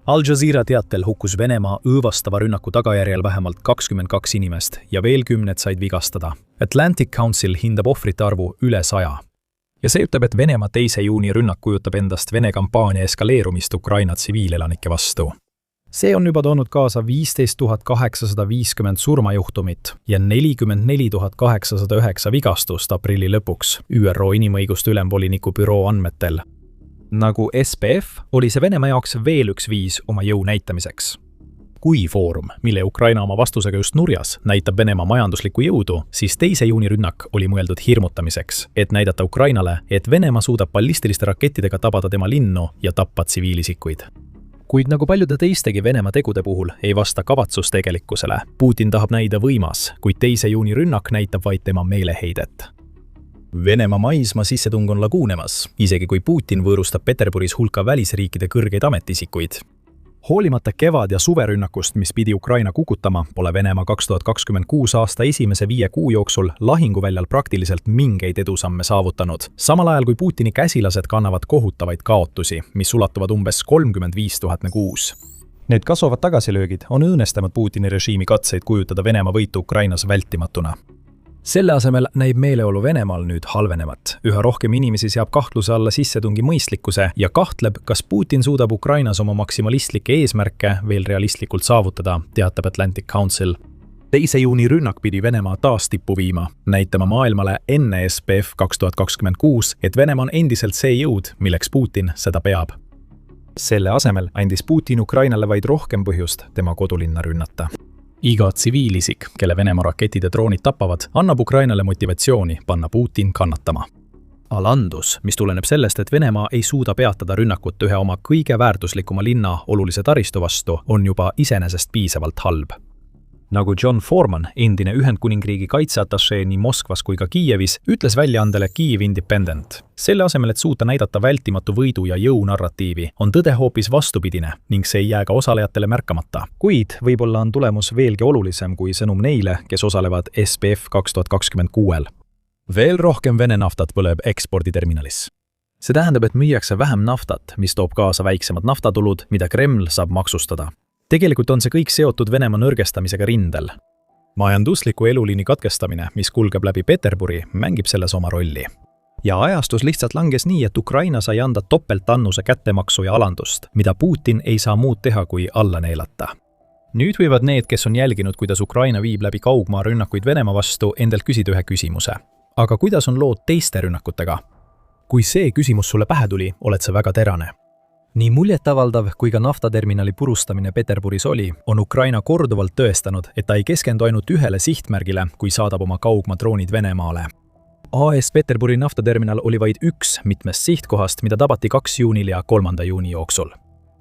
Al Jazeera teatel hukkus Venemaa õõvastava rünnaku tagajärjel vähemalt 22 inimest ja veel 10 said vigastada. Atlantic Council hindab ohvrite arvu üle 100. Ja see ütleb, et Venemaa 2. juuni rünnak kujutab endast Vene kampaania eskaleerumist Ukraina tsiviilelanike vastu. See on juba toonud kaasa 15 850 surmajuhtumit ja 44 809 vigastust aprilli lõpuks ÜRO inimõiguste ülemvoliniku büroo andmetel. Nagu SPF oli see Venemaa jaoks veel üks viis oma jõu näitamiseks. Kui foorum, mille Ukraina oma vastusega just nurjas, näitab Venemaa majanduslikku jõudu, siis 2. juuni rünnak oli mõeldud hirmutamiseks, et näidata Ukrainale, et Venemaa suudab ballistiliste rakettidega tabada tema linnu ja tappa tsiviilisikuid. Kuid nagu paljude teistegi Venemaa tegude puhul ei vasta kavatsus tegelikkusele. Putin tahab näida võimas, kuid 2. juuni rünnak näitab vaid tema meeleheidet. Venemaa maismaa sissetung on lagunemas, isegi kui Putin võõrustab Peterburis hulka välisriikide kõrgeid ametiisikuid. Hoolimata kevad- ja suverünnakust, mis pidi Ukraina kukutama, pole Venemaa 2026 aasta esimese 5 kuu jooksul lahinguväljal praktiliselt mingeid edusamme saavutanud, samal ajal kui Putini käsilased kannavad kohutavaid kaotusi, mis ulatuvad umbes 35 000 kuus. Need kasvavad tagasilöögid on õõnestanud Putini režiimi katseid kujutada Venemaa võitu Ukrainas vältimatuna. Selle asemel näib meeleolu Venemaal nüüd halvenevat. Üha rohkem inimesi seab kahtluse alla sissetungi mõistlikkuse ja kahtleb, kas Putin suudab Ukrainas oma maksimalistlikke eesmärke veel realistlikult saavutada, teatab Atlantic Council. 2. juuni rünnak pidi Venemaa taas tippu viima, näitama maailmale enne SPF 2026, et Venemaa on endiselt see jõud, milleks Putin seda peab. Selle asemel andis Putin Ukrainale vaid rohkem põhjust tema kodulinna rünnata. Iga tsiviilisik, kelle Venemaa raketid ja droonid tapavad, annab Ukrainale motivatsiooni panna Putin kannatama. Alandus, mis tuleneb sellest, et Venemaa ei suuda peatada rünnakut ühe oma kõige väärtuslikuma linna olulise taristu vastu, on juba iseenesest piisavalt halb. Nagu John Foreman, endine Ühendkuningriigi kaitseatašee nii Moskvas kui ka Kiievis, ütles väljaandele Kyiv Independent. Selle asemel, et suuta näidata vältimatu võidu ja jõu narratiivi, on tõde hoopis vastupidine ning see ei jää ka osalejatele märkamata. Kuid võib-olla on tulemus veelgi olulisem kui sõnum neile, kes osalevad SPF 2026. Veel rohkem Vene naftat põleb eksporditerminalis. See tähendab, et müüakse vähem naftat, mis toob kaasa väiksemad naftatulud, mida Kreml saab maksustada. Tegelikult on see kõik seotud Venemaa nõrgestamisega rindel. Majandusliku eluliini katkestamine, mis kulgeb läbi Peterburi, mängib selles oma rolli. Ja ajastus lihtsalt langes nii, et Ukraina sai anda topeltannuse kättemaksu ja alandust, mida Putin ei saa muud teha kui alla neelata. Nüüd võivad need, kes on jälginud, kuidas Ukraina viib läbi kaugmaa rünnakuid Venemaa vastu, endalt küsida ühe küsimuse. Aga kuidas on lood teiste rünnakutega? Kui see küsimus sulle pähe tuli, oled sa väga terane. Nii muljetavaldav kui ka naftaterminali purustamine Peterburis oli, on Ukraina korduvalt tõestanud, et ta ei keskendu ainult ühele sihtmärgile, kui saadab oma kaugmaadroonid Venemaale. AS Peterburi naftaterminal oli vaid üks mitmest sihtkohast, mida tabati 2. juunil ja 3. juuni jooksul.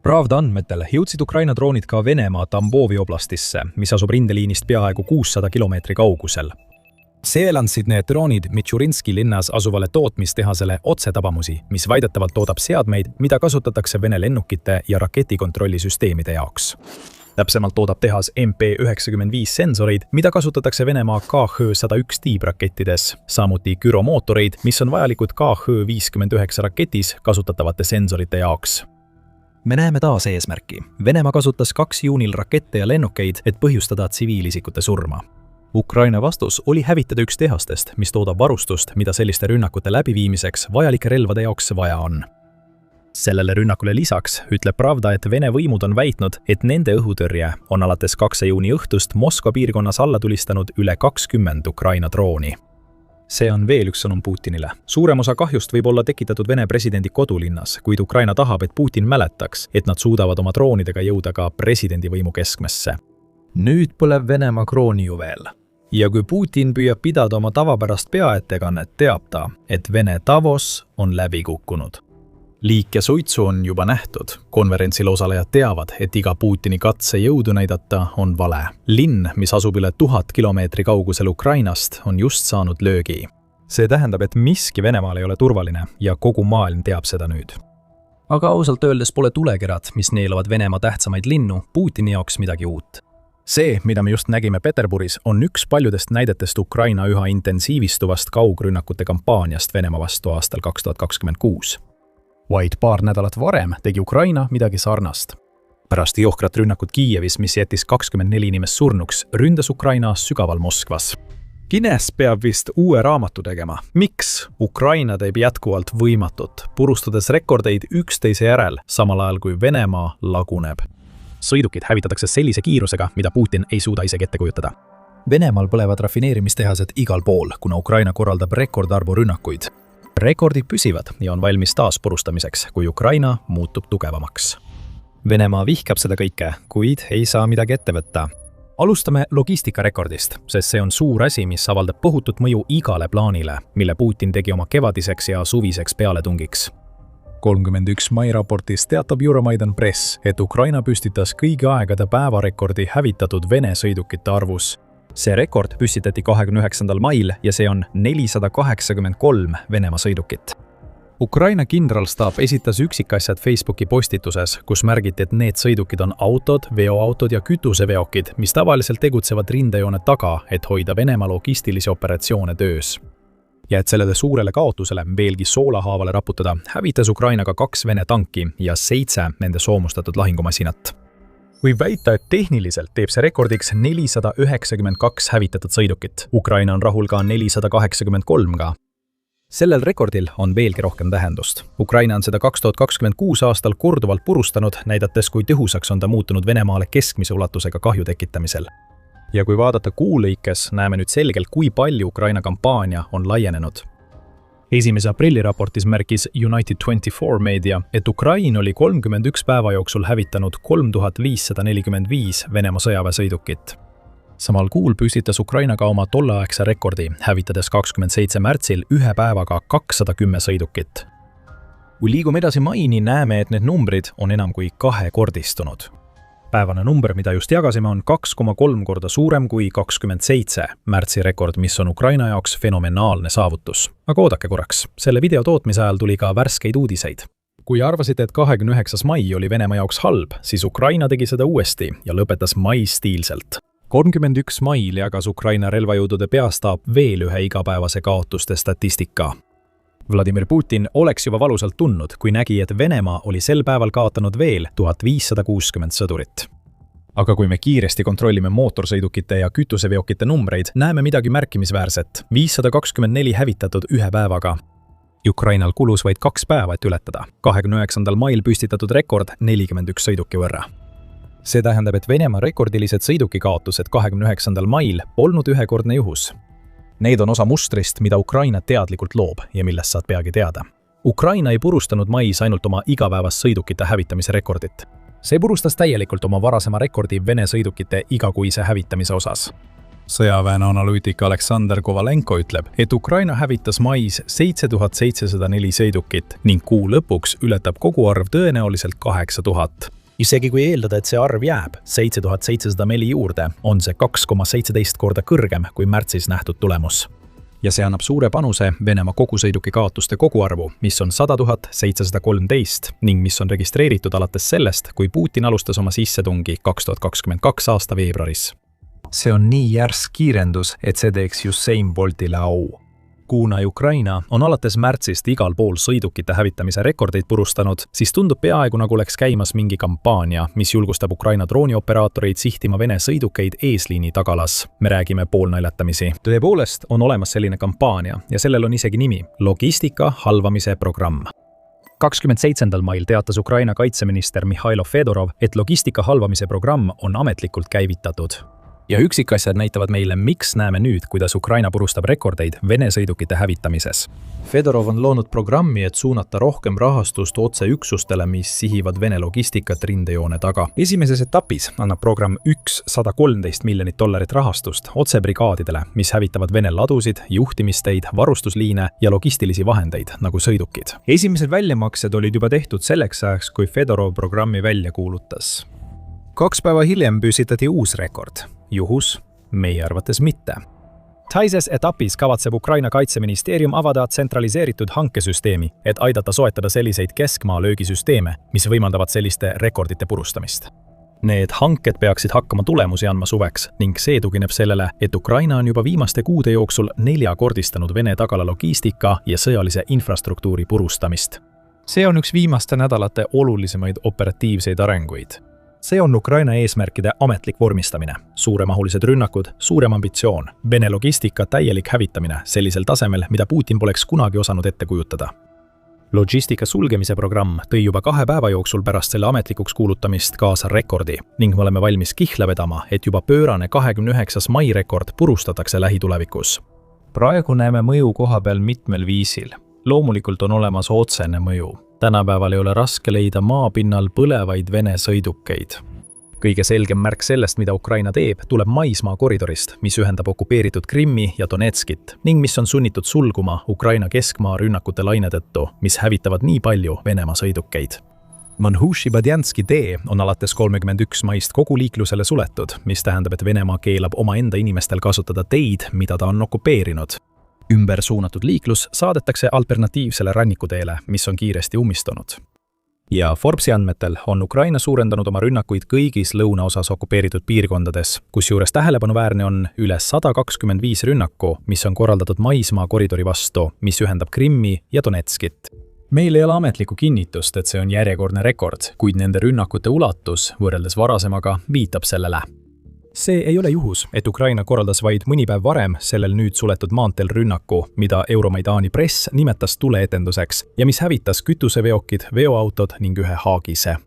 Pravda andmetel jõudsid Ukraina droonid ka Venemaa Tambovi oblastisse, mis asub rindeliinist peaaegu 600 kilomeetri kaugusel. Seal andsid need droonid Mitšurinski linnas asuvale tootmistehasele otsetabamusi, mis väidetavalt toodab seadmeid, mida kasutatakse Vene lennukite ja raketikontrollisüsteemide jaoks. Täpsemalt toodab tehas MP95 sensoreid, mida kasutatakse Venemaa KH-101 tiibrakettides, samuti gyromootoreid, mis on vajalikud KH-59 raketis kasutatavate sensorite jaoks. Me näeme taas eesmärki. Venemaa kasutas 2 juunil rakette ja lennukeid, et põhjustada tsiviilisikute surma. Ukraina vastus oli hävitada üks tehastest, mis toodab varustust, mida selliste rünnakute läbiviimiseks vajalike relvade jaoks vaja on. Sellele rünnakule lisaks ütleb Pravda, et Vene võimud on väitnud, et nende õhutõrje on alates 2. juuni õhtust Moskva piirkonnas alla tulistanud üle 20 Ukraina drooni. See on veel üks sõnum Putinile. Suurem osa kahjust võib olla tekitatud Vene presidendi kodulinnas, kuid Ukraina tahab, et Putin mäletaks, et nad suudavad oma droonidega jõuda ka presidendi võimu keskmesse. Nüüd põleb Venemaa kroonijuvel. Ja kui Putin püüab pidada oma tavapärast peaettekannet, teab ta, et Vene Davos on läbi kukkunud. Liik ja suitsu on juba nähtud. Konverentsil osalejad teavad, et iga Putini katse jõudu näidata on vale. Linn, mis asub üle 1000 kilomeetri kaugusel Ukrainast, on just saanud löögi. See tähendab, et miski Venemaal ei ole turvaline ja kogu maailm teab seda nüüd. Aga ausalt öeldes pole tulekerad, mis neelavad Venemaa tähtsamaid linnu, Putini jaoks midagi uut. See, mida me just nägime Peterburis, on üks paljudest näidetest Ukraina üha intensiivistuvast kaugrünnakute kampaaniast Venemaa vastu aastal 2026. Vaid paar nädalat varem tegi Ukraina midagi sarnast. Pärast johkrat rünnakut Kiievis, mis jättis 24 inimest surnuks, ründas Ukraina sügaval Moskvas. Guinness peab vist uue raamatu tegema. Miks Ukraina teeb jätkuvalt võimatut, purustades rekordeid üksteise järel, samal ajal kui Venemaa laguneb? Sõidukid hävitatakse sellise kiirusega, mida Putin ei suuda isegi ette kujutada. Venemaal põlevad rafineerimistehased igal pool, kuna Ukraina korraldab rekordarvu rünnakuid. Rekordid püsivad ja on valmis taas purustamiseks, kui Ukraina muutub tugevamaks. Venemaa vihkab seda kõike, kuid ei saa midagi ette võtta. Alustame logistikarekordist, sest see on suur asi, mis avaldab tohutut mõju igale plaanile, mille Putin tegi oma kevadiseks ja suviseks pealetungiks. 31. mai raportis teatab Euromaidan Press, et Ukraina püstitas kõigi aegade päevarekordi hävitatud Vene sõidukite arvus. See rekord püstitati 29. mail ja see on 483 Venemaa sõidukit. Ukraina kindralstaap esitas üksikasjad Facebooki postituses, kus märgiti, et need sõidukid on autod, veoautod ja kütuseveokid, mis tavaliselt tegutsevad rindejoone taga, et hoida Venemaa logistilisi operatsioone töös. Ja et sellele suurele kaotusele veelgi soolahaavale raputada, hävitas Ukraina ka 2 Vene tanki ja 7 nende soomustatud lahingumasinat. Võib väita, et tehniliselt teeb see rekordiks 492 hävitatud sõidukit. Ukraina on rahul ka 483-ga. Sellel rekordil on veelgi rohkem tähendust. Ukraina on seda 2026 aastal korduvalt purustanud, näidates, kui tõhusaks on ta muutunud Venemaale keskmise ulatusega kahju tekitamisel. Ja kui vaadata kuulõikes, näeme nüüd selgelt, kui palju Ukraina kampaania on laienenud. 1. aprilli raportis märkis United24 meedia, et Ukraina oli 31 päeva jooksul hävitanud 3545 Venemaa sõjaväesõidukit. Samal kuul püstitas Ukraina ka oma tolleaegse rekordi, hävitades 27. märtsil ühe päevaga 210 sõidukit. Kui liigume edasi maini, näeme, et need numbrid on enam kui 2-kordistunud. Päevane number, mida just jagasime, on 2,3 korda suurem kui 27 märtsi rekord, mis on Ukraina jaoks fenomenaalne saavutus. Aga oodake korraks, selle video tootmise ajal tuli ka värskeid uudiseid. Kui arvasite, et 29. mai oli Venemaa jaoks halb, siis Ukraina tegi seda uuesti ja lõpetas mai stiilselt. 31. mail jagas Ukraina relvajõudude peastaap veel ühe igapäevase kaotuste statistika. Vladimir Putin oleks juba valusalt tundnud, kui nägi, et Venemaa oli sel päeval kaotanud veel 1560 sõdurit. Aga kui me kiiresti kontrollime mootorsõidukite ja kütuseveokite numbreid, näeme midagi märkimisväärset. 524 hävitatud ühe päevaga. Ukrainal kulus vaid 2 päeva, et ületada. 29. mail püstitatud rekord 41 sõiduki võrra. See tähendab, et Venemaa rekordilised sõidukikaotused 29. mail polnud ühekordne juhus. Need on osa mustrist, mida Ukraina teadlikult loob ja millest saad peagi teada. Ukraina ei purustanud mais ainult oma igapäevast sõidukite hävitamise rekordit. See purustas täielikult oma varasema rekordi Vene sõidukite igakuise hävitamise osas. sõjaväe analüütik Aleksandr Kovalenko ütleb, et Ukraina hävitas mais 7704 sõidukit ning kuu lõpuks ületab koguarv tõenäoliselt 8000. Isegi kui eeldada, et see arv jääb 7704 juurde, on see 2,17 korda kõrgem kui märtsis nähtud tulemus. Ja see annab suure panuse Venemaa kogusõiduki kaotuste koguarvu, mis on 100 713 ning mis on registreeritud alates sellest, kui Putin alustas oma sissetungi 2022 aasta veebruaris. See on nii järsk kiirendus, et see teeks Usain Boltile au. Kuna Ukraina on alates märtsist igal pool sõidukite hävitamise rekordeid purustanud, siis tundub peaaegu nagu oleks käimas mingi kampaania, mis julgustab Ukraina droonioperaatoreid sihtima Vene sõidukeid eesliini tagalas. Me räägime poolnaljatamisi. Tõepoolest on olemas selline kampaania ja sellel on isegi nimi – logistika halvamise programm. 27. mail teatas Ukraina kaitseminister Mihhailo Fedorov, et logistika halvamise programm on ametlikult käivitatud. Ja üksikasjad näitavad meile, miks näeme nüüd, kuidas Ukraina purustab rekordeid Vene sõidukite hävitamises. Fedorov on loonud programmi, et suunata rohkem rahastust otseüksustele, mis sihivad Vene logistikat rindejoone taga. Esimeses etapis annab programm $113 miljonit rahastust otsebrigaadidele, mis hävitavad Vene ladusid, juhtimisteid, varustusliine ja logistilisi vahendeid, nagu sõidukid. Esimesed väljamaksed olid juba tehtud selleks ajaks, kui Fedorov programmi välja kuulutas. 2 päeva hiljem püsitati uus rekord. Juhus? Meie arvates mitte. Teises etapis kavatseb Ukraina kaitseministeerium avada tsentraliseeritud hankesüsteemi, et aidata soetada selliseid keskmaa löögisüsteeme, mis võimaldavad selliste rekordite purustamist. Need hanked peaksid hakkama tulemusi andma suveks ning see tugineb sellele, et Ukraina on juba viimaste kuude jooksul 4-kordistanud Vene tagala logistika ja sõjalise infrastruktuuri purustamist. See on üks viimaste nädalate olulisemaid operatiivseid arenguid. See on Ukraina eesmärkide ametlik vormistamine. Suuremahulised rünnakud, suurem ambitsioon, Vene logistika täielik hävitamine sellisel tasemel, mida Putin poleks kunagi osanud ette kujutada. Logistika sulgemise programm tõi juba 2 päeva jooksul pärast selle ametlikuks kuulutamist kaasa rekordi ning me oleme valmis kihla vedama, et juba pöörane 29. mai rekord purustatakse lähitulevikus. Praegu näeme mõju koha peal mitmel viisil. Loomulikult on olemas otsene mõju. Tänapäeval ei ole raske leida maapinnal põlevaid Vene sõidukeid. Kõige selgem märk sellest, mida Ukraina teeb, tuleb maismaa koridorist, mis ühendab okupeeritud Krimmi ja Donetskit ning mis on sunnitud sulguma Ukraina keskmaa rünnakute laine tõttu, mis hävitavad nii palju Venemaa sõidukeid. Manhuši-Badjanski tee on alates 31. maist kogu liiklusele suletud, mis tähendab, et Venemaa keelab omaenda inimestel kasutada teid, mida ta on okupeerinud. Ümber suunatud liiklus saadetakse alternatiivsele rannikuteele, mis on kiiresti ummistunud. Ja Forbesi andmetel on Ukraina suurendanud oma rünnakuid kõigis lõunaosas okupeeritud piirkondades, kusjuures tähelepanuväärne on üle 125 rünnaku, mis on korraldatud maismaa koridori vastu, mis ühendab Krimmi ja Donetskit. Meil ei ole ametlikku kinnitust, et see on järjekordne rekord, kuid nende rünnakute ulatus võrreldes varasemaga viitab sellele. See ei ole juhus, et Ukraina korraldas vaid mõni päev varem sellel nüüd suletud maanteel rünnaku, mida Euromaidani press nimetas tuleetenduseks ja mis hävitas kütuseveokid, veoautod ning ühe haagise.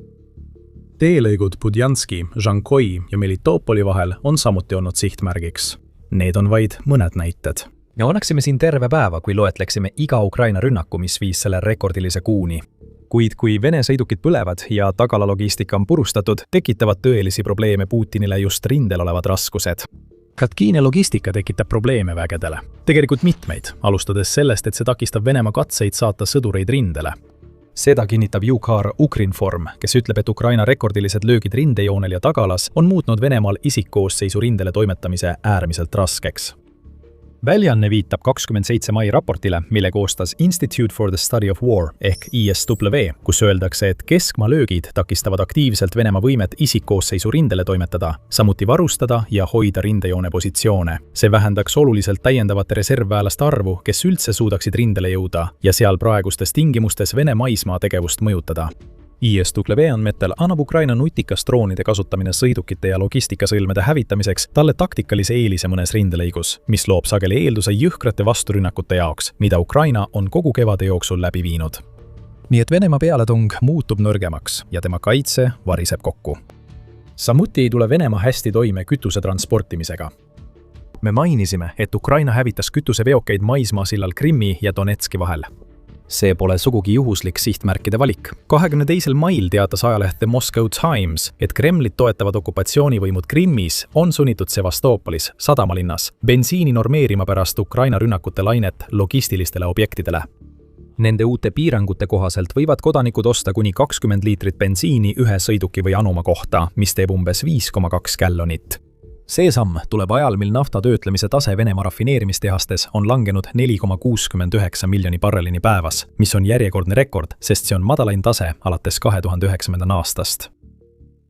Teelõigud Budjanski, Žankoi ja Melitopoli vahel on samuti olnud sihtmärgiks. Need on vaid mõned näited. Ja oleksime siin terve päeva, kui loetleksime iga Ukraina rünnaku, mis viis selle rekordilise kuuni. Kuid kui Vene sõidukid põlevad ja tagalalogistika on purustatud, tekitavad tõelisi probleeme Putinile just rindel olevad raskused. Katkiine logistika tekitab probleeme vägedele. Tegelikult mitmeid, alustades sellest, et see takistab Venemaa katseid saata sõdureid rindele. Seda kinnitab Yukar Ukrinform, kes ütleb, et Ukraina rekordilised löögid rindejoonel ja tagalas on muutnud Venemaal isikkoosseisu rindele toimetamise äärmiselt raskeks. Väljanne viitab 27. mai raportile, mille koostas Institute for the Study of War ehk ISW, kus öeldakse, et keskmaa löögid takistavad aktiivselt Venemaa võimet isikkoosseisu rindele toimetada, samuti varustada ja hoida rindejoone positsioone. See vähendaks oluliselt täiendavate reservväelaste arvu, kes üldse suudaksid rindele jõuda ja seal praegustes tingimustes Vene maismaa tegevust mõjutada. ISW andmetel annab Ukraina nutikas droonide kasutamine sõidukite ja logistikasõlmede hävitamiseks talle taktikalise eelise mõnes rindelõigus, mis loob sageli eelduse jõhkrate vasturünnakute jaoks, mida Ukraina on kogu kevade jooksul läbi viinud. Nii et Venemaa pealetung muutub nõrgemaks ja tema kaitse variseb kokku. Samuti ei tule Venemaa hästi toime kütuse transportimisega. Me mainisime, et Ukraina hävitas kütuseveokeid maismaasillal Krimmi ja Donetski vahel. see pole sugugi juhuslik sihtmärkide valik. 22. mail teatas ajaleht The Moscow Times, et Kremlit toetavad okupatsioonivõimud Krimmis on sunnitud Sevastoopolis, sadamalinnas, bensiini normeerima pärast Ukraina rünnakute lainet logistilistele objektidele. Nende uute piirangute kohaselt võivad kodanikud osta kuni 20 liitrit bensiini ühe sõiduki või anuma kohta, mis teeb umbes 5,2 gallonit. See samm tuleb ajal, mil nafta töötlemise tase Venemaa rafineerimistehastes on langenud 4,69 miljoni barrelini päevas, mis on järjekordne rekord, sest see on madalaim tase alates 2009. aastast.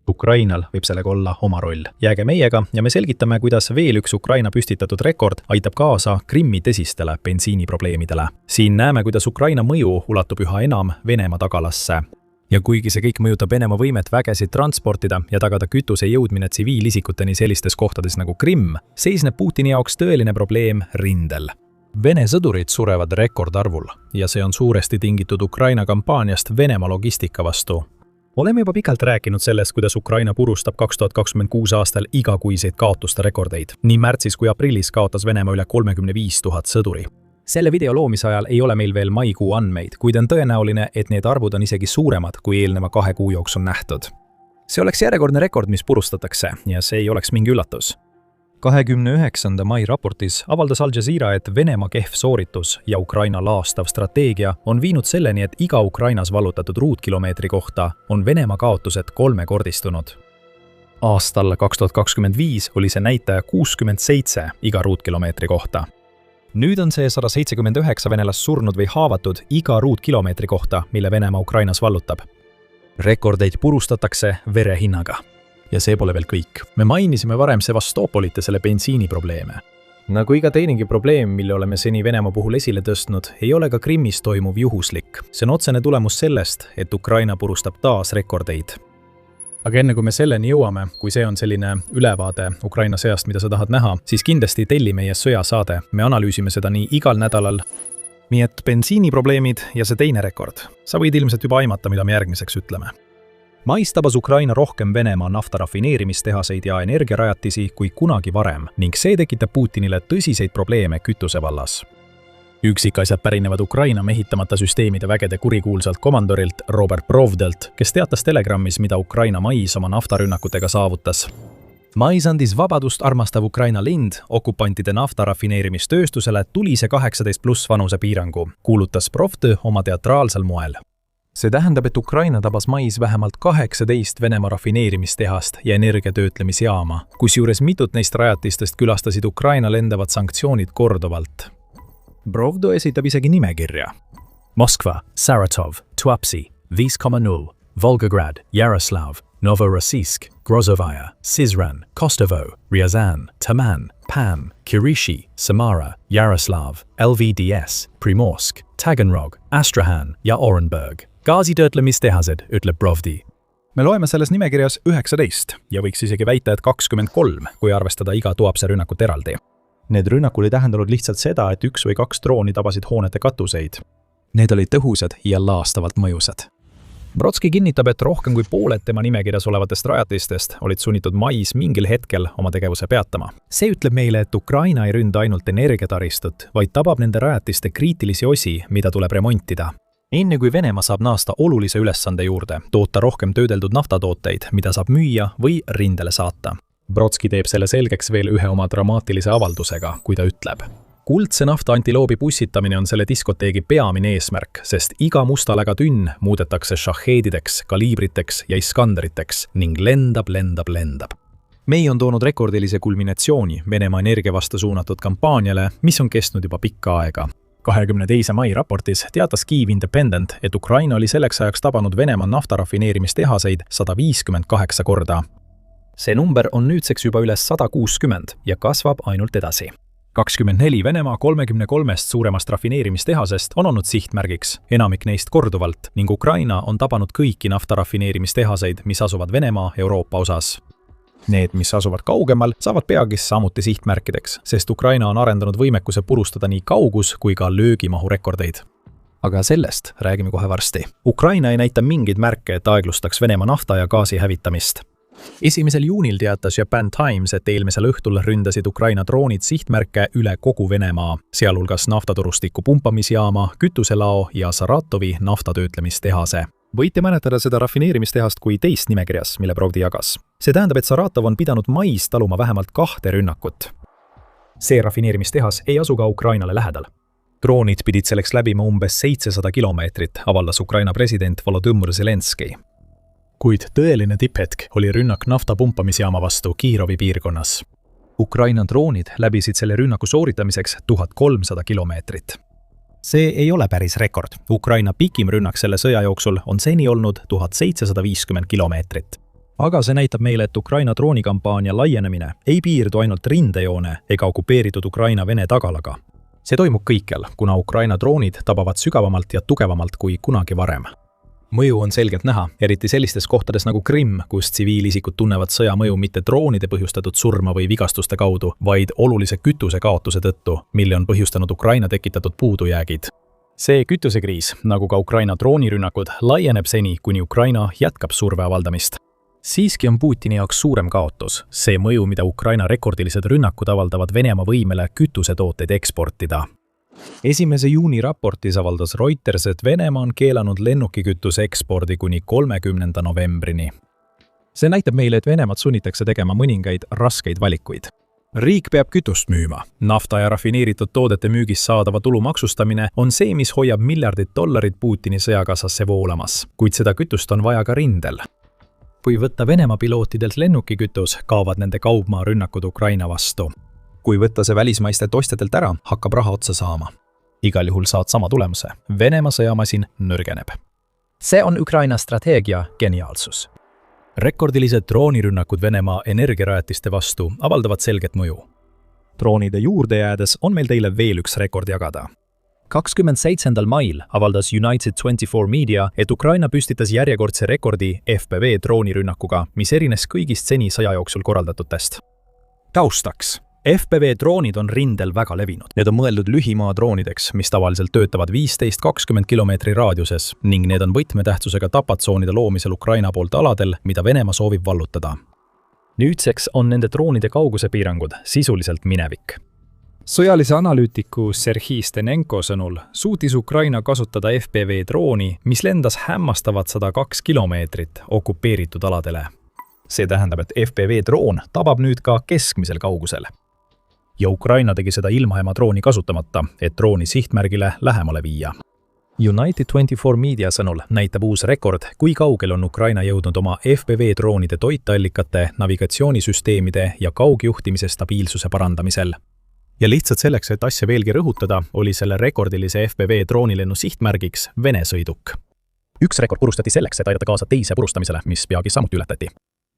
Ukrainal võib sellega olla oma roll. Jääge meiega ja me selgitame, kuidas veel üks Ukraina püstitatud rekord aitab kaasa Krimmi tõsistele bensiiniprobleemidele. Siin näeme, kuidas Ukraina mõju ulatub üha enam Venemaa tagalasse. Ja kuigi see kõik mõjutab Venemaa võimet vägesid transportida ja tagada kütuse jõudmine tsiviilisikuteni sellistes kohtades nagu Krimm, seisneb Putini jaoks tõeline probleem rindel. Vene sõdurid surevad rekordarvul ja see on suuresti tingitud Ukraina kampaaniast Venemaa logistika vastu. Oleme juba pikalt rääkinud sellest, kuidas Ukraina purustab 2026 aastal igakuiseid kaotuste rekordeid. Nii märtsis kui aprillis kaotas Venemaa üle 35 000 sõduri. Selle video loomise ajal ei ole meil veel maikuu andmeid, kuid on tõenäoline, et need arvud on isegi suuremad, kui eelneva 2 kuu jooksul nähtud. See oleks järjekordne rekord, mis purustatakse, ja see ei oleks mingi üllatus. 29. mai raportis avaldas Al Jazeera, et Venemaa kehv sooritus ja Ukraina laastav strateegia on viinud selleni, et iga Ukrainas vallutatud ruutkilomeetri kohta on Venemaa kaotused 3-kordistunud. Aastal 2025 oli see näitaja 67 iga ruutkilomeetri kohta. Nüüd on see 179 venelast surnud või haavatud iga ruutkilomeetri kohta, mille Venemaa Ukrainas vallutab. Rekordeid purustatakse verehinnaga. Ja see pole veel kõik. Me mainisime varem Sevastoopolit ja selle bensiiniprobleeme. Nagu iga teinegi probleem, mille oleme seni Venemaa puhul esile tõstnud, ei ole ka Krimmis toimuv juhuslik. See on otsene tulemus sellest, et Ukraina purustab taas rekordeid. Aga enne kui me selleni jõuame, kui see on selline ülevaade Ukraina sõjast, mida sa tahad näha, siis kindlasti telli meie sõjasaade. Me analüüsime seda nii igal nädalal. Nii et bensiiniprobleemid ja see teine rekord. Sa võid ilmselt juba aimata, mida me järgmiseks ütleme. Mais tabas Ukraina rohkem Venemaa nafta rafineerimistehaseid ja energiarajatisi kui kunagi varem ning see tekitab Putinile tõsiseid probleeme kütuse vallas. Üksikasjad pärinevad Ukraina mehitamata süsteemide vägede kurikuulsalt komandorilt Robert Brovdelt, kes teatas Telegrammis, mida Ukraina mais oma naftarünnakutega saavutas. Mais andis vabadust armastav Ukraina lind okupantide nafta rafineerimistööstusele tulise 18+ vanuse piirangu, kuulutas Brovd oma teatraalsel moel. See tähendab, et Ukraina tabas mais vähemalt 18 Venemaa rafineerimistehast ja energiatöötlemisjaama, kusjuures mitut neist rajatistest külastasid Ukraina lendavad sanktsioonid korduvalt. Brovdo esitab isegi nimekirja. Moskva, Saratov, Tuapsi, Vysk-Kommunal, Volgograd, Yaroslav, Novorossiysk, Grozovaja, Sizran, Kostovo, Ryazan, Taman, Pam, Kirishi, Samara, Yaroslav, LVDS, Primorsk, Taganrog, Astrahan ja Orenburg. Gaasitöötlemistehased, ütleb Brovdi. Me loeme selles nimekirjas 19 ja võiks isegi väita, et 23, kui arvestada iga Tuapse rünnakut eraldi. Need rünnakul ei tähendanud lihtsalt seda, et 1 või 2 drooni tabasid hoonete katuseid. Need olid tõhusad ja laastavalt mõjusad. Brodski kinnitab, et rohkem kui pooled tema nimekirjas olevatest rajatistest olid sunnitud mais mingil hetkel oma tegevuse peatama. See ütleb meile, et Ukraina ei ründa ainult energiataristut, vaid tabab nende rajatiste kriitilisi osi, mida tuleb remontida. Enne kui Venemaa saab naasta olulise ülesande juurde, toota rohkem töödeldud naftatooteid, mida saab müüa või rindele saata. Brodski teeb selle selgeks veel ühe oma dramaatilise avaldusega, kui ta ütleb. Kuldse nafta antiloobi pussitamine on selle diskoteegi peamine eesmärk, sest iga mustaläga tünn muudetakse šahheedideks, kaliibriteks ja iskanderiteks ning lendab. Mei on toonud rekordilise kulminatsiooni Venemaa energia vastu suunatud kampaaniale, mis on kestnud juba pikka aega. 22. mai raportis teatas Kyiv Independent, et Ukraina oli selleks ajaks tabanud Venemaa naftarafineerimistehaseid 158 korda. See number on nüüdseks juba üle 160 ja kasvab ainult edasi. 24 Venemaa 33 suuremast rafineerimistehasest on olnud sihtmärgiks, enamik neist korduvalt, ning Ukraina on tabanud kõiki naftarafineerimistehaseid, mis asuvad Venemaa Euroopa osas. Need, mis asuvad kaugemal, saavad peagi samuti sihtmärkideks, sest Ukraina on arendanud võimekuse purustada nii kaugus kui ka löögimahu rekordeid. Aga sellest räägime kohe varsti. Ukraina ei näita mingeid märke, et aeglustaks Venemaa nafta ja gaasi hävitamist. 1. juunil teatas Japan Times, et eelmisel õhtul ründasid Ukraina droonid sihtmärke üle kogu Venemaa, sealhulgas naftaturustiku pumpamisjaama, kütuselao ja Saratovi naftatöötlemistehase. Võite mäletada seda rafineerimistehast kui teist nimekirjas, mille Provdi jagas. See tähendab, et Saratov on pidanud mais taluma vähemalt 2 rünnakut. See rafineerimistehas ei asu ka Ukrainale lähedal. Droonid pidid selleks läbima umbes 700 kilomeetrit, avaldas Ukraina president Volodõmõr Zelenskõi. Kuid tõeline tipphetk oli rünnak nafta pumpamisjaama vastu Kiirovi piirkonnas. Ukraina droonid läbisid selle rünnaku sooritamiseks 1300 kilomeetrit. See ei ole päris rekord. Ukraina pikim rünnak selle sõja jooksul on seni olnud 1750 kilomeetrit. Aga see näitab meile, et Ukraina droonikampaania laienemine ei piirdu ainult rindejoone ega okupeeritud Ukraina-Vene tagalaga. See toimub kõikjal, kuna Ukraina droonid tabavad sügavamalt ja tugevamalt kui kunagi varem. Mõju on selgelt näha, eriti sellistes kohtades nagu Krimm, kus tsiviilisikud tunnevad sõja mõju mitte droonide põhjustatud surma või vigastuste kaudu, vaid olulise kütuse kaotuse tõttu, mille on põhjustanud Ukraina tekitatud puudujäägid. See kütusekriis, nagu ka Ukraina droonirünnakud, laieneb seni, kuni Ukraina jätkab surve avaldamist. Siiski on Putini jaoks suurem kaotus, see mõju, mida Ukraina rekordilised rünnakud avaldavad Venemaa võimele kütusetooteid eksportida. 1. juuni raportis avaldas Reuters, et Venemaa on keelanud lennukikütuse ekspordi kuni 30. novembrini. See näitab meile, et Venemaad sunnitakse tegema mõningaid raskeid valikuid. Riik peab kütust müüma. Nafta ja rafineeritud toodete müügist saadava tulu maksustamine on see, mis hoiab miljardid dollarid Putini sõjakassasse voolamas, kuid seda kütust on vaja ka rindel. Kui võtta Venemaa pilootidelt lennukikütus, kaovad nende kaubmaa rünnakud Ukraina vastu. Kui võtta see välismaistelt ostjatelt ära, hakkab raha otsa saama. Igal juhul saad sama tulemuse. Venemaa sõjamasin nõrgeneb. See on Ukraina strateegia geniaalsus. Rekordilised droonirünnakud Venemaa energiarajatiste vastu avaldavad selget mõju. Droonide juurde jäädes on meil teile veel üks rekord jagada. 27. mail avaldas United 24 Media, et Ukraina püstitas järjekordse rekordi FPV droonirünnakuga, mis erines kõigist seni sõja jooksul korraldatutest. Taustaks. FPV droonid on rindel väga levinud. Need on mõeldud lühimaa droonideks, mis tavaliselt töötavad 15-20 kilomeetri raadiuses ning need on võtmetähtsusega tapatsoonide loomisel Ukraina poolt aladel, mida Venemaa soovib vallutada. Nüüdseks on nende droonide kauguse piirangud sisuliselt minevik. Sõjalise analüütiku Serhii Stenenko sõnul suutis Ukraina kasutada FPV drooni, mis lendas hämmastavad 102 kilomeetrit okupeeritud aladele. See tähendab, et FPV droon tabab nüüd ka keskmisel kaugusel. Ja Ukraina tegi seda ilmaema drooni kasutamata, et drooni sihtmärgile lähemale viia. United 24 Media sõnul näitab uus rekord, kui kaugel on Ukraina jõudnud oma FPV droonide toitallikate, navigatsioonisüsteemide ja kaugjuhtimise stabiilsuse parandamisel. Ja lihtsalt selleks, et asja veelgi rõhutada, oli selle rekordilise FPV droonilennu sihtmärgiks Vene sõiduk. Üks rekord purustati selleks, et aidata kaasa teise purustamisele, mis peagi samuti ületati.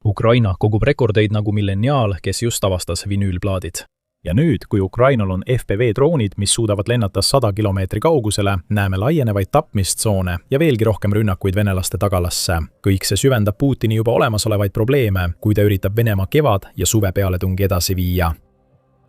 Ukraina kogub rekordeid nagu Millenial, kes just avastas vinüülplaadid. Ja nüüd, kui Ukrainal on FPV droonid, mis suudavad lennata 100 kilomeetri kaugusele, näeme laienevaid tapmistsoone ja veelgi rohkem rünnakuid venelaste tagalasse. Kõik see süvendab Putini juba olemasolevaid probleeme, kui ta üritab Venemaa kevad- ja suve pealetungi edasi viia.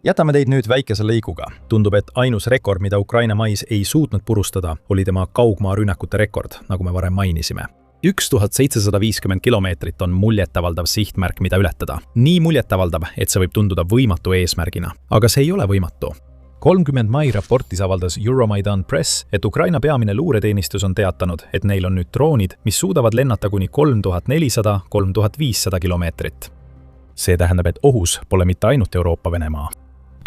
Jätame teid nüüd väikese lõiguga. Tundub, et ainus rekord, mida Ukraina mais ei suutnud purustada, oli tema kaugmaa rünnakute rekord, nagu me varem mainisime. 1750 kilomeetrit on muljetavaldav sihtmärk, mida ületada. Nii muljetavaldav, et see võib tunduda võimatu eesmärgina. Aga see ei ole võimatu. 30. mai raportis avaldas Euromaidan Press, et Ukraina peamine luureteenistus on teatanud, et neil on nüüd droonid, mis suudavad lennata kuni 3400-3500 kilomeetrit. See tähendab, et ohus pole mitte ainult Euroopa Venemaa.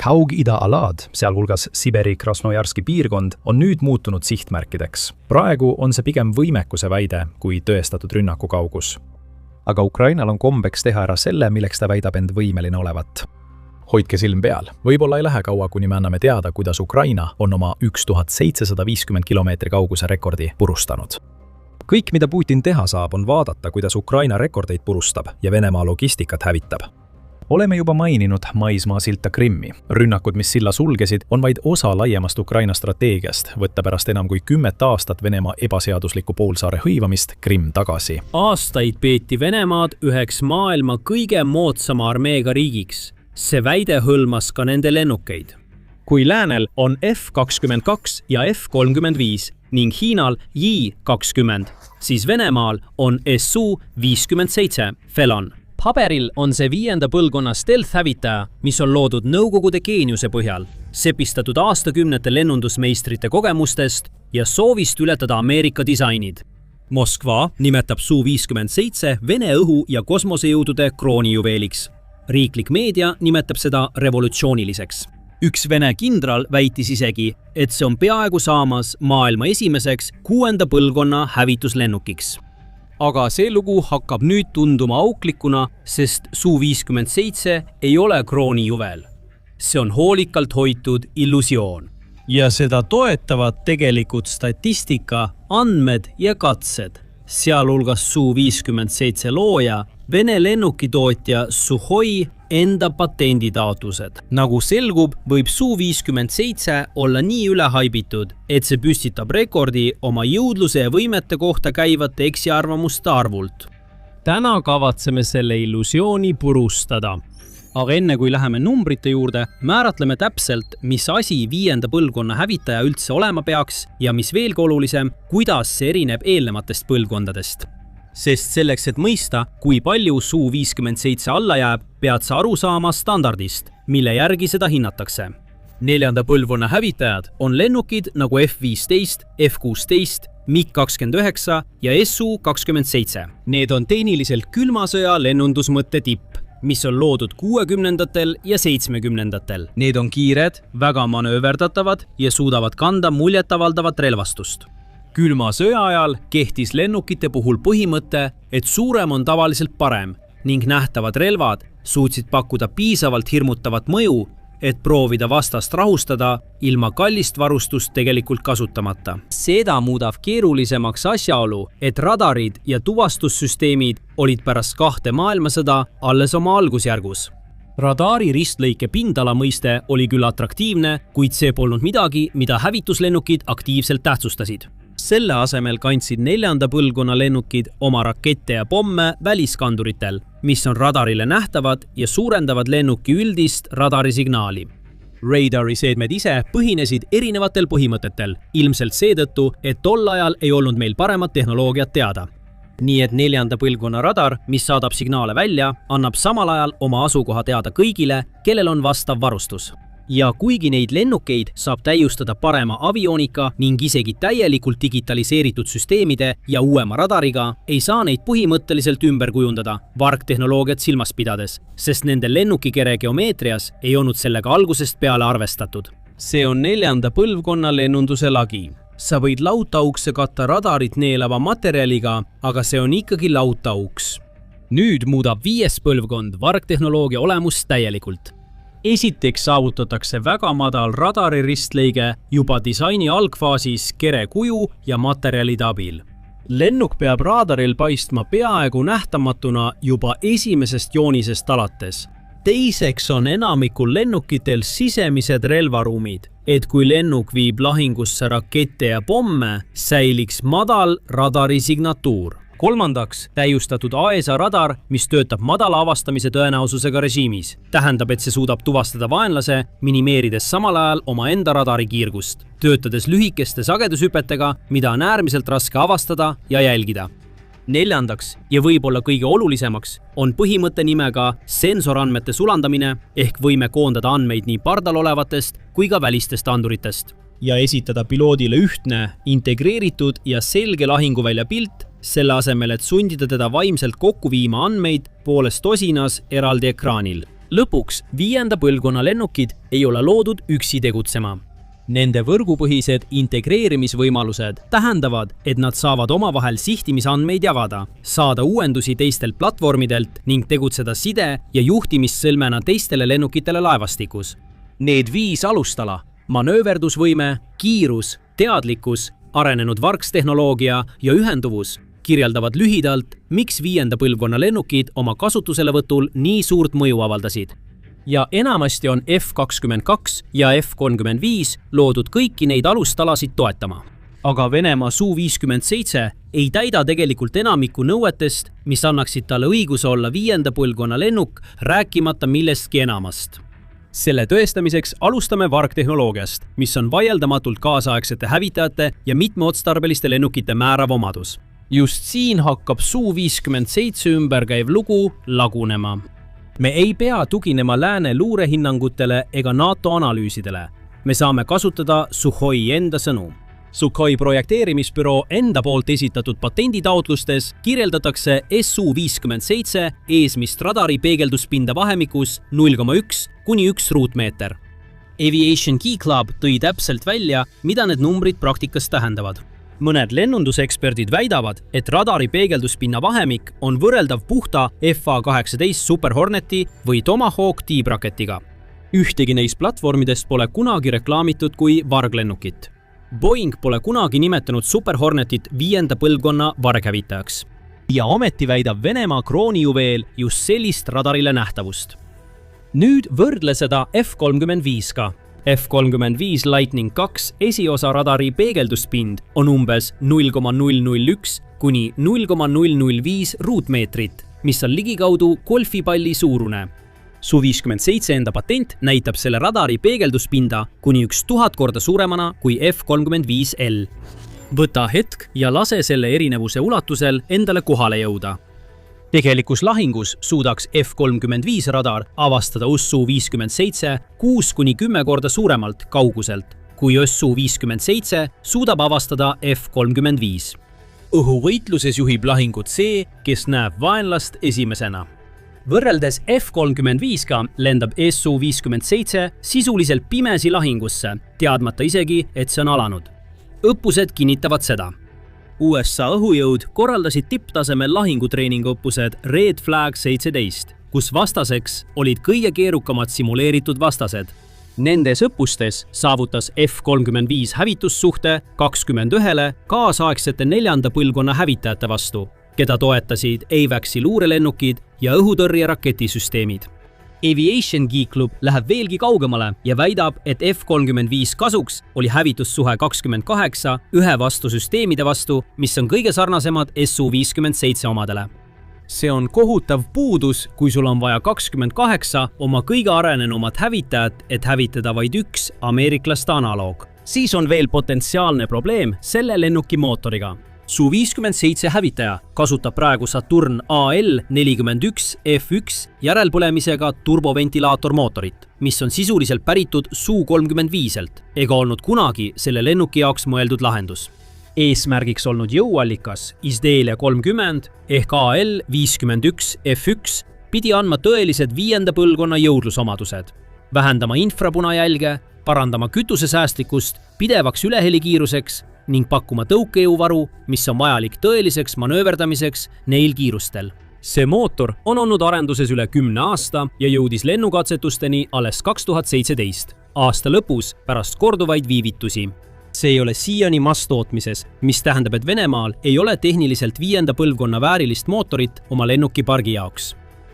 Kaug-ida alad, sealhulgas Siberi Krasnojarski piirkond, on nüüd muutunud sihtmärkideks. Praegu on see pigem võimekuse väide kui tõestatud rünnaku kaugus. Aga Ukrainal on kombeks teha ära selle, milleks ta väidab end võimeline olevat. Hoidke silm peal. Võib-olla ei lähe kaua, kuni me anname teada, kuidas Ukraina on oma 1750 kilomeetri kauguse rekordi purustanud. Kõik, mida Putin teha saab, on vaadata, kuidas Ukraina rekordeid purustab ja Venemaa logistikat hävitab. Oleme juba maininud maismaa silta Krimmi. Rünnakud, mis silla sulgesid, on vaid osa laiemast Ukraina strateegiast, võtta pärast enam kui 10 aastat Venemaa ebaseadusliku poolsaare hõivamist Krimm tagasi. Aastaid peeti Venemaad üheks maailma kõige moodsama armeega riigiks. See väide hõlmas ka nende lennukeid. Kui läänel on F-22 ja F-35 ning Hiinal J-20, siis Venemaal on Su-57 Felon. Paberil on see 5. põlvkonna stealth-hävitaja, mis on loodud Nõukogude geeniuse põhjal, sepistatud aastakümnete lennundusmeistrite kogemustest ja soovist ületada Ameerika disainid. Moskva nimetab Su-57 Vene õhu- ja kosmosejõudude kroonijuveeliks. Riiklik meedia nimetab seda revolutsiooniliseks. Üks Vene kindral väitis isegi, et see on peaaegu saamas maailma esimeseks 6. põlvkonna hävituslennukiks. Aga see lugu hakkab nüüd tunduma auklikuna, sest Su-57 ei ole kroonijuvel. See on hoolikalt hoitud illusioon. Ja seda toetavad tegelikult statistika, andmed ja katsed, sealhulgas Su-57 looja, Vene lennukitootja Suhoi enda patenditaotlused. Nagu selgub, võib Su-57 olla nii ülehaibitud, et see püstitab rekordi oma jõudluse ja võimete kohta käivate eksiarvamuste arvult. Täna kavatseme selle illusiooni purustada. Aga enne kui läheme numbrite juurde, määratleme täpselt, mis asi 5. põlvkonna hävitaja üldse olema peaks ja mis veelgi olulisem, kuidas see erineb eelnevatest põlvkondadest. Sest selleks, et mõista, kui palju Su-57 alla jääb, pead sa aru saama standardist, mille järgi seda hinnatakse. 4. põlvkonna hävitajad on lennukid nagu F-15, F-16, MiG-29 ja Su-27. Need on tehniliselt külma sõja lennundusmõtte tipp, mis on loodud 60-ndatel ja 70-ndatel. Need on kiired, väga manööverdatavad ja suudavad kanda muljetavaldavat relvastust. Külma sõja ajal kehtis lennukite puhul põhimõte, et suurem on tavaliselt parem ning nähtavad relvad suutsid pakkuda piisavalt hirmutavat mõju, et proovida vastast rahustada ilma kallist varustust tegelikult kasutamata. Seda muudab keerulisemaks asjaolu, et radarid ja tuvastussüsteemid olid pärast 2. maailmasõda alles oma algusjärgus. Radari ristlõike pindala mõiste oli küll atraktiivne, kuid see polnud midagi, mida hävituslennukid aktiivselt tähtsustasid. Selle asemel kandsid 4. põlvkonna lennukid oma rakette ja pomme väliskanduritel, mis on radarile nähtavad ja suurendavad lennuki üldist radarisignaali. Radari seedmed ise põhinesid erinevatel põhimõtetel, ilmselt seetõttu, et tol ajal ei olnud meil paremat tehnoloogiat teada. Nii et 4. põlvkonna radar, mis saadab signaale välja, annab samal ajal oma asukoha teada kõigile, kellel on vastav varustus. Ja kuigi neid lennukeid saab täiustada parema avionika ning isegi täielikult digitaliseeritud süsteemide ja uuema radariga, ei saa neid põhimõtteliselt ümber kujundada vargtehnoloogiat silmas pidades, sest nende lennukikere geomeetrias ei olnud sellega algusest peale arvestatud. See on 4. põlvkonna lennunduse lagi. Sa võid lautaukse katta radarit neelava materjaliga, aga see on ikkagi lautauks. Nüüd muudab 5. põlvkond vargtehnoloogia olemust täielikult. Esiteks saavutatakse väga madal radari ristlõige juba disaini algfaasis kere kuju ja materjalide abil. Lennuk peab radaril paistma peaaegu nähtamatuna juba esimesest joonisest alates. Teiseks on enamikul lennukitel sisemised relvaruumid, et kui lennuk viib lahingusse rakette ja pomme, säiliks madal radari signatuur. Kolmandaks, täiustatud AESA radar, mis töötab madala avastamise tõenäosusega režiimis. Tähendab, et see suudab tuvastada vaenlase, minimeerides samal ajal omaenda radari kiirgust, töötades lühikeste sagedushüpetega, mida on äärmiselt raske avastada ja jälgida. Neljandaks, ja võib-olla kõige olulisemaks, on põhimõtte nimega sensorandmete sulandamine ehk võime koondada andmeid nii pardal olevatest kui ka välistest anduritest ja esitada piloodile ühtne, integreeritud ja selge lahinguvälja pilt, selle asemel, et sundida teda vaimselt kokku viima andmeid poolest osinas eraldi ekraanil. Lõpuks 5. põlvkonna lennukid ei ole loodud üksi tegutsema. Nende võrgupõhised integreerimisvõimalused tähendavad, et nad saavad omavahel sihtimisandmeid jagada, saada uuendusi teistelt platvormidelt ning tegutseda side- ja juhtimissõlmena teistele lennukitele laevastikus. Need 5 alustala, manööverdusvõime, kiirus, teadlikkus, arenenud vargstehnoloogia ja ühenduvus kirjeldavad lühidalt, miks 5. põlvkonna lennukid oma kasutuselevõtul nii suurt mõju avaldasid. Ja enamasti on F-22 ja F-35 loodud kõiki neid alustalasid toetama. Aga Venemaa Su-57 ei täida tegelikult enamiku nõuetest, mis annaksid talle õiguse olla 5. põlvkonna lennuk, rääkimata millestki enamast. Selle tõestamiseks alustame vargtehnoloogiast, mis on vaieldamatult kaasaegsete hävitajate ja mitmeotstarbeliste lennukite määrav omadus. just siin hakkab Su-57 ümber käiv lugu lagunema. me ei pea tuginema lääne luurehinnangutele ega NATO analüüsidele. Me saame kasutada Sukhoi enda sõnu. Sukhoi projekteerimisbüroo enda poolt esitatud patenditaotlustes kirjeldatakse Su-57 eesmist radari peegelduspinda vahemikus 0,1 kuni 1 ruutmeeter. Aviation Key Club tõi täpselt välja, mida need numbrid praktikas tähendavad. Mõned lennunduseksperdid väidavad, et radari peegelduspinna vahemik on võrreldav puhta FA-18 Super Horneti või Tomahawk tiibraketiga. Ühtegi neist platvormidest pole kunagi reklaamitud kui varglennukit. Boeing pole kunagi nimetanud Super Hornetit 5. põlvkonna varghävitajaks. Ja ometi väidab Venemaa kroonijuveel just sellist radarile nähtavust. Nüüd võrdle seda F-35-ga. F-35 Lightning II esiosa radari peegelduspind on umbes 0,001 kuni 0,005 ruutmeetrit, mis on ligikaudu golfipalli suurune. Su-57 enda patent näitab selle radari peegelduspinda kuni 1000 korda suuremana kui F-35L. Võta hetk ja lase selle erinevuse ulatusel endale kohale jõuda. Tegelikus lahingus suudaks F-35 radar avastada Su-57 6 kuni 10 korda suuremalt kauguselt, kui Su-57 suudab avastada F-35. Õhuvõitluses juhib lahingut see, kes näeb vaenlast esimesena. Võrreldes F-35-ga lendab Su-57 sisuliselt pimesi lahingusse, teadmata isegi, et see on alanud. Õppused kinnitavad seda. USA õhujõud korraldasid tipptasemel lahingutreeninguõppused Red Flag 17, kus vastaseks olid kõige keerukamad simuleeritud vastased. Nendes õppustes saavutas F-35 hävitussuhte 21 kaasaegsete 4. põlvkonna hävitajate vastu, keda toetasid AVAX-i luurelennukid ja õhutõrje raketisüsteemid. Aviation Key Club läheb veelgi kaugemale ja väidab, et F-35 kasuks oli hävitussuhe 28 ühe vastu süsteemide vastu, mis on kõige sarnasemad Su-57 omadele. See on kohutav puudus, kui sul on vaja 28 oma kõige arenenumat hävitajat, et hävitada vaid üks ameeriklaste analoog. Siis on veel potentsiaalne probleem selle lennuki mootoriga. Su-57 hävitaja kasutab praegu Saturn AL-41 F1 järelpõlemisega turboventilaatormootorit, mis on sisuliselt päritud Su-35-lt ega olnud kunagi selle lennuki jaoks mõeldud lahendus. Eesmärgiks olnud jõuallikas Isdelia 30 ehk AL-51 F1 pidi andma tõelised 5. põlvkonna jõudlusomadused, vähendama infrapunajälge, parandama kütusesäästlikkust pidevaks ülehelikiiruseks ning pakkuma tõukejõuvaru, mis on vajalik tõeliseks manööverdamiseks neil kiirustel. See mootor on olnud arenduses üle 10 aasta ja jõudis lennukatsetusteni alles 2017, aasta lõpus pärast korduvaid viivitusi. See ei ole siiani masstootmises, mis tähendab, et Venemaal ei ole tehniliselt 5. põlvkonna väärilist mootorit oma lennukipargi jaoks.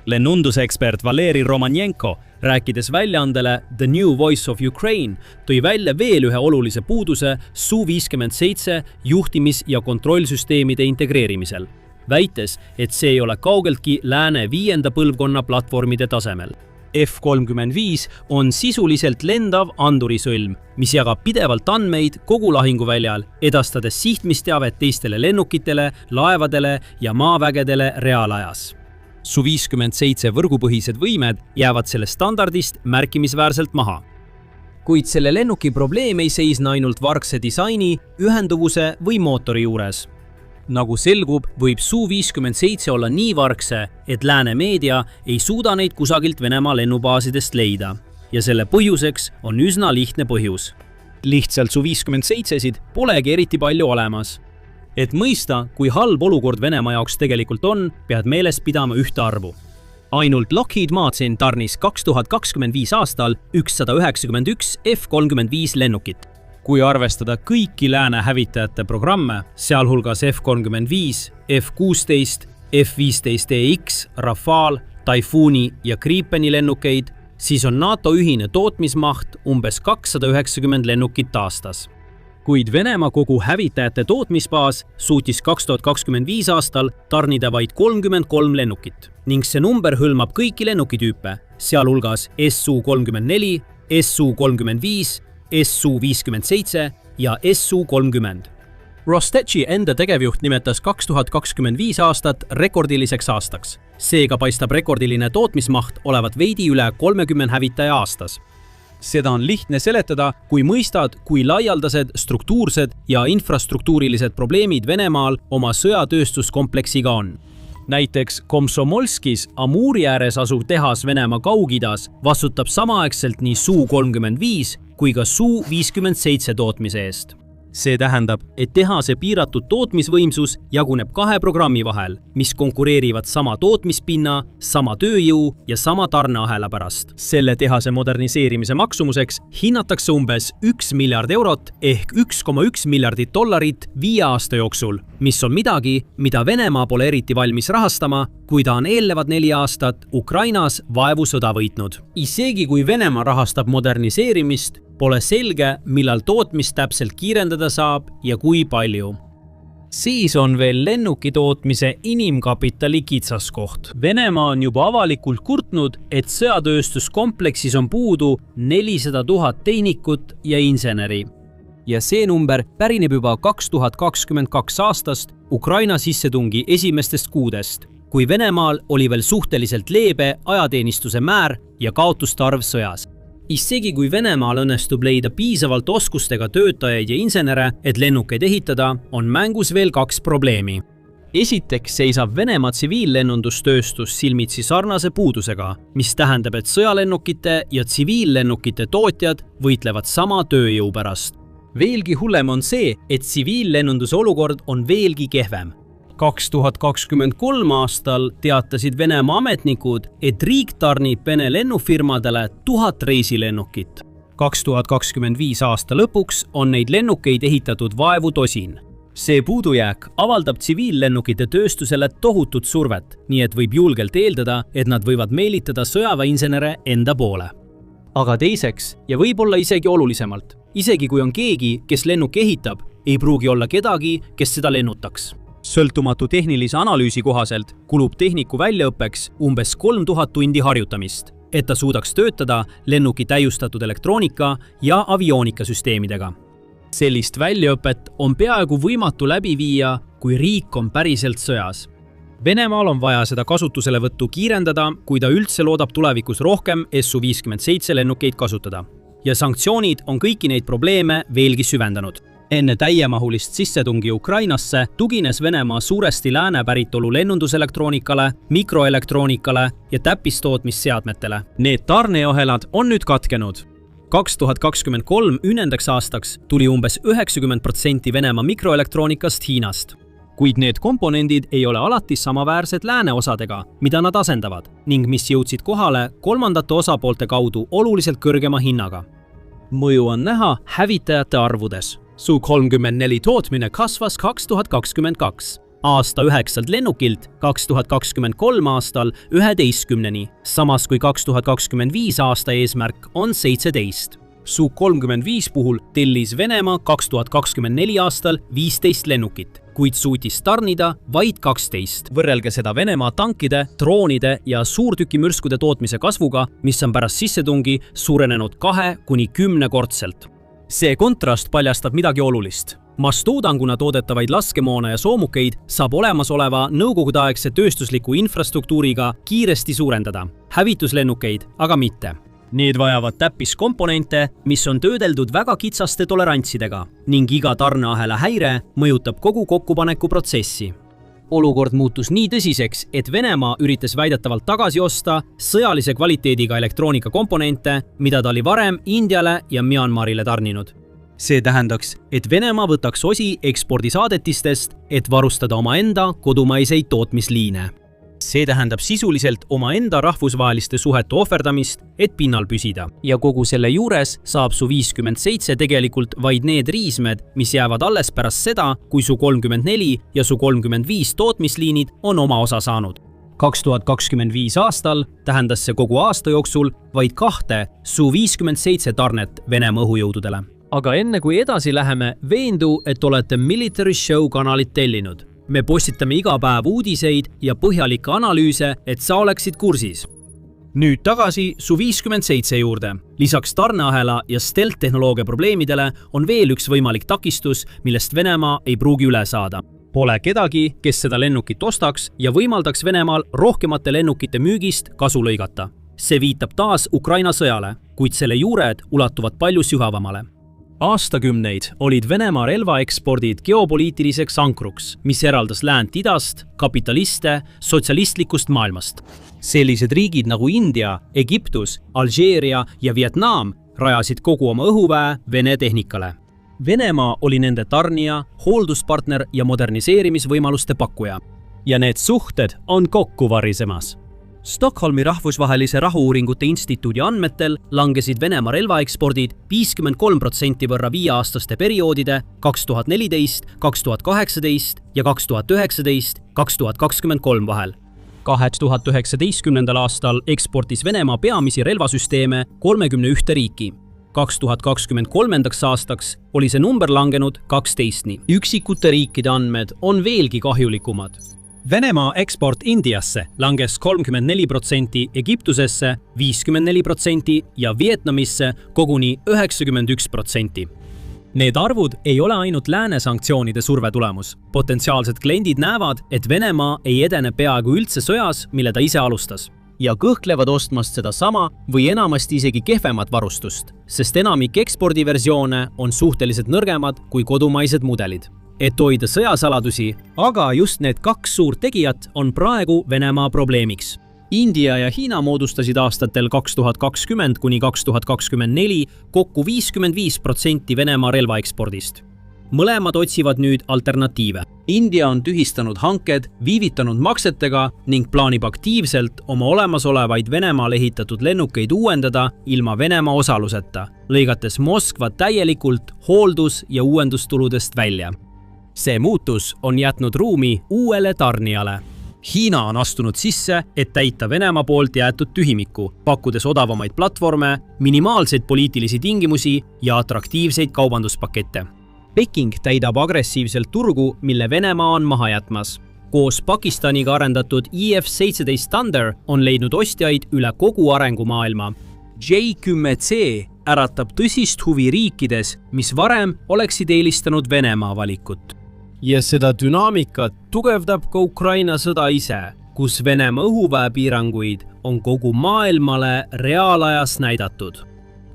Lennundusekspert Valeri Romanenko, rääkides väljaandele The New Voice of Ukraine, tõi välja veel ühe olulise puuduse Su-57 juhtimis- ja kontrollsüsteemide integreerimisel, väites, et see ei ole kaugeltki lääne 5. põlvkonna platvormide tasemel. F-35 on sisuliselt lendav andurisõlm, mis jagab pidevalt andmeid kogu lahinguväljal, edastades sihtmisteavet teistele lennukitele, laevadele ja maavägedele reaalajas. Su-57 võrgupõhised võimed jäävad sellest standardist märkimisväärselt maha. Kuid selle lennuki probleem ei seisne ainult vargse disaini, ühenduvuse või mootori juures. Nagu selgub, võib Su-57 olla nii vargse, et lääne meedia ei suuda neid kusagilt Venemaa lennubaasidest leida. Ja selle põhjuseks on üsna lihtne põhjus. Lihtsalt Su-57-sid polegi eriti palju olemas. Et mõista, kui halb olukord Venemaa jaoks tegelikult on, pead meeles pidama ühte arvu. Ainult Lockheed Martin tarnis 2025 aastal 191 F-35 lennukit. Kui arvestada kõiki lääne hävitajate programme, sealhulgas F-35, F-16, F-15EX, Rafale, Typhooni ja Gripeni lennukeid, siis on NATO ühine tootmismaht umbes 290 lennukit aastas. Kuid Venemaa kogu hävitajate tootmisbaas suutis 2025 aastal tarnida vaid 33 lennukit ning see number hõlmab kõiki lennukitüüpe, sealhulgas Su-34, Su-35, Su-57 ja Su-30. Rostecci enda tegevjuht nimetas 2025 aastat rekordiliseks aastaks. Seega paistab rekordiline tootmismaht olevat veidi üle 30 hävitaja aastas. Seda on lihtne seletada, kui mõistad, kui laialdased, struktuursed ja infrastruktuurilised probleemid Venemaal oma sõjatööstuskompleksiga on. Näiteks Komsomolskis Amuri ääres asuv tehas Venemaa Kaug-Idas vastutab samaaegselt nii Su-35 kui ka Su-57 tootmise eest. See tähendab, et tehase piiratud tootmisvõimsus jaguneb 2 programmi vahel, mis konkureerivad sama tootmispinna, sama tööjõu ja sama tarneahela pärast. Selle tehase moderniseerimise maksumuseks hinnatakse umbes 1 miljard eurot ehk 1,1 miljardit dollarit 5 aasta jooksul, mis on midagi, mida Venemaa pole eriti valmis rahastama, kui ta on eelnevad 4 aastat Ukrainas vaevu sõda võitnud. Isegi kui Venemaa rahastab moderniseerimist, pole selge, millal tootmist täpselt kiirendada saab ja kui palju. Siis on veel lennuki tootmise inimkapitali kitsaskoht. Venemaa on juba avalikult kurtnud, et sõjatööstuskompleksis on puudu 400 000 tehnikut ja inseneri. Ja see number pärineb juba 2022 aastast Ukraina sissetungi esimestest kuudest, kui Venemaal oli veel suhteliselt leebe ajateenistuse määr ja kaotuste arv sõjas. Isegi kui Venemaal õnnestub leida piisavalt oskustega töötajaid ja insenere, et lennukeid ehitada, on mängus veel 2 probleemi. Esiteks seisab Venemaa tsiviillennundustööstus silmitsi sarnase puudusega, mis tähendab, et sõjalennukite ja tsiviillennukite tootjad võitlevad sama tööjõu pärast. Veelgi hullem on see, et tsiviillennunduse olukord on veelgi kehvem. 2023 aastal teatasid Venemaa ametnikud, et riik tarnib Vene lennufirmadele 1000 reisilennukit. 2025 aasta lõpuks on neid lennukeid ehitatud vaevu tosin. See puudujääk avaldab tsiviillennukite tööstusele tohutut survet, nii et võib julgelt eeldada, et nad võivad meelitada sõjaväeinsenere enda poole. Aga teiseks, ja võib-olla isegi olulisemalt, isegi kui on keegi, kes lennuk ehitab, ei pruugi olla kedagi, kes seda lennutaks. Sõltumatu tehnilise analüüsi kohaselt kulub tehniku väljaõppeks umbes 3000 tundi harjutamist, et ta suudaks töötada lennuki täiustatud elektroonika ja avioonikassüsteemidega. Sellist väljaõpet on peaaegu võimatu läbi viia, kui riik on päriselt sõjas. Venemaal on vaja seda kasutuselevõttu kiirendada, kui ta üldse loodab tulevikus rohkem Su-57 lennukeid kasutada. Ja sanktsioonid on kõiki neid probleeme veelgi süvendanud. Enne täiemahulist sissetungi Ukrainasse tugines Venemaa suuresti lääne päritolu lennunduselektroonikale, mikroelektroonikale ja täppistootmisseadmetele. Need tarneahelad on nüüd katkenud. 2023 ünendaks aastaks tuli umbes 90% Venemaa mikroelektroonikast Hiinast. Kuid need komponendid ei ole alati samaväärsed lääne osadega, mida nad asendavad, ning mis jõudsid kohale kolmandate osapoolte kaudu oluliselt kõrgema hinnaga. Mõju on näha hävitajate arvudes. Su-34 tootmine kasvas 2022. Aasta 9 lennukilt 2023 aastal 11-ni, samas kui 2025 aasta eesmärk on 17. Su-35 puhul tellis Venemaa 2024 aastal 15 lennukit, kuid suutis tarnida vaid 12. Võrrelge seda Venemaa tankide, droonide ja suurtükimürskude tootmise kasvuga, mis on pärast sissetungi suurenenud 2–10-kordselt. See kontrast paljastab midagi olulist. Mastoodanguna toodetavaid laskemoona ja soomukeid saab olemasoleva nõukogudeaegse tööstusliku infrastruktuuriga kiiresti suurendada, hävituslennukeid aga mitte. Need vajavad täppiskomponente, mis on töödeldud väga kitsaste tolerantsidega ning iga tarneahela häire mõjutab kogu kokkupaneku protsessi. Olukord muutus nii tõsiseks, et Venemaa üritas väidetavalt tagasi osta sõjalise kvaliteediga elektroonikakomponente, mida ta oli varem Indiale ja Myanmarile tarninud. See tähendaks, et Venemaa võtaks osi ekspordisaadetistest, et varustada omaenda kodumaiseid tootmisliine. See tähendab sisuliselt omaenda rahvusvaheliste suhete ohverdamist, et pinnal püsida. Ja kogu selle juures saab Su-57 tegelikult vaid need riismed, mis jäävad alles pärast seda, kui Su-34 ja Su-35 tootmisliinid on oma osa saanud. 2025 aastal tähendas see kogu aasta jooksul vaid 2 Su-57 tarnet Venemaa õhujõududele. Aga enne kui edasi läheme, veendu, et olete Military Show kanalit tellinud. Me postitame iga päev uudiseid ja põhjalikke analüüse, et sa oleksid kursis. Nüüd tagasi Su-57 juurde. Lisaks tarneahela ja stealth-tehnoloogia probleemidele on veel üks võimalik takistus, millest Venemaa ei pruugi üle saada. Pole kedagi, kes seda lennukit ostaks ja võimaldaks Venemaal rohkemate lennukite müügist kasu lõigata. See viitab taas Ukraina sõjale, kuid selle juured ulatuvad palju sügavamale. Aastakümneid olid Venemaa relvaekspordid geopoliitiliseks ankruks, mis eraldas läänt idast, kapitaliste sotsialistlikust maailmast. Sellised riigid nagu India, Egiptus, Alžeeria ja Vietnam rajasid kogu oma õhuväe Vene tehnikale. Venemaa oli nende tarnija, hoolduspartner ja moderniseerimisvõimaluste pakkuja. Ja need suhted on kokku varisemas. Stockholmi rahvusvahelise rahu-uuringute instituudi andmetel langesid Venemaa relvaekspordid 53% võrra 5-aastaste perioodide 2014, 2018 ja 2019-2023 vahel. 2019. aastal eksportis Venemaa peamisi relvasüsteeme 31 riiki. 2023. aastaks oli see number langenud 12-ni. Üksikute riikide andmed on veelgi kahjulikumad. Venemaa eksport Indiasse langes 34%, Egiptusesse 54% ja Vietnamisse koguni 91%. Need arvud ei ole ainult lääne sanktsioonide surve tulemus. Potentsiaalsed kliendid näevad, et Venemaa ei edene peaaegu üldse sõjas, mille ta ise alustas. Ja kõhklevad ostmast seda sama või enamasti isegi kehvemat varustust, sest enamik ekspordiversioone on suhteliselt nõrgemad kui kodumaised mudelid. Et hoida sõjasaladusi, aga just need kaks suurt tegijat on praegu Venemaa probleemiks. India ja Hiina moodustasid aastatel 2020 kuni 2024 kokku 55% Venemaa relvaekspordist. Mõlemad otsivad nüüd alternatiive. India on tühistanud hanked, viivitanud maksetega ning plaanib aktiivselt oma olemasolevaid Venemaal ehitatud lennukeid uuendada ilma Venemaa osaluseta, lõigates Moskva täielikult hooldus- ja uuendustuludest välja. See muutus on jätnud ruumi uuele tarnijale. Hiina on astunud sisse, et täita Venemaa poolt jäetud tühimikku, pakkudes odavamaid platvorme, minimaalseid poliitilisi tingimusi ja atraktiivseid kaubanduspakette. Peking täidab agressiivselt turgu, mille Venemaa on maha jätmas. Koos Pakistaniga arendatud IF-17 Thunder on leidnud ostjaid üle kogu arengumaailma. J-10C äratab tõsist huvi riikides, mis varem oleksid eelistanud Venemaa valikut. Ja seda dünaamikat tugevdab ka Ukraina sõda ise, kus Venemaa õhuväepiiranguid on kogu maailmale reaalajas näidatud.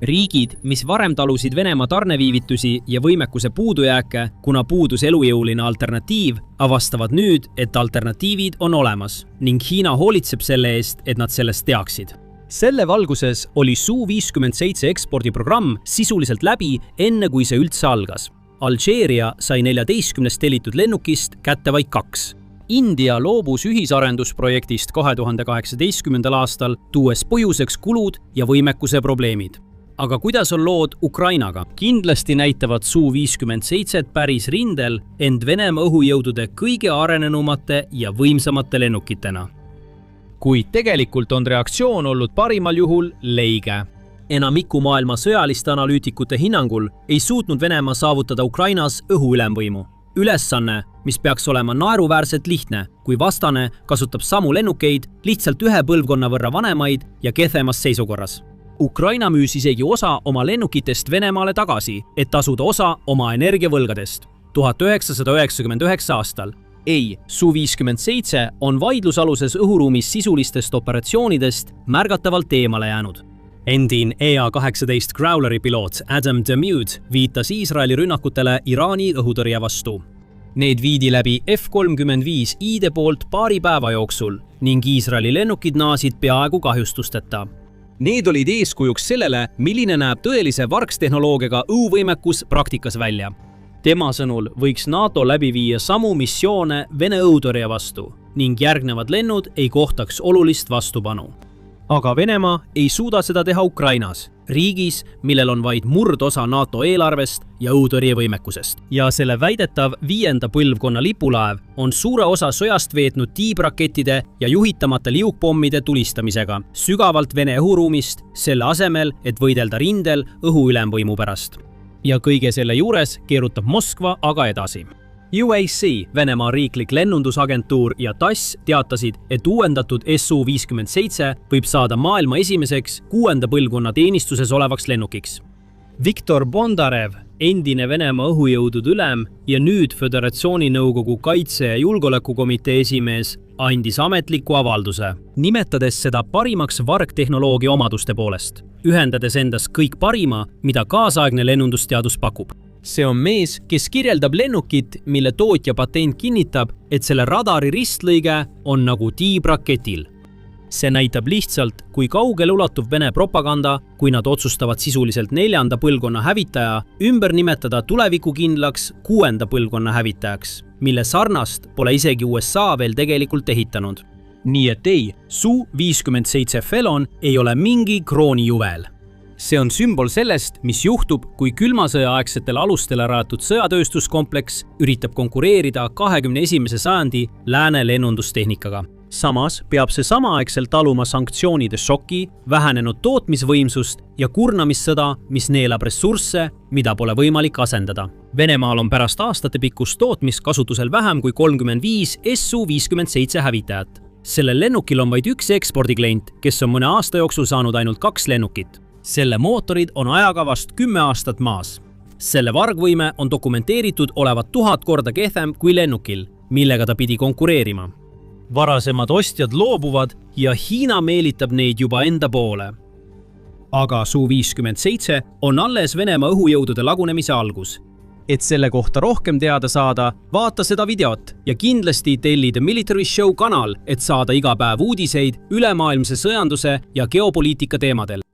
Riigid, mis varem talusid Venemaa tarneviivitusi ja võimekuse puudujääke, kuna puudus elujõuline alternatiiv, avastavad nüüd, et alternatiivid on olemas ning Hiina hoolitseb selle eest, et nad sellest teaksid. Selle valguses oli Su-57 ekspordiprogramm sisuliselt läbi enne, kui see üldse algas. Alžeeria sai 14 tellitud lennukist kätte vaid 2. India loobus ühisarendusprojektist 2018. aastal, tuues põhjuseks kulud ja võimekuse probleemid. Aga kuidas on lood Ukrainaga? Kindlasti näitavad Su-57 päris rindel end Venemaa õhujõudude kõige arenenumate ja võimsamate lennukitena. Kuid tegelikult on reaktsioon olnud parimal juhul leige. Enamiku maailma sõjaliste analüütikute hinnangul ei suutnud Venemaa saavutada Ukrainas õhuülemvõimu. Ülesanne, mis peaks olema naeruväärselt lihtne, kui vastane kasutab samu lennukeid, lihtsalt ühe põlvkonna võrra vanemaid ja kehvemas seisukorras. Ukraina müüs isegi osa oma lennukitest Venemaale tagasi, et tasuda osa oma energiavõlgadest. 1999 aastal. Ei, Su-57 on vaidlusaluses õhuruumis sisulistest operatsioonidest märgatavalt eemale jäänud. Endine EA-18 Growleri piloot Adam Demude viitas Iisraeli rünnakutele Iraani õhutõrje vastu. Need viidi läbi F-35-ide poolt paari päeva jooksul ning Iisraeli lennukid naasid peaaegu kahjustusteta. Need olid eeskujuks sellele, milline näeb tõelise vargstehnoloogiaga õhuvõimekus praktikas välja. Tema sõnul võiks NATO läbi viia samu missioone Vene õhutõrje vastu ning järgnevad lennud ei kohtaks olulist vastupanu. Aga Venemaa ei suuda seda teha Ukrainas, riigis, millel on vaid murdosa NATO eelarvest ja õhutõrjevõimekusest. Ja selle väidetav 5. põlvkonna lipulaev on suure osa sõjast veetnud tiibrakettide ja juhitamata liukpommide tulistamisega sügavalt Vene õhuruumist, selle asemel, et võidelda rindel õhuülemvõimu pärast. Ja kõige selle juures keerutab Moskva aga edasi. UAC, Venemaa riiklik lennundusagentuur ja TASS teatasid, et uuendatud Su-57 võib saada maailma esimeseks 6. põlvkonna teenistuses olevaks lennukiks. Viktor Bondarev, endine Venemaa õhujõudude ülem ja nüüd Föderatsiooni Nõukogu kaitse- ja julgeolekukomitee esimees, andis ametliku avalduse, nimetades seda parimaks vargtehnoloogia omaduste poolest, ühendades endas kõik parima, mida kaasaegne lennundusteadus pakub. See on mees, kes kirjeldab lennukit, mille tootja patent kinnitab, et selle radari ristlõige on nagu tiibraketil. See näitab lihtsalt, kui kaugele ulatuv Vene propaganda, kui nad otsustavad sisuliselt 4. põlvkonna hävitaja ümber nimetada tulevikukindlaks 6. põlvkonna hävitajaks, mille sarnast pole isegi USA veel tegelikult ehitanud. Nii et ei, Su-57 Felon ei ole mingi kroonijuvel. See on sümbol sellest, mis juhtub, kui külma sõja aegsetele alustele rajatud sõjatööstuskompleks üritab konkureerida 21. sajandi lääne lennundustehnikaga. Samas peab see samaaegselt taluma sanktsioonide šoki, vähenenud tootmisvõimsust ja kurnamissõda, mis neelab ressursse, mida pole võimalik asendada. Venemaal on pärast aastatepikkust tootmist kasutusel vähem kui 35 Su-57 hävitajat. Sellel lennukil on vaid üks ekspordiklient, kes on mõne aasta jooksul saanud ainult 2 lennukit. Selle mootorid on ajaga vast 10 aastat maas. Selle vargvõime on dokumenteeritud olevat 1000 korda kehvem kui lennukil, millega ta pidi konkureerima. Varasemad ostjad loobuvad ja Hiina meelitab neid juba enda poole. Aga Su-57 on alles Venemaa õhujõudude lagunemise algus. Et selle kohta rohkem teada saada, vaata seda videot ja kindlasti telli The Military Show kanal, et saada iga päev uudiseid ülemaailmse sõjanduse ja geopoliitika teemadel.